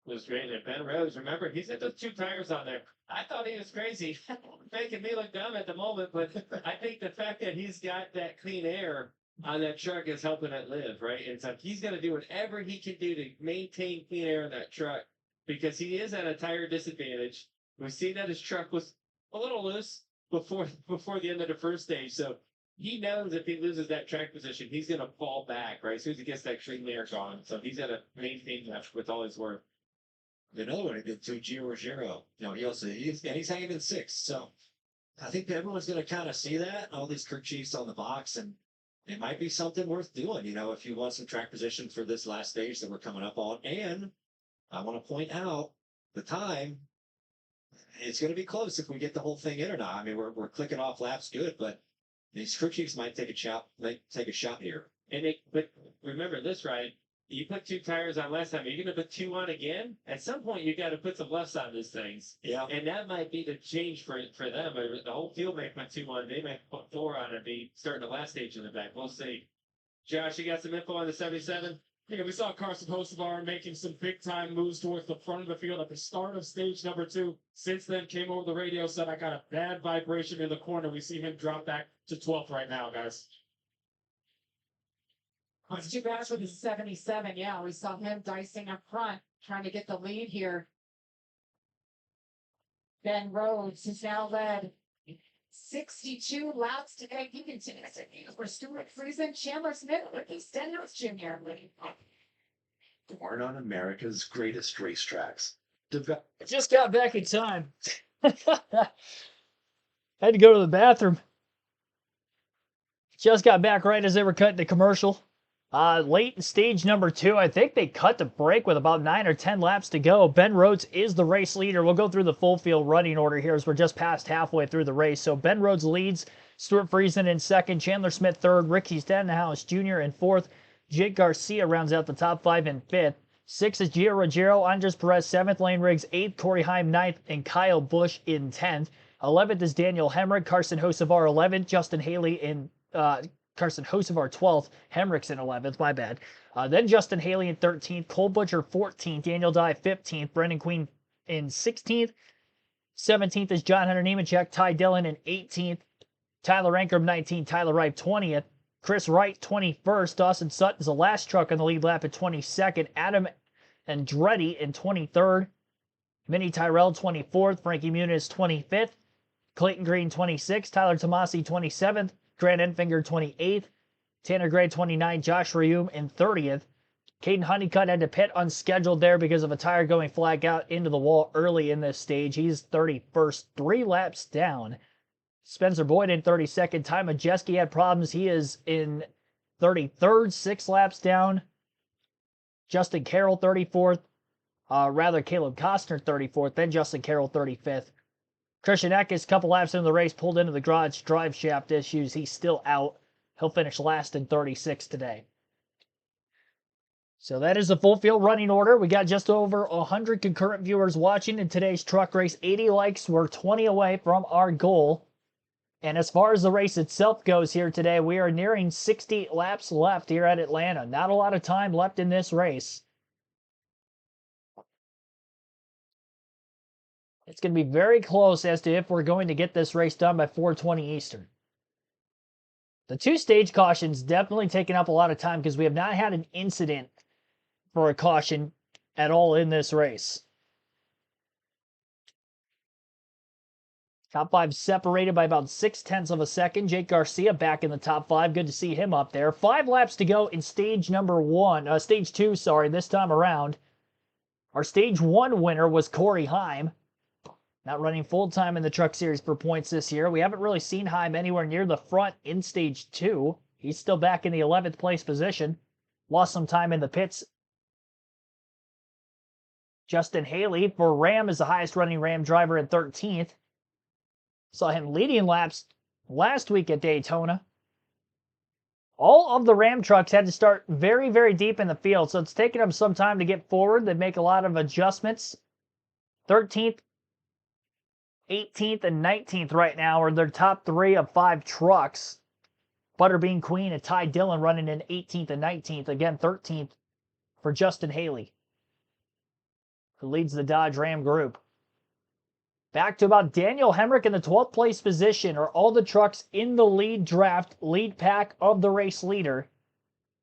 Was great. And Ben Rhodes, remember, he's got those 2 tires on there. I thought he was crazy, making me look dumb at the moment, but I think the fact that he's got that clean air on that truck is helping it live, right? And so he's going to do whatever he can do to maintain clean air in that truck because he is at a tire disadvantage. We've seen that his truck was a little loose before the end of the first stage, so he knows if he loses that track position, he's going to fall back, right? As soon as he gets that clean air gone, so he's got to maintain that with all his work. Another one he did 2-0-0. He's hanging in 6th. So I think everyone's going to kind of see that, all these crew chiefs on the box, and it might be something worth doing, if you want some track position for this last stage that we're coming up on. And I want to point out the time. It's going to be close if we get the whole thing in or not. I mean, we're clicking off laps good, but these crew chiefs might take a shot here. But remember this, Ryan. You put 2 tires on last time. Are you going to put 2 on again? At some point, you got to put some lefts on these things. Yeah. And that might be the change for them. The whole field may put 2 on. They may put 4 on and be starting the last stage in the back. We'll see. Josh, you got some info on the 77? Yeah, we saw Carson Hocevar making some big-time moves towards the front of the field at the start of stage number 2. Since then, came over the radio, said, I got a bad vibration in the corner. We see him drop back to 12th right now, guys. It's too bad for the 77. Yeah, we saw him dicing up front, trying to get the lead here. Ben Rhodes has now led 62 laps today. He continues to lead for Stuart Friesen, Chandler Smith, Ricky Stenhouse Jr. Born on America's greatest racetracks. I just got back in time. Had to go to the bathroom. Just got back right as they were cutting the commercial. Late in stage number 2, I think they cut the break with about 9 or 10 laps to go. Ben Rhodes is the race leader. We'll go through the full field running order here as we're just past halfway through the race. So Ben Rhodes leads, Stuart Friesen in second, Chandler Smith third, Ricky Stenhouse Jr. in fourth, Jake Garcia rounds out the top 5 in fifth. 6 is Gio Ruggiero, Andres Perez 7th, Lane Riggs 8th, Corey Heim 9th, and Kyle Busch in 10th. 11th is Daniel Hemrick, Carson Hocevar 11th, Justin Haley in Carson Hocevar 12th, Hemrick's in 11th, my bad. Then Justin Haley in 13th, Cole Butcher 14th, Daniel Dye 15th, Brendan Queen in 16th. 17th is John Hunter Nemechek, Ty Dillon in 18th, Tyler Ankrum 19th, Tyler Wright 20th, Chris Wright 21st, Dawson Sutton's the last truck on the lead lap at 22nd, Adam Andretti in 23rd, Minnie Tyrell 24th, Frankie Muniz 25th, Clayton Green 26th, Tyler Tomasi 27th, Grant Enfinger 28th, Tanner Gray 29th, Josh Reaume in 30th. Caden Honeycutt had to pit unscheduled there because of a tire going flat out into the wall early in this stage. He's 31st, 3 laps down. Spencer Boyd in 32nd. Ty Majeski had problems. He is in 33rd, 6 laps down. Justin Carroll 34th. Caleb Costner 34th. Then Justin Carroll 35th. Christian Eckes, a couple laps into the race, pulled into the garage drive shaft issues. He's still out. He'll finish last in 36 today. So that is the full field running order. We got just over 100 concurrent viewers watching in today's truck race. 80 likes. We're 20 away from our goal. And as far as the race itself goes here today, we are nearing 60 laps left here at Atlanta. Not a lot of time left in this race. It's going to be very close as to if we're going to get this race done by 4:20 Eastern. The 2-stage caution's definitely taken up a lot of time because we have not had an incident for a caution at all in this race. Top 5 separated by about 0.6 of a second. Jake Garcia back in the top 5. Good to see him up there. 5 laps to go in stage stage 2, this time around. Our stage 1 winner was Corey Heim. Not running full-time in the Truck Series for points this year. We haven't really seen Heim anywhere near the front in Stage 2. He's still back in the 11th place position. Lost some time in the pits. Justin Haley for Ram is the highest running Ram driver in 13th. Saw him leading laps last week at Daytona. All of the Ram trucks had to start very, very deep in the field, so it's taken them some time to get forward. They make a lot of adjustments. 13th, 18th, and 19th right now are their top 3 of 5 trucks. Butterbean Queen and Ty Dillon running in 18th and 19th. Again, 13th for Justin Haley, who leads the Dodge Ram group. Back to about Daniel Hemrick in the 12th place position are all the trucks in the lead draft, lead pack of the race leader.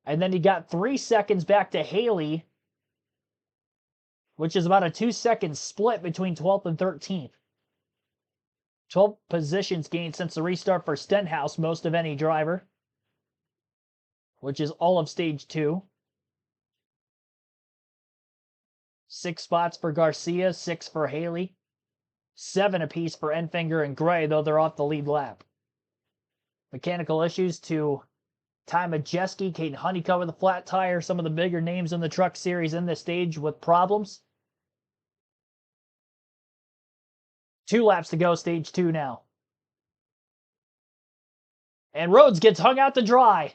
And then you got 3 seconds back to Haley, which is about a 2-second split between 12th and 13th. 12 positions gained since the restart for Stenhouse, most of any driver, which is all of stage 2. 6 spots for Garcia, 6 for Haley. 7 apiece for Enfinger and Gray, though they're off the lead lap. Mechanical issues to Ty Majeski, Caden Honeycutt with a flat tire, some of the bigger names in the Truck Series in this stage with problems. 2 laps to go, stage 2 now. And Rhodes gets hung out to dry.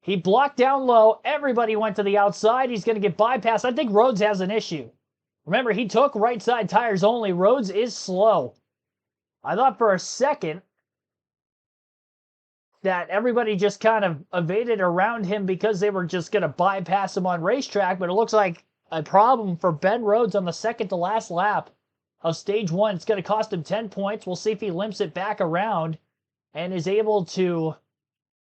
He blocked down low. Everybody went to the outside. He's going to get bypassed. I think Rhodes has an issue. Remember, he took right side tires only. Rhodes is slow. I thought for a second that everybody just kind of evaded around him because they were just going to bypass him on racetrack, but it looks like a problem for Ben Rhodes on the second to last lap of stage 1. It's going to cost him 10 points. We'll see if he limps it back around and is able to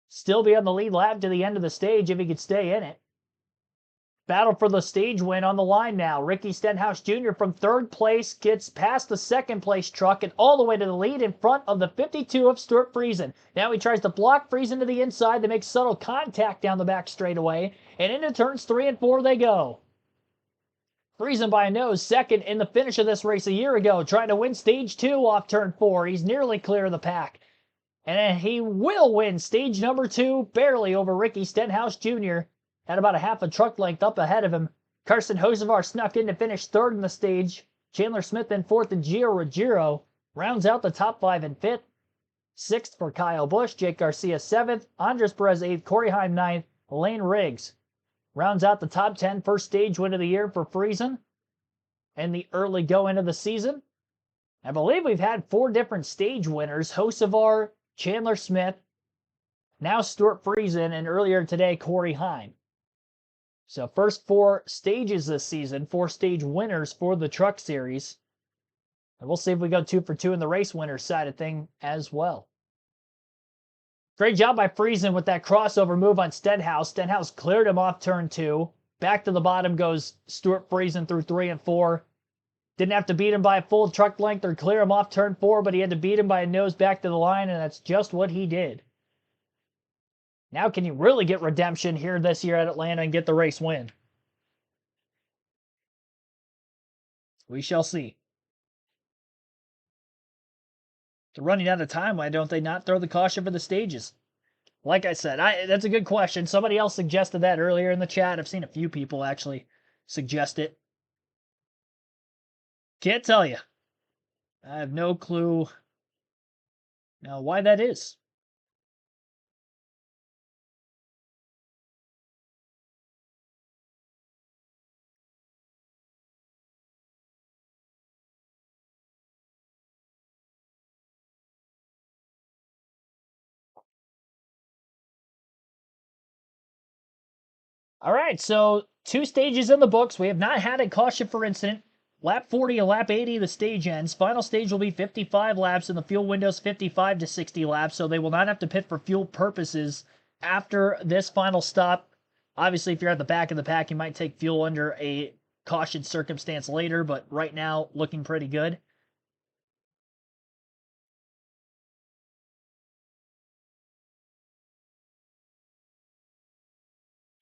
still be on the lead lap to the end of the stage if he could stay in it. Battle for the stage win on the line now. Ricky Stenhouse Jr. from third place gets past the second place truck and all the way to the lead in front of the 52 of Stuart Friesen. Now he tries to block Friesen to the inside. They make subtle contact down the back straightaway, and into turns 3 and 4 they go. Friesen by a nose, second in the finish of this race a year ago, trying to win stage 2 off turn 4. He's nearly clear of the pack. And he will win stage number 2, barely over Ricky Stenhouse Jr., at about a half a truck length up ahead of him. Carson Hocevar snuck in to finish third in the stage. Chandler Smith in fourth, and Gio Ruggiero rounds out the top 5 in fifth. Sixth for Kyle Busch, Jake Garcia seventh, Andres Perez eighth, Corey Heim ninth, Lane Riggs rounds out the top 10. First stage win of the year for Friesen and the early go into the season. I believe we've had 4 different stage winners: Hocevar, Chandler Smith, now Stuart Friesen, and earlier today Corey Heim. So first 4 stages this season, 4 stage winners for the Truck Series. And we'll see if we go 2 for 2 in the race winner side of thing as well. Great job by Friesen with that crossover move on Stenhouse. Stenhouse cleared him off turn 2. Back to the bottom goes Stuart Friesen through 3 and 4. Didn't have to beat him by a full truck length or clear him off turn 4, but he had to beat him by a nose back to the line, and that's just what he did. Now can you really get redemption here this year at Atlanta and get the race win? We shall see. They're running out of time. Why don't they not throw the caution for the stages? Like I said, that's a good question. Somebody else suggested that earlier in the chat. I've seen a few people actually suggest it. Can't tell you. I have no clue now why that is. All right, so 2 stages in the books. We have not had a caution for incident. Lap 40 and lap 80, the stage ends. Final stage will be 55 laps, and the fuel window's 55 to 60 laps, so they will not have to pit for fuel purposes after this final stop. Obviously, if you're at the back of the pack, you might take fuel under a caution circumstance later, but right now, looking pretty good.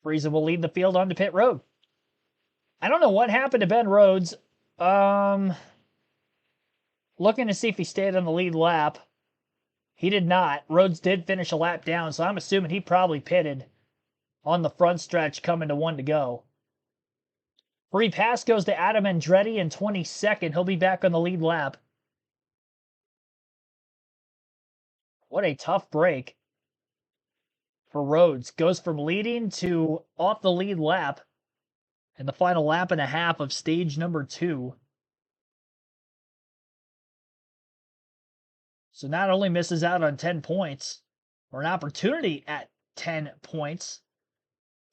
Friesen will lead the field onto pit road. I don't know what happened to Ben Rhodes. Looking to see if he stayed on the lead lap. He did not. Rhodes did finish a lap down, so I'm assuming he probably pitted on the front stretch coming to 1 to go. Free pass goes to Adam Andretti in 22nd. He'll be back on the lead lap. What a tough break for Rhodes. Goes from leading to off the lead lap in the final lap and a half of stage number 2. So not only misses out on 10 points, or an opportunity at 10 points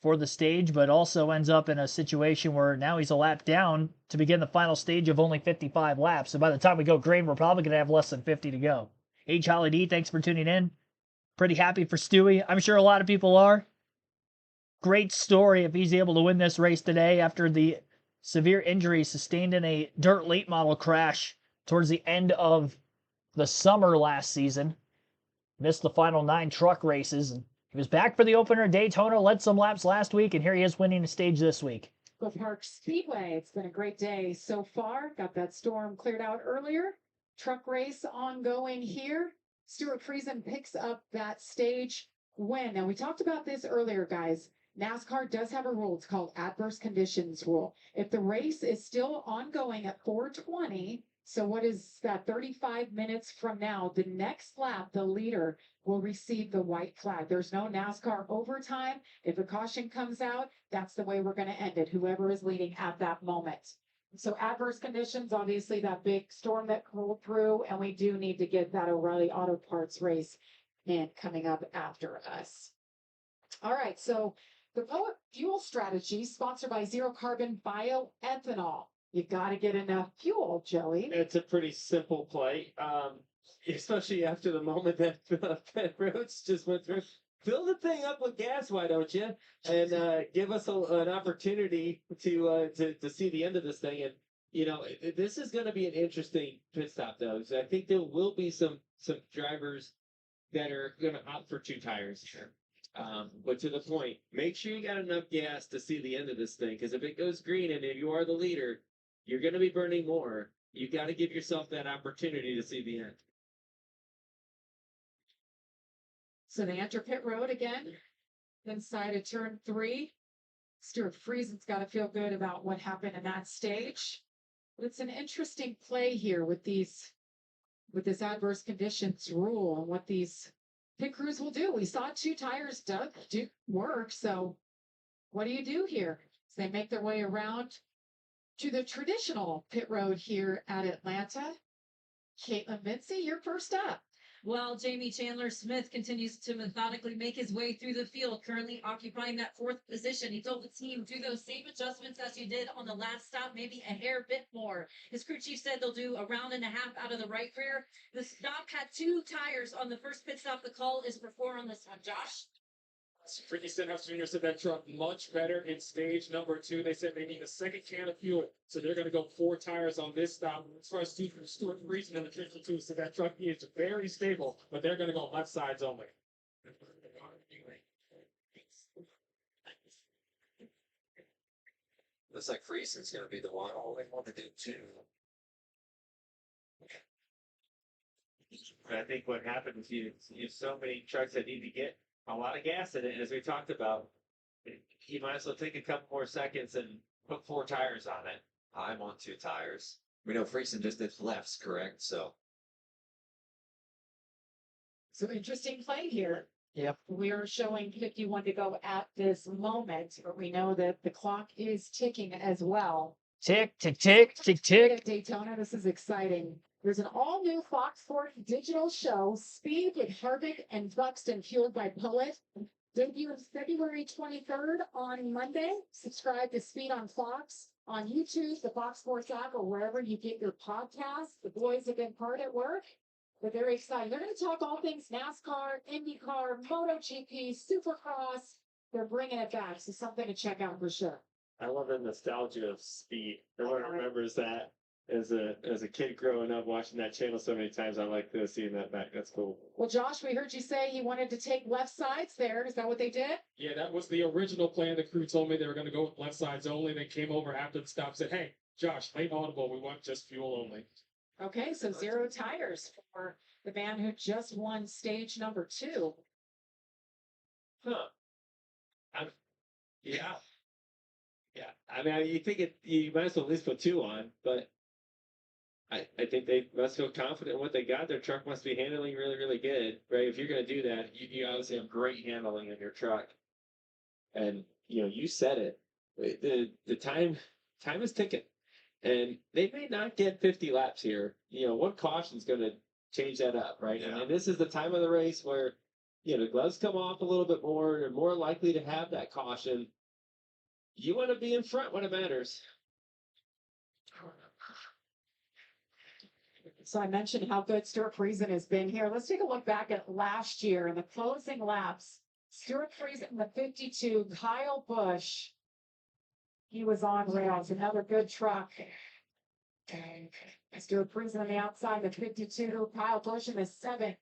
for the stage, but also ends up in a situation where now he's a lap down to begin the final stage of only 55 laps. So by the time we go green, we're probably going to have less than 50 to go. H. Holly D, thanks for tuning in. Pretty happy for Stewie. I'm sure a lot of people are. Great story if he's able to win this race today after the severe injury sustained in a dirt late model crash towards the end of the summer last season. Missed the final 9 truck races, and he was back for the opener at Daytona, led some laps last week, and here he is winning the stage this week. Cliff Park Speedway. It's been a great day so far. Got that storm cleared out earlier. Truck race ongoing here. Stuart Friesen picks up that stage win. Now, we talked about this earlier, guys. NASCAR does have a rule. It's called adverse conditions rule. If the race is still ongoing at 4:20, so what is that, 35 minutes from now, the next lap, the leader will receive the white flag. There's no NASCAR overtime. If a caution comes out, that's the way we're going to end it, whoever is leading at that moment. So adverse conditions, obviously that big storm that rolled through, and we do need to get that O'Reilly Auto Parts race in coming up after us. All right, so the Poet Fuel Strategy, sponsored by Zero Carbon Bioethanol. You've got to get enough fuel, Joey. It's a pretty simple play, especially after the moment that Ben Rhodes just went through. fill the thing up with gas, why don't you? And give us an opportunity to see the end of this thing. And this is going to be an interesting pit stop, though. So I think there will be some drivers that are going to opt for 2 tires here. But to the point, make sure you got enough gas to see the end of this thing. Because if it goes green and if you are the leader, you're going to be burning more. You got to give yourself that opportunity to see the end. So they enter pit road again, inside of turn 3. Stuart Friesen's got to feel good about what happened in that stage. But it's an interesting play here with this adverse conditions rule and what these pit crews will do. We saw 2 tires do work. So what do you do here? So they make their way around to the traditional pit road here at Atlanta. Caitlin Mincy, you're first up. Well, Jamie Chandler Smith continues to methodically make his way through the field, currently occupying that 4th position. He told the team, do those same adjustments as you did on the last stop, maybe a hair bit more. His crew chief said they'll do a round and a half out of the right rear. The stop had 2 tires on the first pit stop. The call is for 4 on this one. Josh? Ricky Stenhouse Jr. said that truck much better in stage number 2. They said they need a second can of fuel, so they're going to go 4 tires on this stop. As far as Stuart Friesen and the Triple 2 said that truck is very stable, but they're going to go left sides only. Looks like Friesen's going to be the one. All they want to do too. I think what happens is you have so many trucks that need to get a lot of gas in it, as we talked about. You might as well take a couple more seconds and put 4 tires on it. I'm on 2 tires. We know Friesen just did lefts, correct? So Interesting play here. Yep. We are showing 51 to go at this moment, but we know that the clock is ticking as well. Tick, tick, tick, tick, tick. At Daytona, this is exciting. There's an all-new Fox Sports digital show, Speed with Harvick and Buxton, fueled by Poet. Debuts February 23rd on Monday. Subscribe to Speed on Fox on YouTube, the Fox Sports app, or wherever you get your podcasts. The boys have been hard at work. They're very excited. They're going to talk all things NASCAR, IndyCar, MotoGP, Supercross. They're bringing it back, so something to check out for sure. I love the nostalgia of Speed. Everyone remembers that as a kid growing up, watching that channel so many times. I like seeing that back. That's cool. Well, Josh, we heard you say you wanted to take left sides there. Is that what they did? Yeah, that was the original plan. The crew told me they were going to go with left sides only. They came over after the stop and said, hey, Josh, late audible. We want just fuel only. Okay, so 0 tires for the man who just won stage number 2. Huh. Yeah. Yeah. I mean, you think you might as well at least put 2 on, but I think they must feel confident in what they got. Their truck must be handling really, really good, right? If you're going to do that, you obviously have great handling in your truck. And, you said it. The time is ticking. And they may not get 50 laps here. One caution is going to change that up, right? Yeah. And this is the time of the race where, the gloves come off a little bit more. You're more likely to have that caution. You want to be in front when it matters. So I mentioned how good Stuart Friesen has been here. Let's take a look back at last year in the closing laps. Stuart Friesen in the 52, Kyle Busch. He was on rails, another good truck. Stuart Friesen on the outside, the 52, Kyle Busch in the 7th.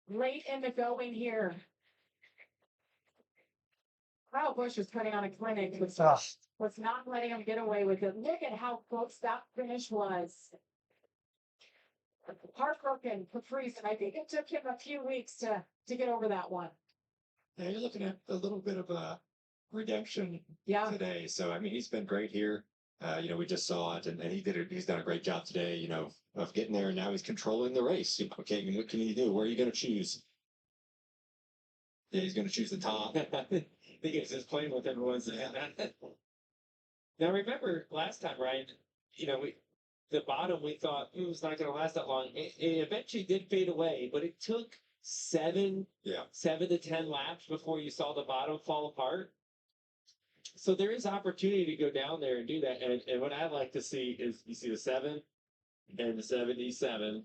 Late in the going here. Kyle Busch was putting on a clinic, was not letting him get away with it. Look at how close that finish was. Heartbroken for Friesen. I think it took him a few weeks to get over that one. yeah, you're looking at a little bit of a redemption Yeah. today. So I mean, he's been great here. We just saw it, and he's done a great job today. Of getting there, and now he's controlling the race. Okay, and what can he do? Where are you going to choose? Yeah, he's going to choose the top. I think it's just playing with everyone. Now remember last time, Ryan, the bottom we thought it was not going to last that long. It eventually did fade away, but it took 7 to 10 laps before you saw the bottom fall apart. So there is opportunity to go down there and do that. And what I'd like to see is you see the 7, in the 77.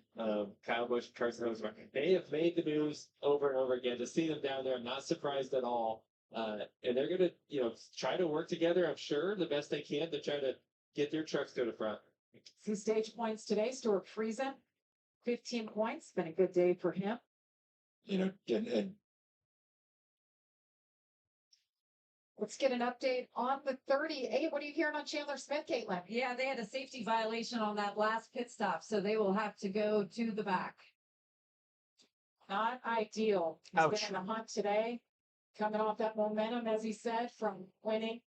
Kyle Busch and Carson Hosmer. They have made the moves over and over again. To see them down there, I'm not surprised at all. And they're going to, try to work together, I'm sure, the best they can to try to get their trucks to the front. See stage points today, Stuart Friesen, 15 points. Been a good day for him. And Let's get an update on the 38. What are you hearing on Chandler Smith, Caitlin? Yeah, they had a safety violation on that last pit stop, so they will have to go to the back. Not ideal. He's Ouch. been in the hunt today, coming off that momentum, as he said, from winning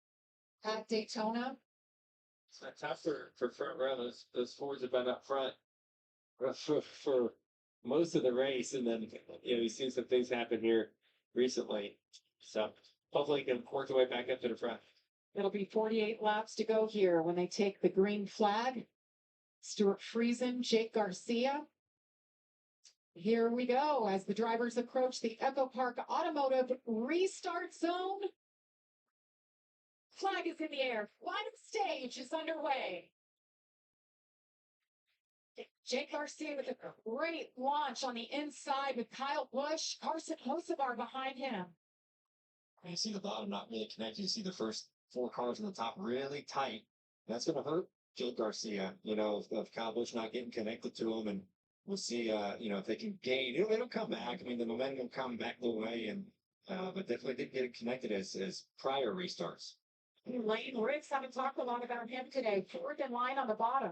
at Daytona. It's not tough for front row. Those Fords have been up front for most of the race, and then you've seen some things happen here recently. So hopefully he can work their way back up to the front. It'll be 48 laps to go here when they take the green flag. Stuart Friesen, Jake Garcia. Here we go as the drivers approach the Echo Park Automotive restart zone. Flag is in the air. Final stage is underway. Jake Garcia with a great launch on the inside with Kyle Busch, Carson Hocevar behind him. you see the bottom not really connected. You see the first 4 cars on the top really tight. That's going to hurt Jake Garcia, if Kyle Busch not getting connected to him. And we'll see, if they can gain. It'll come back. I mean, the momentum will come back the way. And but definitely didn't get it connected as prior restarts. Lane Riggs, haven't talked a lot about him today. 4th in line on the bottom.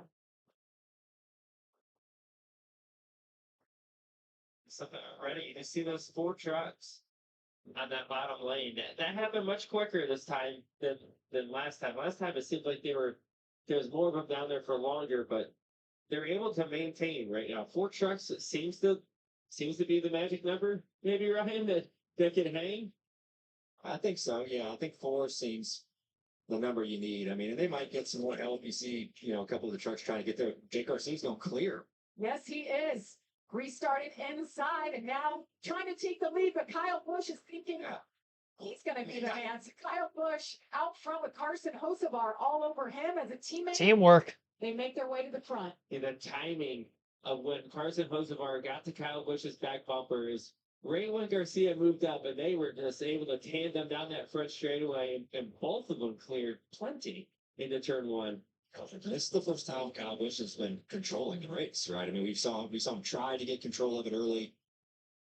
Something already. You see those 4 trucks on that bottom lane. That happened much quicker this time than last time. Last time it seemed like there was more of them down there for longer, but they were able to maintain right now. 4 trucks seems to be the magic number, maybe, Ryan, that can hang. I think so. Yeah, I think 4 seems the number you need. I mean, and they might get some more help. You see, a couple of the trucks trying to get there. Jake Garcia's going to clear. Yes, he is. Restarted inside and now trying to take the lead, but Kyle Busch is thinking he's going to be the man. So Kyle Busch out front with Carson Hocevar all over him as a teammate. Teamwork. They make their way to the front. And the timing of when Carson Hocevar got to Kyle Busch's back bumper is right when Garcia moved up, and they were just able to tandem down that front straightaway, and both of them cleared plenty into turn 1. This is the first time Kyle Busch has been controlling the race, right? I mean, we saw him try to get control of it early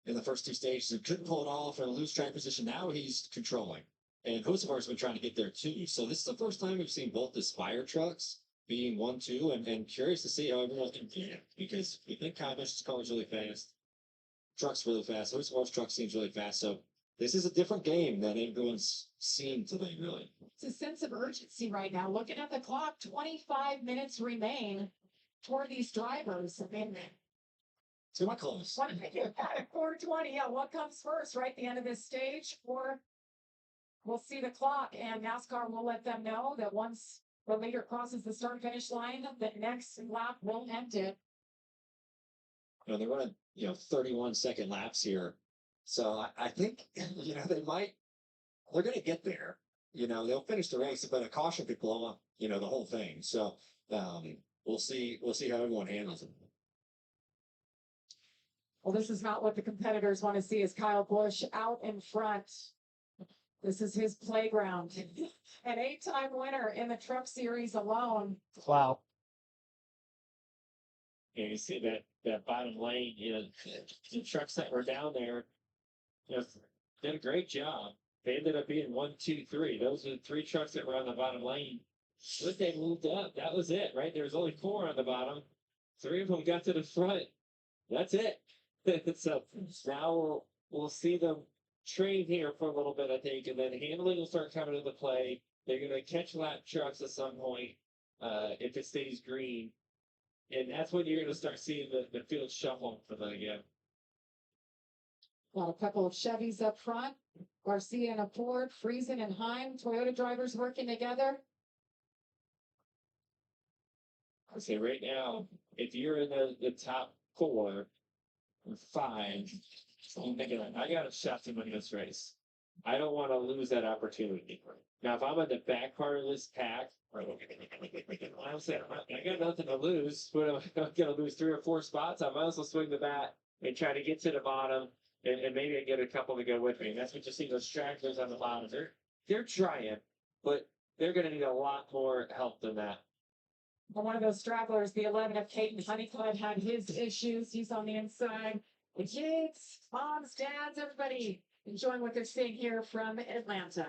in the first 2 stages and couldn't pull it off and lose track position. Now he's controlling, and Hocevar's been trying to get there too. So this is the first time we've seen both the Spire trucks being 1-2, and curious to see how everyone can do it, because we think Kyle Busch's car is really fast, truck's really fast. Hocevar's truck seems really fast, so this is a different game than everyone's seen today, really. It's a sense of urgency right now. Looking at the clock, 25 minutes remain for these drivers. I mean, Too much close. 4:20. Yeah, what comes first, right? The end of this stage, or we'll see the clock, and NASCAR will let them know that once the leader crosses the start finish line, the next lap will end it. They're running, 31-second laps here. So I think, they're going to get there. They'll finish the race, but a caution could blow up, the whole thing. So we'll see how everyone handles it. Well, this is not what the competitors want to see, is Kyle Busch out in front. This is his playground. An 8-time winner in the Truck Series alone. Wow. And you see that bottom lane, the trucks that were down there, did a great job. They ended up being 1, 2, 3. Those are the 3 trucks that were on the bottom lane. Once they moved up, that was it, right? There was only 4 on the bottom. 3 of them got to the front. That's it. So now we'll see them train here for a little bit, I think, and then handling will start coming into play. They're going to catch lap trucks at some point if it stays green. And that's when you're going to start seeing the field shuffle for them again. Got a couple of Chevys up front. Garcia and a Ford, Friesen and Heim, Toyota drivers working together. I say right now, if you're in the top 4 or 5, I'm thinking, I got a shot to win this race. I don't want to lose that opportunity. Now, if I'm in the back part of this pack I'm saying, I got nothing to lose. But I'm going to lose 3 or 4 spots. I might as well swing the bat and try to get to the bottom, and maybe I get a couple to go with me. And that's what you see those stragglers on the bottom. They're trying, but they're going to need a lot more help than that. But one of those stragglers, the 11 of Caden Honeycutt, had his issues. He's on the inside. The kids, moms, dads, everybody enjoying what they're seeing here from Atlanta.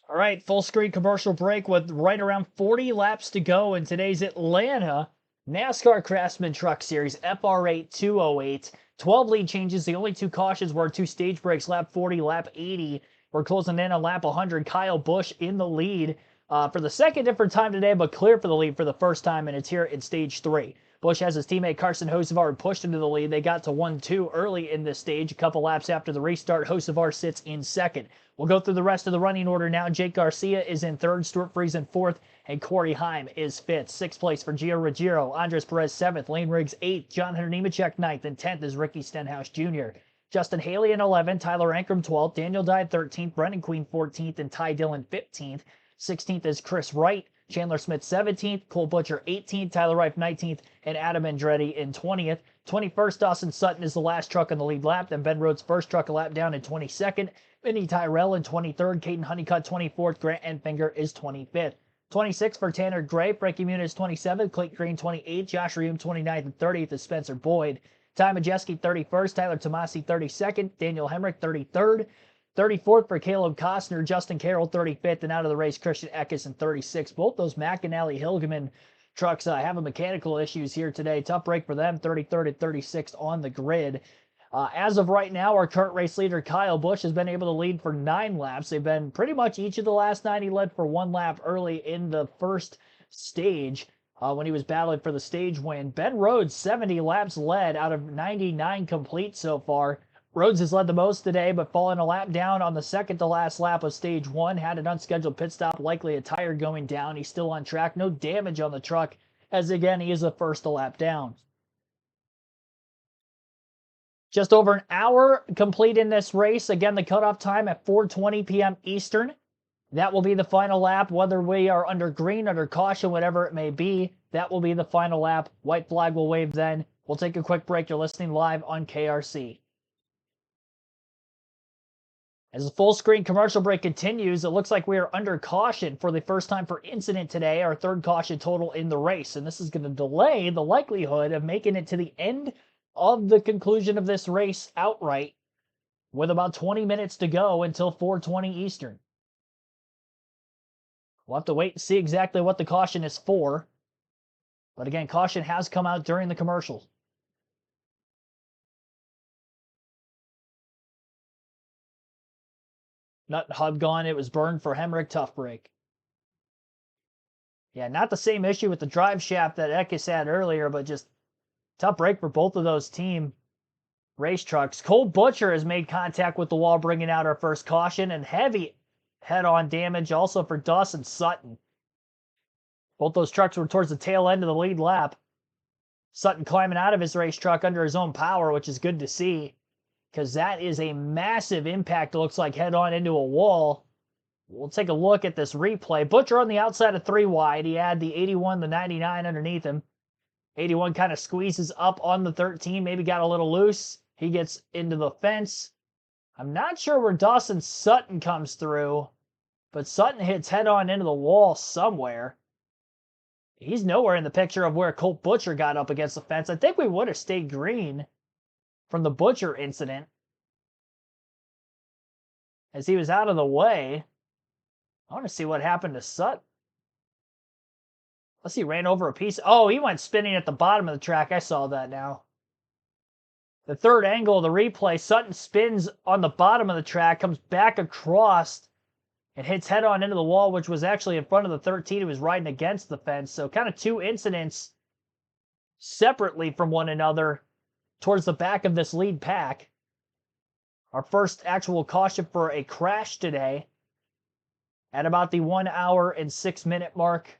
All right, full screen commercial break with right around 40 laps to go in today's Atlanta NASCAR Craftsman Truck Series Fr8 208. 12 lead changes. The only 2 cautions were 2 stage breaks, lap 40, lap 80. We're closing in on lap 100. Kyle Busch in the lead for the second different time today, but clear for the lead for the first time, and it's here in stage 3. Busch has his teammate Carson Hocevar pushed into the lead. They got to 1-2 early in this stage. A couple laps after the restart, Hocevar sits in second. We'll go through the rest of the running order now. Jake Garcia is in third, Stuart Fr8 in fourth, and Corey Heim is fifth. Sixth place for Gio Ruggiero, Andres Perez seventh, Lane Riggs eighth, John Hunter Nemechek ninth, and 10th is Ricky Stenhouse Jr. Justin Haley in 11th, Tyler Ankrum 12th, Daniel Dye 13th, Brendan Queen 14th, and Ty Dillon 15th. 16th is Chris Wright, Chandler Smith 17th, Cole Butcher 18th, Tyler Reif 19th, and Adam Andretti in 20th. 21st, Dawson Sutton is the last truck on the lead lap. Then Ben Rhodes' first truck a lap down in 22nd. Vinny Tyrell in 23rd. Caden Honeycutt 24th. Grant Enfinger is 25th. 26th for Tanner Gray. Frankie Muniz 27th. Clayton Green 28th. Josh Reum 29th and 30th is Spencer Boyd. Ty Majeski 31st. Tyler Tomasi 32nd. Daniel Hemrick 33rd. 34th for Caleb Costner, Justin Carroll 35th, and out of the race, Christian Eckes in 36th. Both those McAnally Hilgeman trucks having mechanical issues here today. Tough break for them, 33rd and 36th on the grid. As of right now, our current race leader, Kyle Busch, has been able to lead for 9 laps. They've been pretty much each of the last 9. He led for 1 lap early in the first stage when he was battling for the stage win. Ben Rhodes, 70 laps led out of 99 complete so far. Rhodes has led the most today, but falling a lap down on the second to last lap of stage 1. Had an unscheduled pit stop, likely a tire going down. He's still on track. No damage on the truck, as again, he is the first a lap down. Just over an hour complete in this race. Again, the cutoff time at 4:20 p.m. Eastern. That will be the final lap, whether we are under green, under caution, whatever it may be. That will be the final lap. White flag will wave then. We'll take a quick break. You're listening live on KRC. As the full screen commercial break continues, it looks like we are under caution for the first time for incident today, our 3rd caution total in the race. And this is going to delay the likelihood of making it to the end of the conclusion of this race outright with about 20 minutes to go until 4:20 Eastern. We'll have to wait and see exactly what the caution is for. But again, caution has come out during the commercials. Nut hub gone. It was burned for Hemrick. Tough break. Yeah, not the same issue with the drive shaft that Eckes had earlier, but just tough break for both of those team race trucks. Cole Butcher has made contact with the wall, bringing out our first caution, and heavy head-on damage also for Dawson Sutton. Both those trucks were towards the tail end of the lead lap. Sutton climbing out of his race truck under his own power, which is good to see, because that is a massive impact. It looks like head-on into a wall. We'll take a look at this replay. Butcher on the outside of 3 wide. He had the 81, the 99 underneath him. 81 kind of squeezes up on the 13, maybe got a little loose. He gets into the fence. I'm not sure where Dawson Sutton comes through, but Sutton hits head-on into the wall somewhere. He's nowhere in the picture of where Colt Butcher got up against the fence. I think we would have stayed green from the Butcher incident, as he was out of the way. I want to see what happened to Sutton. Unless he ran over a piece. Oh, he went spinning at the bottom of the track. I saw that now. The third angle of the replay, Sutton spins on the bottom of the track, comes back across, and hits head-on into the wall, which was actually in front of the 13. He was riding against the fence. So kind of 2 incidents separately from one another towards the back of this lead pack. Our first actual caution for a crash today at about the 1 hour and 6 minute mark.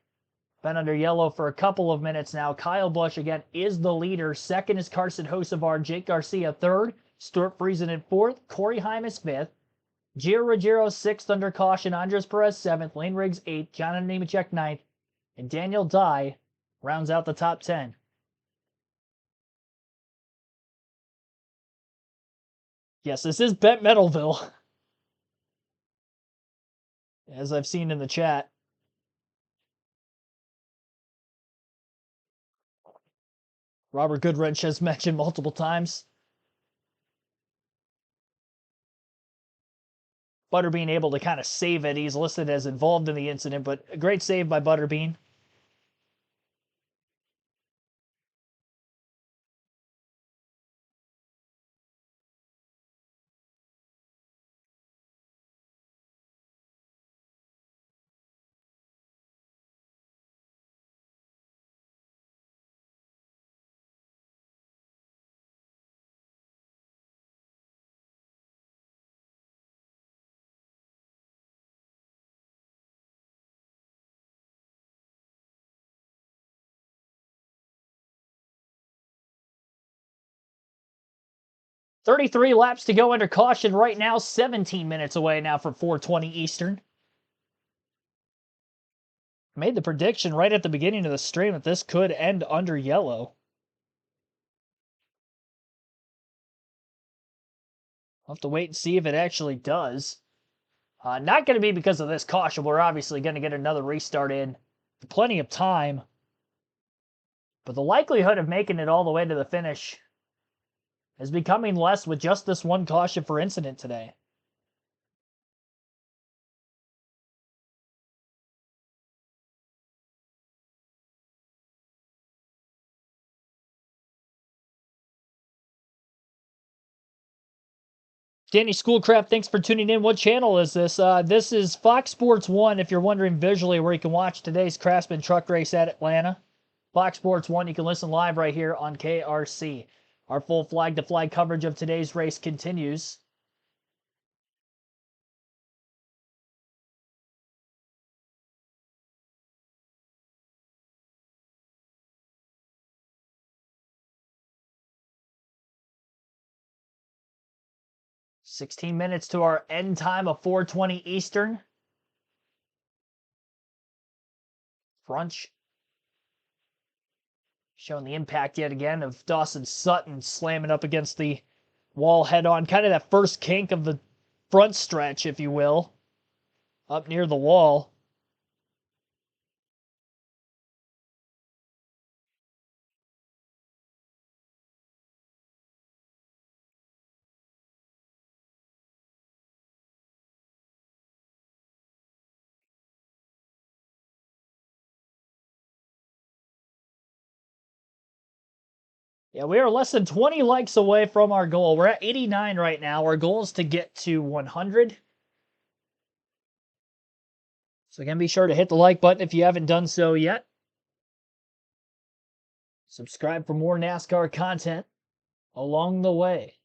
Been under yellow for a couple of minutes now. Kyle Busch, again, is the leader. Second is Carson Hocevar. Jake Garcia, 3rd. Stuart Friesen in 4th. Corey Heim is 5th. Gio Ruggiero 6th under caution, Andres Perez 7th, Lane Riggs 8th, John Nemechek 9th, and Daniel Dye rounds out the top 10. Yes, this is Bet Metalville, as I've seen in the chat. Robert Goodrich has mentioned multiple times. Butterbean able to kind of save it. He's listed as involved in the incident, but a great save by Butterbean. .33 laps to go under caution right now, 17 minutes away now from 4:20 Eastern. Made the prediction right at the beginning of the stream that this could end under yellow. I'll have to wait and see if it actually does. Not going to be because of this caution. We're obviously going to get another restart in. Plenty of time. But the likelihood of making it all the way to the finish is becoming less with just this one caution for incident today. Danny Schoolcraft, thanks for tuning in. What channel is this? This is Fox Sports 1, if you're wondering visually where you can watch today's Craftsman truck race at Atlanta. Fox Sports 1, you can listen live right here on KRC. Our full flag-to-flag coverage of today's race continues. "16 minutes to our end time of 4:20 Eastern. Fr8 showing the impact yet again of Dawson Sutton slamming up against the wall head on. Kind of that first kink of the front stretch, if you will, up near the wall. Yeah, we are less than 20 likes away from our goal. We're at 89 right now. Our goal is to get to 100. So again, be sure to hit the like button if you haven't done so yet. Subscribe for more NASCAR content along the way.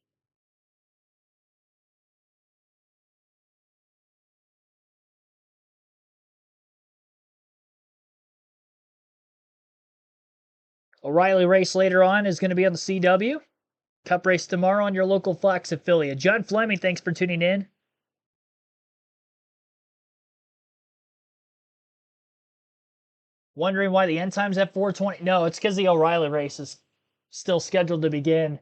O'Reilly race later on is going to be on the CW. Cup race tomorrow on your local Fox affiliate. John Fleming, thanks for tuning in. Wondering why the end time's at 4:20? No, it's because the O'Reilly race is still scheduled to begin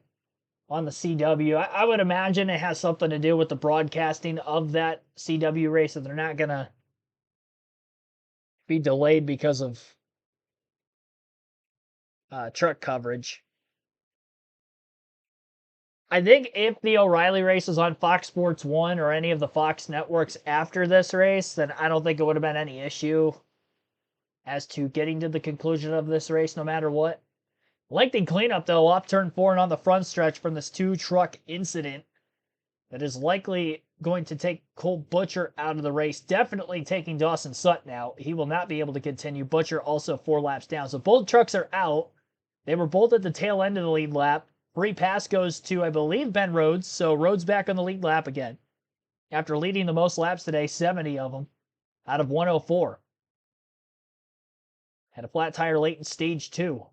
on the CW. I would imagine it has something to do with the broadcasting of that CW race, that they're not going to be delayed because of truck coverage. I think if the O'Reilly race is on Fox Sports 1 or any of the Fox networks after this race, then I don't think it would have been any issue as to getting to the conclusion of this race no matter what. Lengthy cleanup, though, off turn 4 and on the front stretch from this two-truck incident that is likely going to take Cole Butcher out of the race. Definitely taking Dawson Sutton out. He will not be able to continue. Butcher also 4 laps down. So both trucks are out. They were both at the tail end of the lead lap. Free pass goes to, I believe, Ben Rhodes. So Rhodes back on the lead lap again. After leading the most laps today, 70 of them out of 104. Had a flat tire late in stage 2.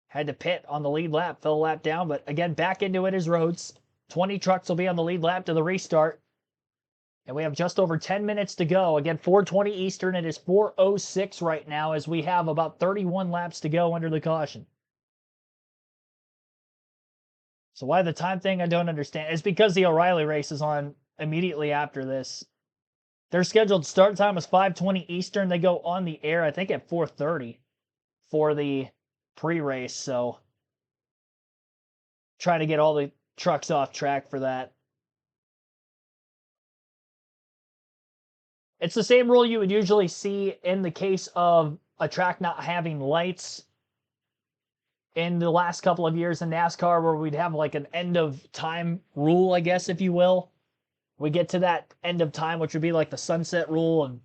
Had to pit on the lead lap, fell a lap down, but again, back into it is Rhodes. 20 trucks will be on the lead lap to the restart. And we have just over 10 minutes to go. Again, 4:20 Eastern. It is 4:06 right now as we have about 31 laps to go under the caution. So why the time thing, I don't understand. It's because the O'Reilly race is on immediately after this. Their scheduled start time was 5:20 Eastern. They go on the air, I think, at 4:30 for the pre-race. So trying to get all the trucks off track for that. It's the same rule you would usually see in the case of a track not having lights in the last couple of years in NASCAR, where we'd have like an end of time rule, I guess, if you will. We get to that end of time, which would be like the sunset rule, and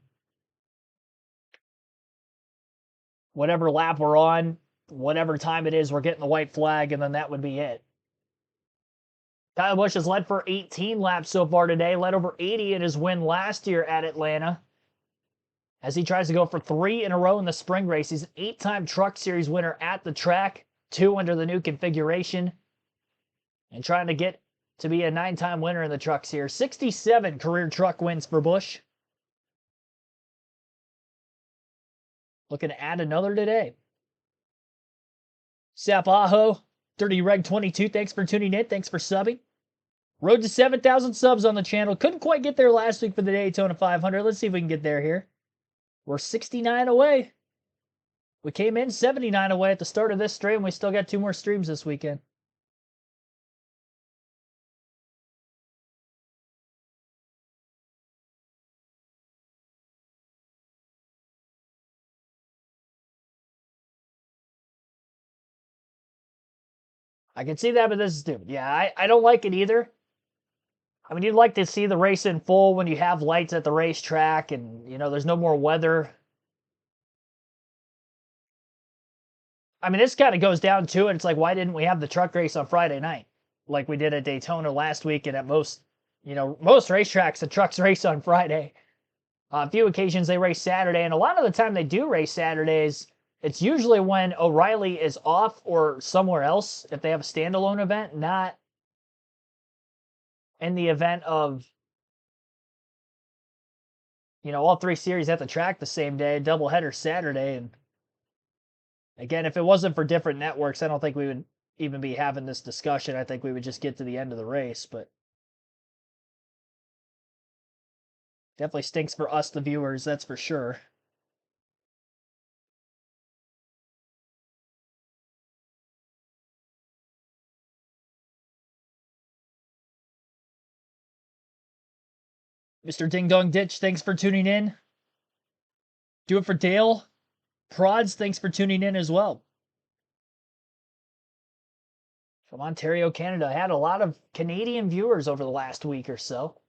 whatever lap we're on, whatever time it is, we're getting the white flag, and then that would be it. Kyle Busch has led for 18 laps so far today, led over 80 in his win last year at Atlanta, as he tries to go for 3 in a row in the spring race. He's an 8-time Truck Series winner at the track, 2 under the new configuration, and trying to get to be a 9-time winner in the Truck Series. 67 career truck wins for Busch. Looking to add another today. Sap Aho, 30 Reg 22, thanks for tuning in. Thanks for subbing. Road to 7,000 subs on the channel. Couldn't quite get there last week for the Daytona 500. Let's see if we can get there here. We're 69 away. We came in 79 away at the start of this stream. We still got 2 more streams this weekend. I can see that, but this is stupid. Yeah, I don't like it either. I mean, you'd like to see the race in full when you have lights at the racetrack and, you know, there's no more weather. I mean, this kind of goes down to it. It's like, why didn't we have the truck race on Friday night like we did at Daytona last week? And at most, you know, most racetracks, the trucks race on Friday. On a few occasions, they race Saturday. And a lot of the time they do race Saturdays, it's usually when O'Reilly is off or somewhere else, if they have a standalone event, not in the event of, you know, all 3 series at the track the same day, doubleheader Saturday. And again, if it wasn't for different networks, I don't think we would even be having this discussion. I think we would just get to the end of the race, but definitely stinks for us, the viewers, that's for sure. Mr. Ding Dong Ditch, thanks for tuning in. Do it for Dale. Prods, thanks for tuning in as well. From Ontario, Canada. I had a lot of Canadian viewers over the last week or so.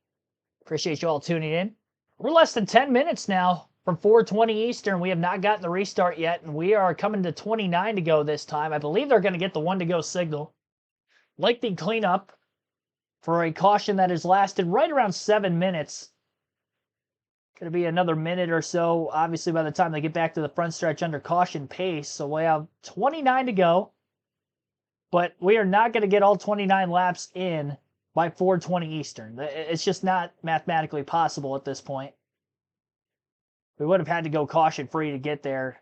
Appreciate you all tuning in. We're less than 10 minutes now from 4:20 Eastern. We have not gotten the restart yet, and we are coming to 29 to go this time. I believe they're going to get the 1 to go signal. Like the cleanup for a caution that has lasted right around 7 minutes. Going to be another minute or so, obviously, by the time they get back to the front stretch under caution pace. So we have 29 to go. But we are not going to get all 29 laps in by 4:20 Eastern. It's just not mathematically possible at this point. We would have had to go caution free to get there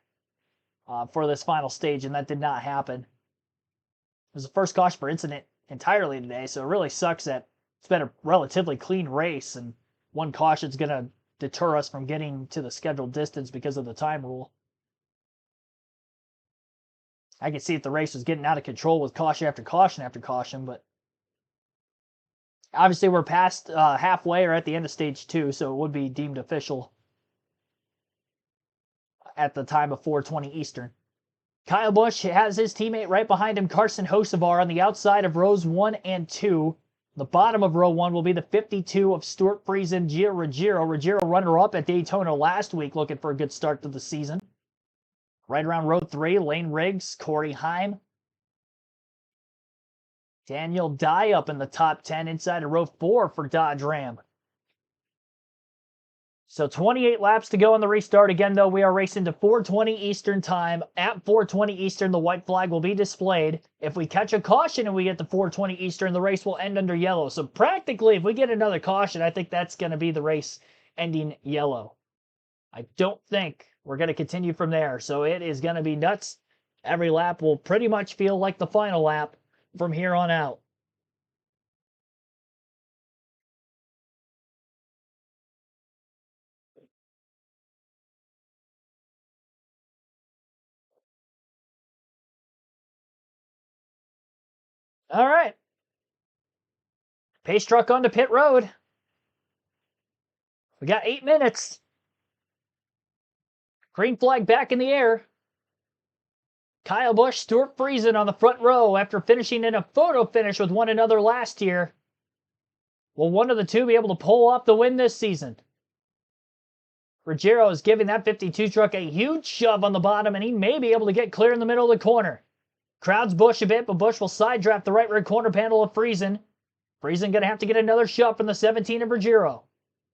for this final stage, and that did not happen. It was the first caution for incident entirely today, so it really sucks that it's been a relatively clean race, and 1 caution is going to deter us from getting to the scheduled distance because of the time rule. I could see if the race was getting out of control with caution after caution after caution, but obviously we're past halfway or at the end of stage 2, so it would be deemed official at the time of 4:20 Eastern. Kyle Busch has his teammate right behind him, Carson Hocevar, on the outside of rows 1 and 2. The bottom of row 1 will be the 52 of Stuart Friesen, Gio Ruggiero. Ruggiero runner-up at Daytona last week, looking for a good start to the season. Right around row 3, Lane Riggs, Corey Heim. Daniel Dye up in the top 10 inside of row 4 for Dodge Ram. So 28 laps to go on the restart. Again, though, we are racing to 4:20 Eastern time. At 4:20 Eastern, the white flag will be displayed. If we catch a caution and we get to 4:20 Eastern, the race will end under yellow. So practically, if we get another caution, I think that's going to be the race ending yellow. I don't think we're going to continue from there. So it is going to be nuts. Every lap will pretty much feel like the final lap from here on out. All right. Pace truck onto pit road. We got 8 minutes. Green flag back in the air. Kyle Busch, Stuart Friesen on the front row after finishing in a photo finish with one another last year. Will one of the two be able to pull off the win this season? Ruggiero is giving that 52 truck a huge shove on the bottom, and he may be able to get clear in the middle of the corner. Crowds Busch a bit, but Busch will side draft the right rear corner panel of Friesen. Friesen going to have to get another shove from the 17 of Ruggiero.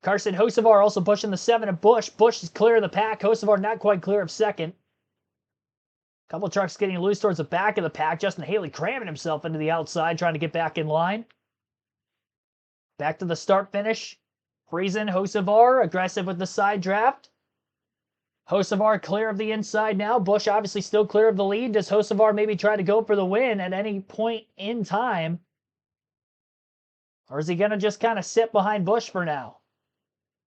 Carson Hocevar also pushing the 7 of Busch. Busch is clear of the pack. Hocevar not quite clear of second. Couple trucks getting loose towards the back of the pack. Justin Haley cramming himself into the outside, trying to get back in line. Back to the start finish. Friesen, Hocevar, aggressive with the side draft. Hocevar clear of the inside now. Busch obviously still clear of the lead. Does Hocevar maybe try to go for the win at any point in time? Or is he going to just kind of sit behind Busch for now?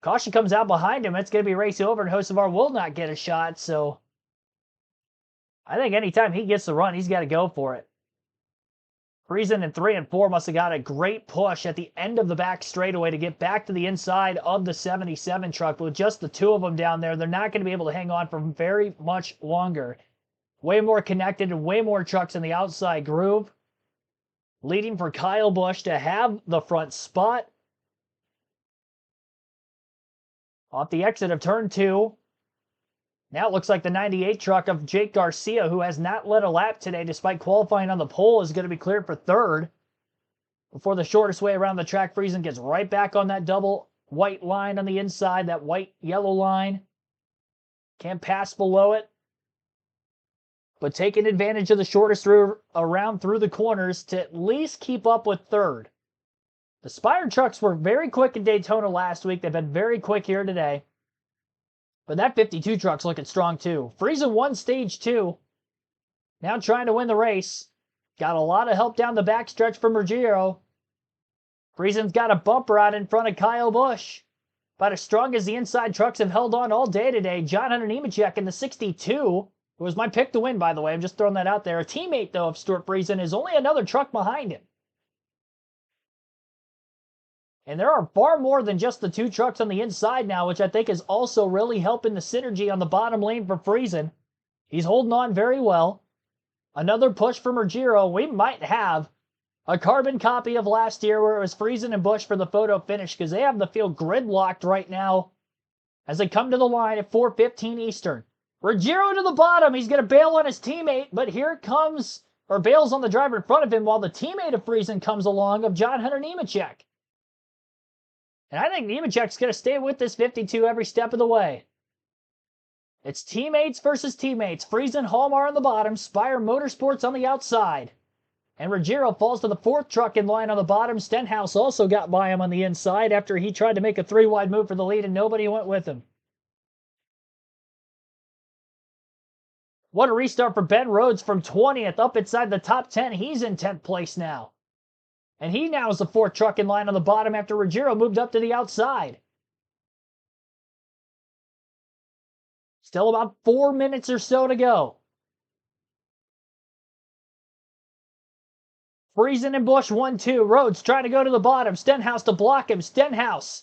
Caution comes out behind him. It's going to be race over, and Hocevar will not get a shot, so I think anytime he gets the run, he's got to go for it. Friesen in 3 and 4 must have got a great push at the end of the back straightaway to get back to the inside of the 77 truck. But with just the two of them down there, they're not going to be able to hang on for very much longer. Way more connected and way more trucks in the outside groove. Leading for Kyle Busch to have the front spot. Off the exit of turn 2. Now it looks like the 98 truck of Jake Garcia, who has not led a lap today despite qualifying on the pole, is going to be cleared for third. Before the shortest way around the track, Friesen gets right back on that double white line on the inside, that white-yellow line. Can't pass below it. But taking advantage of the shortest around through the corners to at least keep up with third. The Spire trucks were very quick in Daytona last week. They've been very quick here today. But that 52 truck's looking strong too. Friesen won stage 2. Now trying to win the race. Got a lot of help down the backstretch from Ruggiero. Friesen's got a bumper out in front of Kyle Busch. About as strong as the inside trucks have held on all day today. John Hunter Nemechek in the 62. It was my pick to win, by the way. I'm just throwing that out there. A teammate, though, of Stuart Friesen is only another truck behind him. And there are far more than just the two trucks on the inside now, which I think is also really helping the synergy on the bottom lane for Friesen. He's holding on very well. Another push from Ruggiero. We might have a carbon copy of last year where it was Friesen and Busch for the photo finish, because they have the field gridlocked right now as they come to the line at 4:15 Eastern. Ruggiero to the bottom. He's going to bail on his teammate, but here comes, or bails on the driver in front of him while the teammate of Friesen comes along of John Hunter Nemechek. And I think Nemechek's going to stay with this 52 every step of the way. It's teammates versus teammates. Friesen, Hallmar on the bottom, Spire Motorsports on the outside. And Ruggiero falls to the 4th truck in line on the bottom. Stenhouse also got by him on the inside after he tried to make a 3-wide move for the lead and nobody went with him. What a restart for Ben Rhodes from 20th up inside the top 10. He's in 10th place now. And he now is the 4th truck in line on the bottom after Ruggiero moved up to the outside. Still about 4 minutes or so to go. Friesen and Busch 1-2. Rhodes trying to go to the bottom. Stenhouse to block him. Stenhouse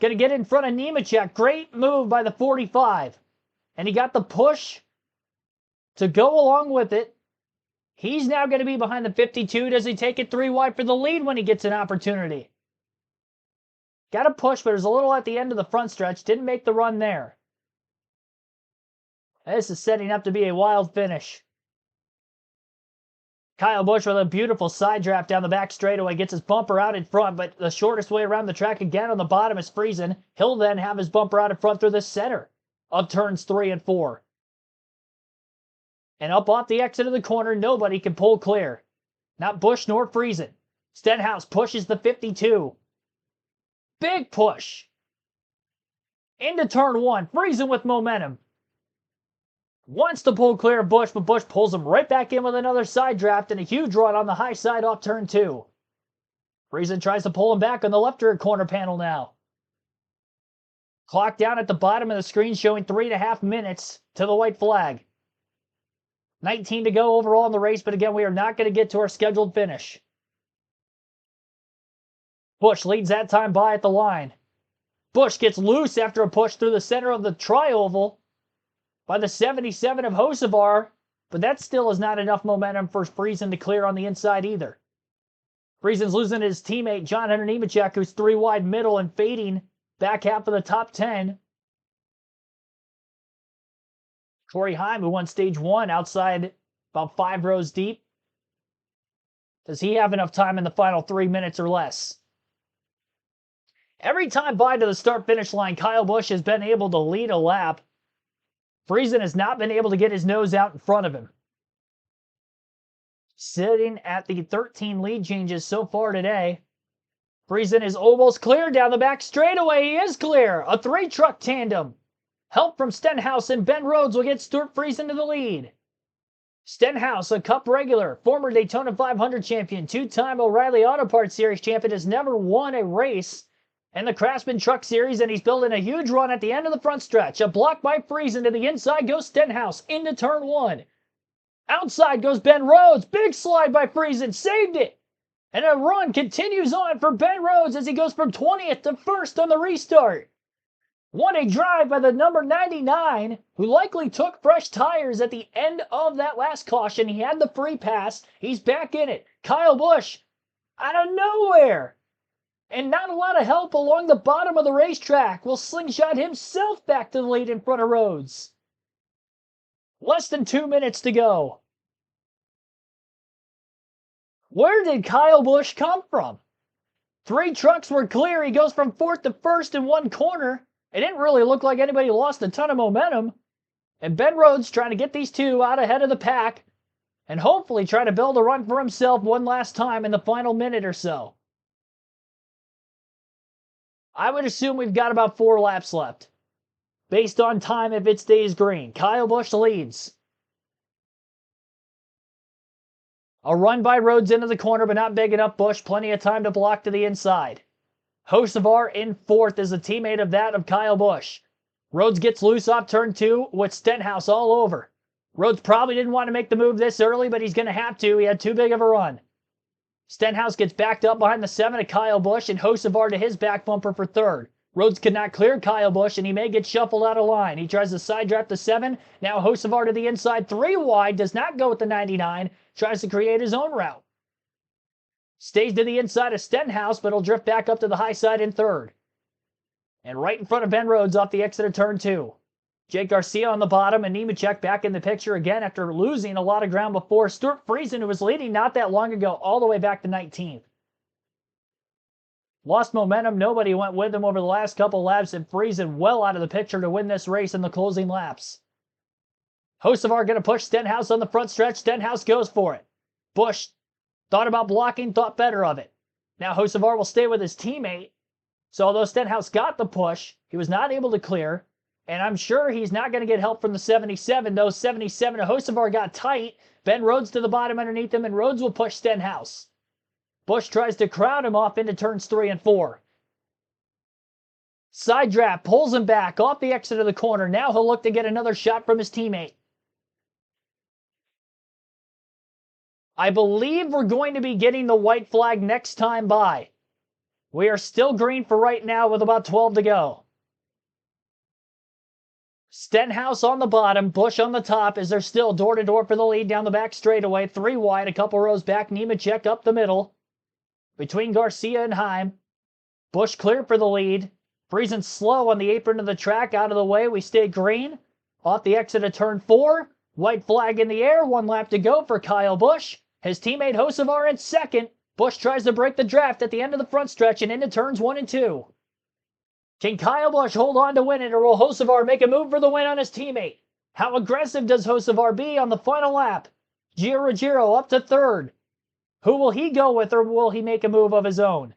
going to get in front of Nemechek. Great move by the 45. And he got the push to go along with it. He's now going to be behind the 52. Does he take it 3 wide for the lead when he gets an opportunity? Got a push, but it was a little at the end of the front stretch. Didn't make the run there. This is setting up to be a wild finish. Kyle Busch with a beautiful side draft down the back straightaway, gets his bumper out in front, but the shortest way around the track again on the bottom is Friesen. He'll then have his bumper out in front through the center of turns 3 and 4. And up off the exit of the corner, nobody can pull clear. Not Busch nor Friesen. Stenhouse pushes the 52. Big push. Into turn 1. Friesen with momentum. Wants to pull clear of Busch, but Busch pulls him right back in with another side draft and a huge run on the high side off turn 2. Friesen tries to pull him back on the left rear corner panel now. Clock down at the bottom of the screen showing 3.5 minutes to the white flag. 19 to go overall in the race, but again, we are not going to get to our scheduled finish. Busch leads that time by at the line. Busch gets loose after a push through the center of the tri-oval by the 77 of Hocevar, but that still is not enough momentum for Friesen to clear on the inside either. Friesen's losing his teammate John Hunter Nemechek, who's 3 wide middle and fading back half of the top 10. Corey Heim, who won stage 1 outside about 5 rows deep. Does he have enough time in the final 3 minutes or less? Every time by to the start-finish line, Kyle Busch has been able to lead a lap. Friesen has not been able to get his nose out in front of him. Sitting at the 13 lead changes so far today. Friesen is almost clear down the back straightaway. He is clear. A 3-truck tandem. Help from Stenhouse and Ben Rhodes will get Stuart Friesen to the lead. Stenhouse, a Cup regular, former Daytona 500 champion, 2-time O'Reilly Auto Parts Series champion, has never won a race in the Craftsman Truck Series, and he's building a huge run at the end of the front stretch. A block by Friesen. To the inside goes Stenhouse into turn 1. Outside goes Ben Rhodes. Big slide by Friesen. Saved it. And a run continues on for Ben Rhodes as he goes from 20th to 1st on the restart. What a drive by the number 99, who likely took fresh tires at the end of that last caution. He had the free pass. He's back in it. Kyle Busch, out of nowhere, and not a lot of help along the bottom of the racetrack, will slingshot himself back to the lead in front of Rhodes. Less than 2 minutes to go. Where did Kyle Busch come from? 3 trucks were clear. He goes from 4th to 1st in one corner. It didn't really look like anybody lost a ton of momentum. And Ben Rhodes trying to get these 2 out ahead of the pack and hopefully try to build a run for himself one last time in the final minute or so. I would assume we've got about 4 laps left. Based on time if it stays green. Kyle Busch leads. A run by Rhodes into the corner, but not big enough. Busch, plenty of time to block to the inside. Hocevar in 4th is a teammate of that of Kyle Busch. Rhodes gets loose off turn 2 with Stenhouse all over. Rhodes probably didn't want to make the move this early, but he's going to have to. He had too big of a run. Stenhouse gets backed up behind the 7 of Kyle Busch, and Hocevar to his back bumper for 3rd. Rhodes could not clear Kyle Busch, and he may get shuffled out of line. He tries to side draft the 7. Now Hocevar to the inside, 3 wide, does not go with the 99. Tries to create his own route. Stays to the inside of Stenhouse, but he'll drift back up to the high side in 3rd. And right in front of Ben Rhodes off the exit of turn 2. Jake Garcia on the bottom, and Nemechek back in the picture again after losing a lot of ground before. Stuart Friesen, who was leading not that long ago, all the way back to 19th. Lost momentum. Nobody went with him over the last couple laps, and Friesen well out of the picture to win this race in the closing laps. Hocevar going to push Stenhouse on the front stretch. Stenhouse goes for it. Busch thought about blocking, thought better of it. Now Hocevar will stay with his teammate. So although Stenhouse got the push, he was not able to clear. And I'm sure he's not going to get help from the 77. Those 77 of Hocevar got tight. Ben Rhodes to the bottom underneath him, and Rhodes will push Stenhouse. Busch tries to crowd him off into turns 3 and 4. Side draft, pulls him back off the exit of the corner. Now he'll look to get another shot from his teammate. I believe we're going to be getting the white flag next time by. We are still green for right now with about 12 to go. Stenhouse on the bottom, Busch on the top as they're still door-to-door for the lead down the back straightaway. 3 wide, a couple rows back. Nemechek up the middle. Between Garcia and Heim. Busch clear for the lead. Friesen slow on the apron of the track. Out of the way, we stay green. Off the exit of turn 4. White flag in the air. 1 lap to go for Kyle Busch. His teammate Hocevar in second. Busch tries to break the draft at the end of the front stretch and into turns 1 and 2. Can Kyle Busch hold on to win it, or will Hocevar make a move for the win on his teammate? How aggressive does Hocevar be on the final lap? Gio Ruggiero up to third. Who will he go with, or will he make a move of his own?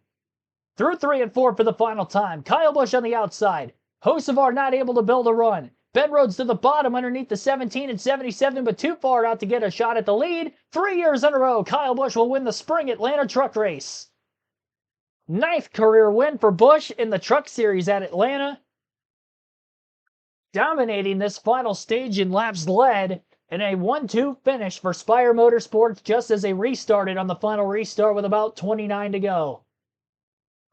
Through 3 and 4 for the final time. Kyle Busch on the outside. Hocevar not able to build a run. Ben Rhodes to the bottom underneath the 17 and 77, but too far out to get a shot at the lead. 3 years in a row, Kyle Busch will win the Spring Atlanta Truck Race. 9th career win for Busch in the Truck Series at Atlanta. Dominating this final stage in laps led, and a 1-2 finish for Spire Motorsports just as they restarted on the final restart with about 29 to go.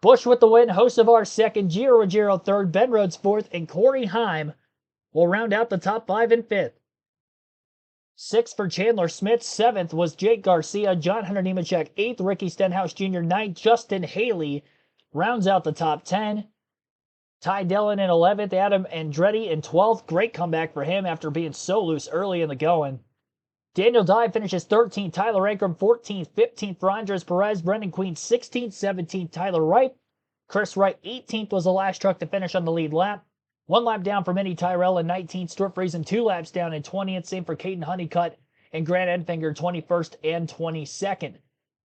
Busch with the win, Hocevar second, Gio Ruggiero third, Ben Rhodes fourth, and Corey Heim will round out the top 5 and 5th. 6th for Chandler Smith, 7th was Jake Garcia, John Hunter Nemechek 8th, Ricky Stenhouse Jr. 9th, Justin Haley rounds out the top 10. Ty Dillon in 11th, Adam Andretti in 12th. Great comeback for him after being so loose early in the going. Daniel Dye finishes 13th, Tyler Ankrum 14th, 15th for Andres Perez, Brendan Queen 16th, 17th, Tyler Wright. Chris Wright 18th was the last truck to finish on the lead lap. 1 lap down for Minnie Tyrell in 19th, Stuart Friesen 2 laps down in 20th, same for Caden Honeycutt and Grant Enfinger 21st and 22nd.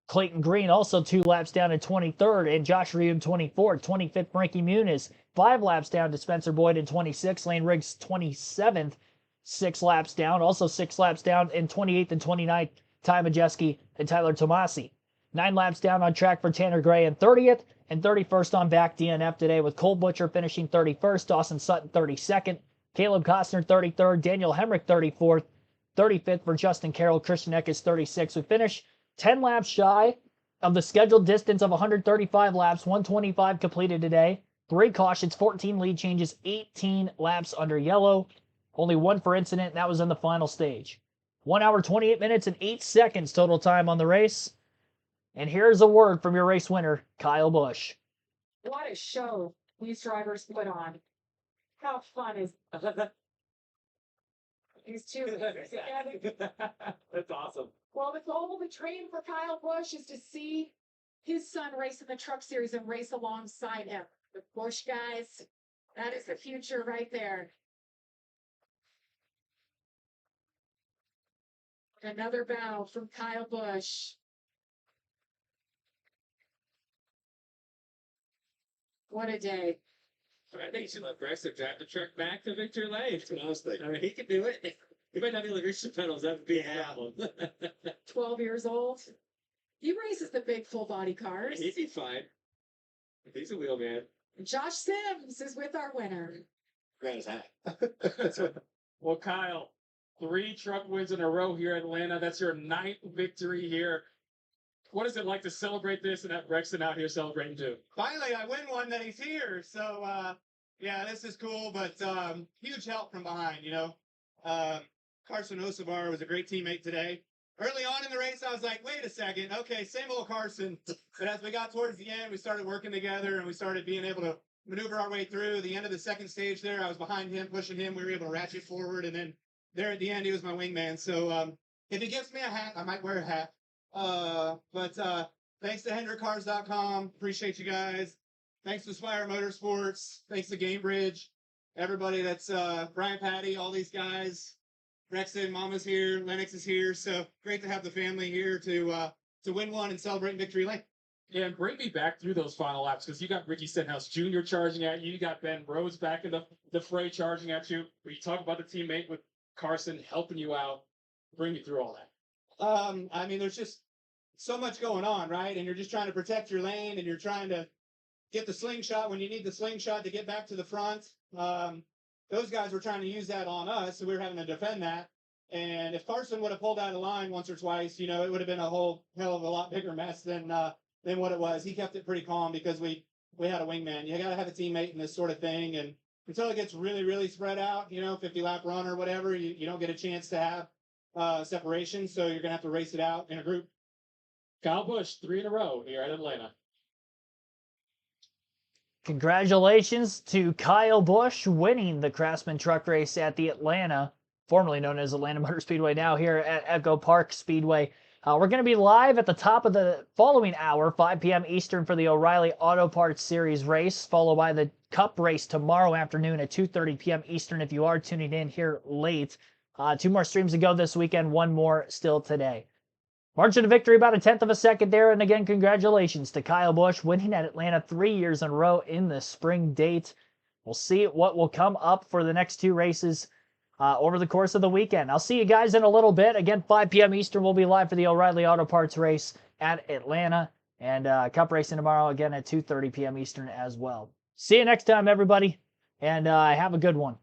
Clayton Green also 2 laps down in 23rd, and Josh Reum 24th, 25th Frankie Muniz 5 laps down to Spencer Boyd in 26th, Lane Riggs 27th, 6 laps down, also 6 laps down in 28th and 29th, Ty Majeski and Tyler Tomasi. 9 laps down on track for Tanner Gray in 30th, and 31st on back DNF today with Cole Butcher finishing 31st, Dawson Sutton 32nd, Caleb Costner 33rd, Daniel Hemrick 34th, 35th for Justin Carroll, Christian Eckes 36th. We finish 10 laps shy of the scheduled distance of 135 laps, 125 completed today. 3 cautions, 14 lead changes, 18 laps under yellow. Only 1 for incident, and that was in the final stage. 1 hour, 28 minutes, and 8 seconds total time on the race. And here's a word from your race winner, Kyle Busch. What a show these drivers put on. How fun is these two together? That's awesome. Well, the goal, the dream for Kyle Busch is to see his son race in the Truck Series and race alongside him. The Busch guys, that is the future right there. Another bow from Kyle Busch. What a day. I think you should let Brexit drive the truck back to victory lane. That's what I was thinking. I mean, he can do it. He might not be able to reach the pedals. That would be a problem. 12 years old. He races the big full body cars. He'd be fine. He's a wheel man. Josh Sims is with our winner. Grant his hat. Well, Kyle, 3 truck wins in a row here in Atlanta. That's your 9th victory here. What is it like to celebrate this and have Rexon out here celebrating too? Finally, I win one that he's here. So, yeah, this is cool, but huge help from behind, you know. Carson Hocevar was a great teammate today. Early on in the race, I was like, wait a second. Okay, same old Carson. But as we got towards the end, we started working together and we started being able to maneuver our way through. The end of the second stage there, I was behind him, pushing him. We were able to ratchet forward. And then there at the end, he was my wingman. So if he gives me a hat, I might wear a hat. But thanks to HendrickCars.com. Appreciate you guys. Thanks to Spire Motorsports. Thanks to Gamebridge. Everybody that's Brian Patty, all these guys. Rexon, Mama's here, Lennox is here. So great to have the family here to win one and celebrate Victory Lane. Yeah, and bring me back through those final laps because you got Ricky Stenhouse Jr. charging at you. You got Ben Rhodes back in the fray charging at you. Where you talk about the teammate with Carson helping you out. Bring me through all that. I mean, there's just so much going on, right? And you're just trying to protect your lane and you're trying to get the slingshot when you need the slingshot to get back to the front. Those guys were trying to use that on us, so we were having to defend that. And if Carson would have pulled out of line once or twice, you know, it would have been a whole hell of a lot bigger mess than what it was. He kept it pretty calm because we had a wingman. You got to have a teammate in this sort of thing. And until it gets really, really spread out, you know, 50-lap run or whatever, you don't get a chance to have separation. So you're going to have to race it out in a group. Kyle Busch, 3 in a row here at Atlanta. Congratulations to Kyle Busch winning the Craftsman truck race at the Atlanta, formerly known as Atlanta Motor Speedway, now here at Echo Park Speedway. We're going to be live at the top of the following hour, 5 p.m. Eastern, for the O'Reilly Auto Parts Series race, followed by the Cup race tomorrow afternoon at 2:30 p.m. Eastern if you are tuning in here late. 2 more streams to go this weekend, 1 more still today. Margin of victory about 1/10 of a second there, and again, congratulations to Kyle Busch, winning at Atlanta 3 years in a row in the spring date. We'll see what will come up for the next 2 races over the course of the weekend. I'll see you guys in a little bit. Again, 5 p.m. Eastern, we'll be live for the O'Reilly Auto Parts race at Atlanta, and Cup racing tomorrow again at 2:30 p.m. Eastern as well. See you next time, everybody, and have a good one.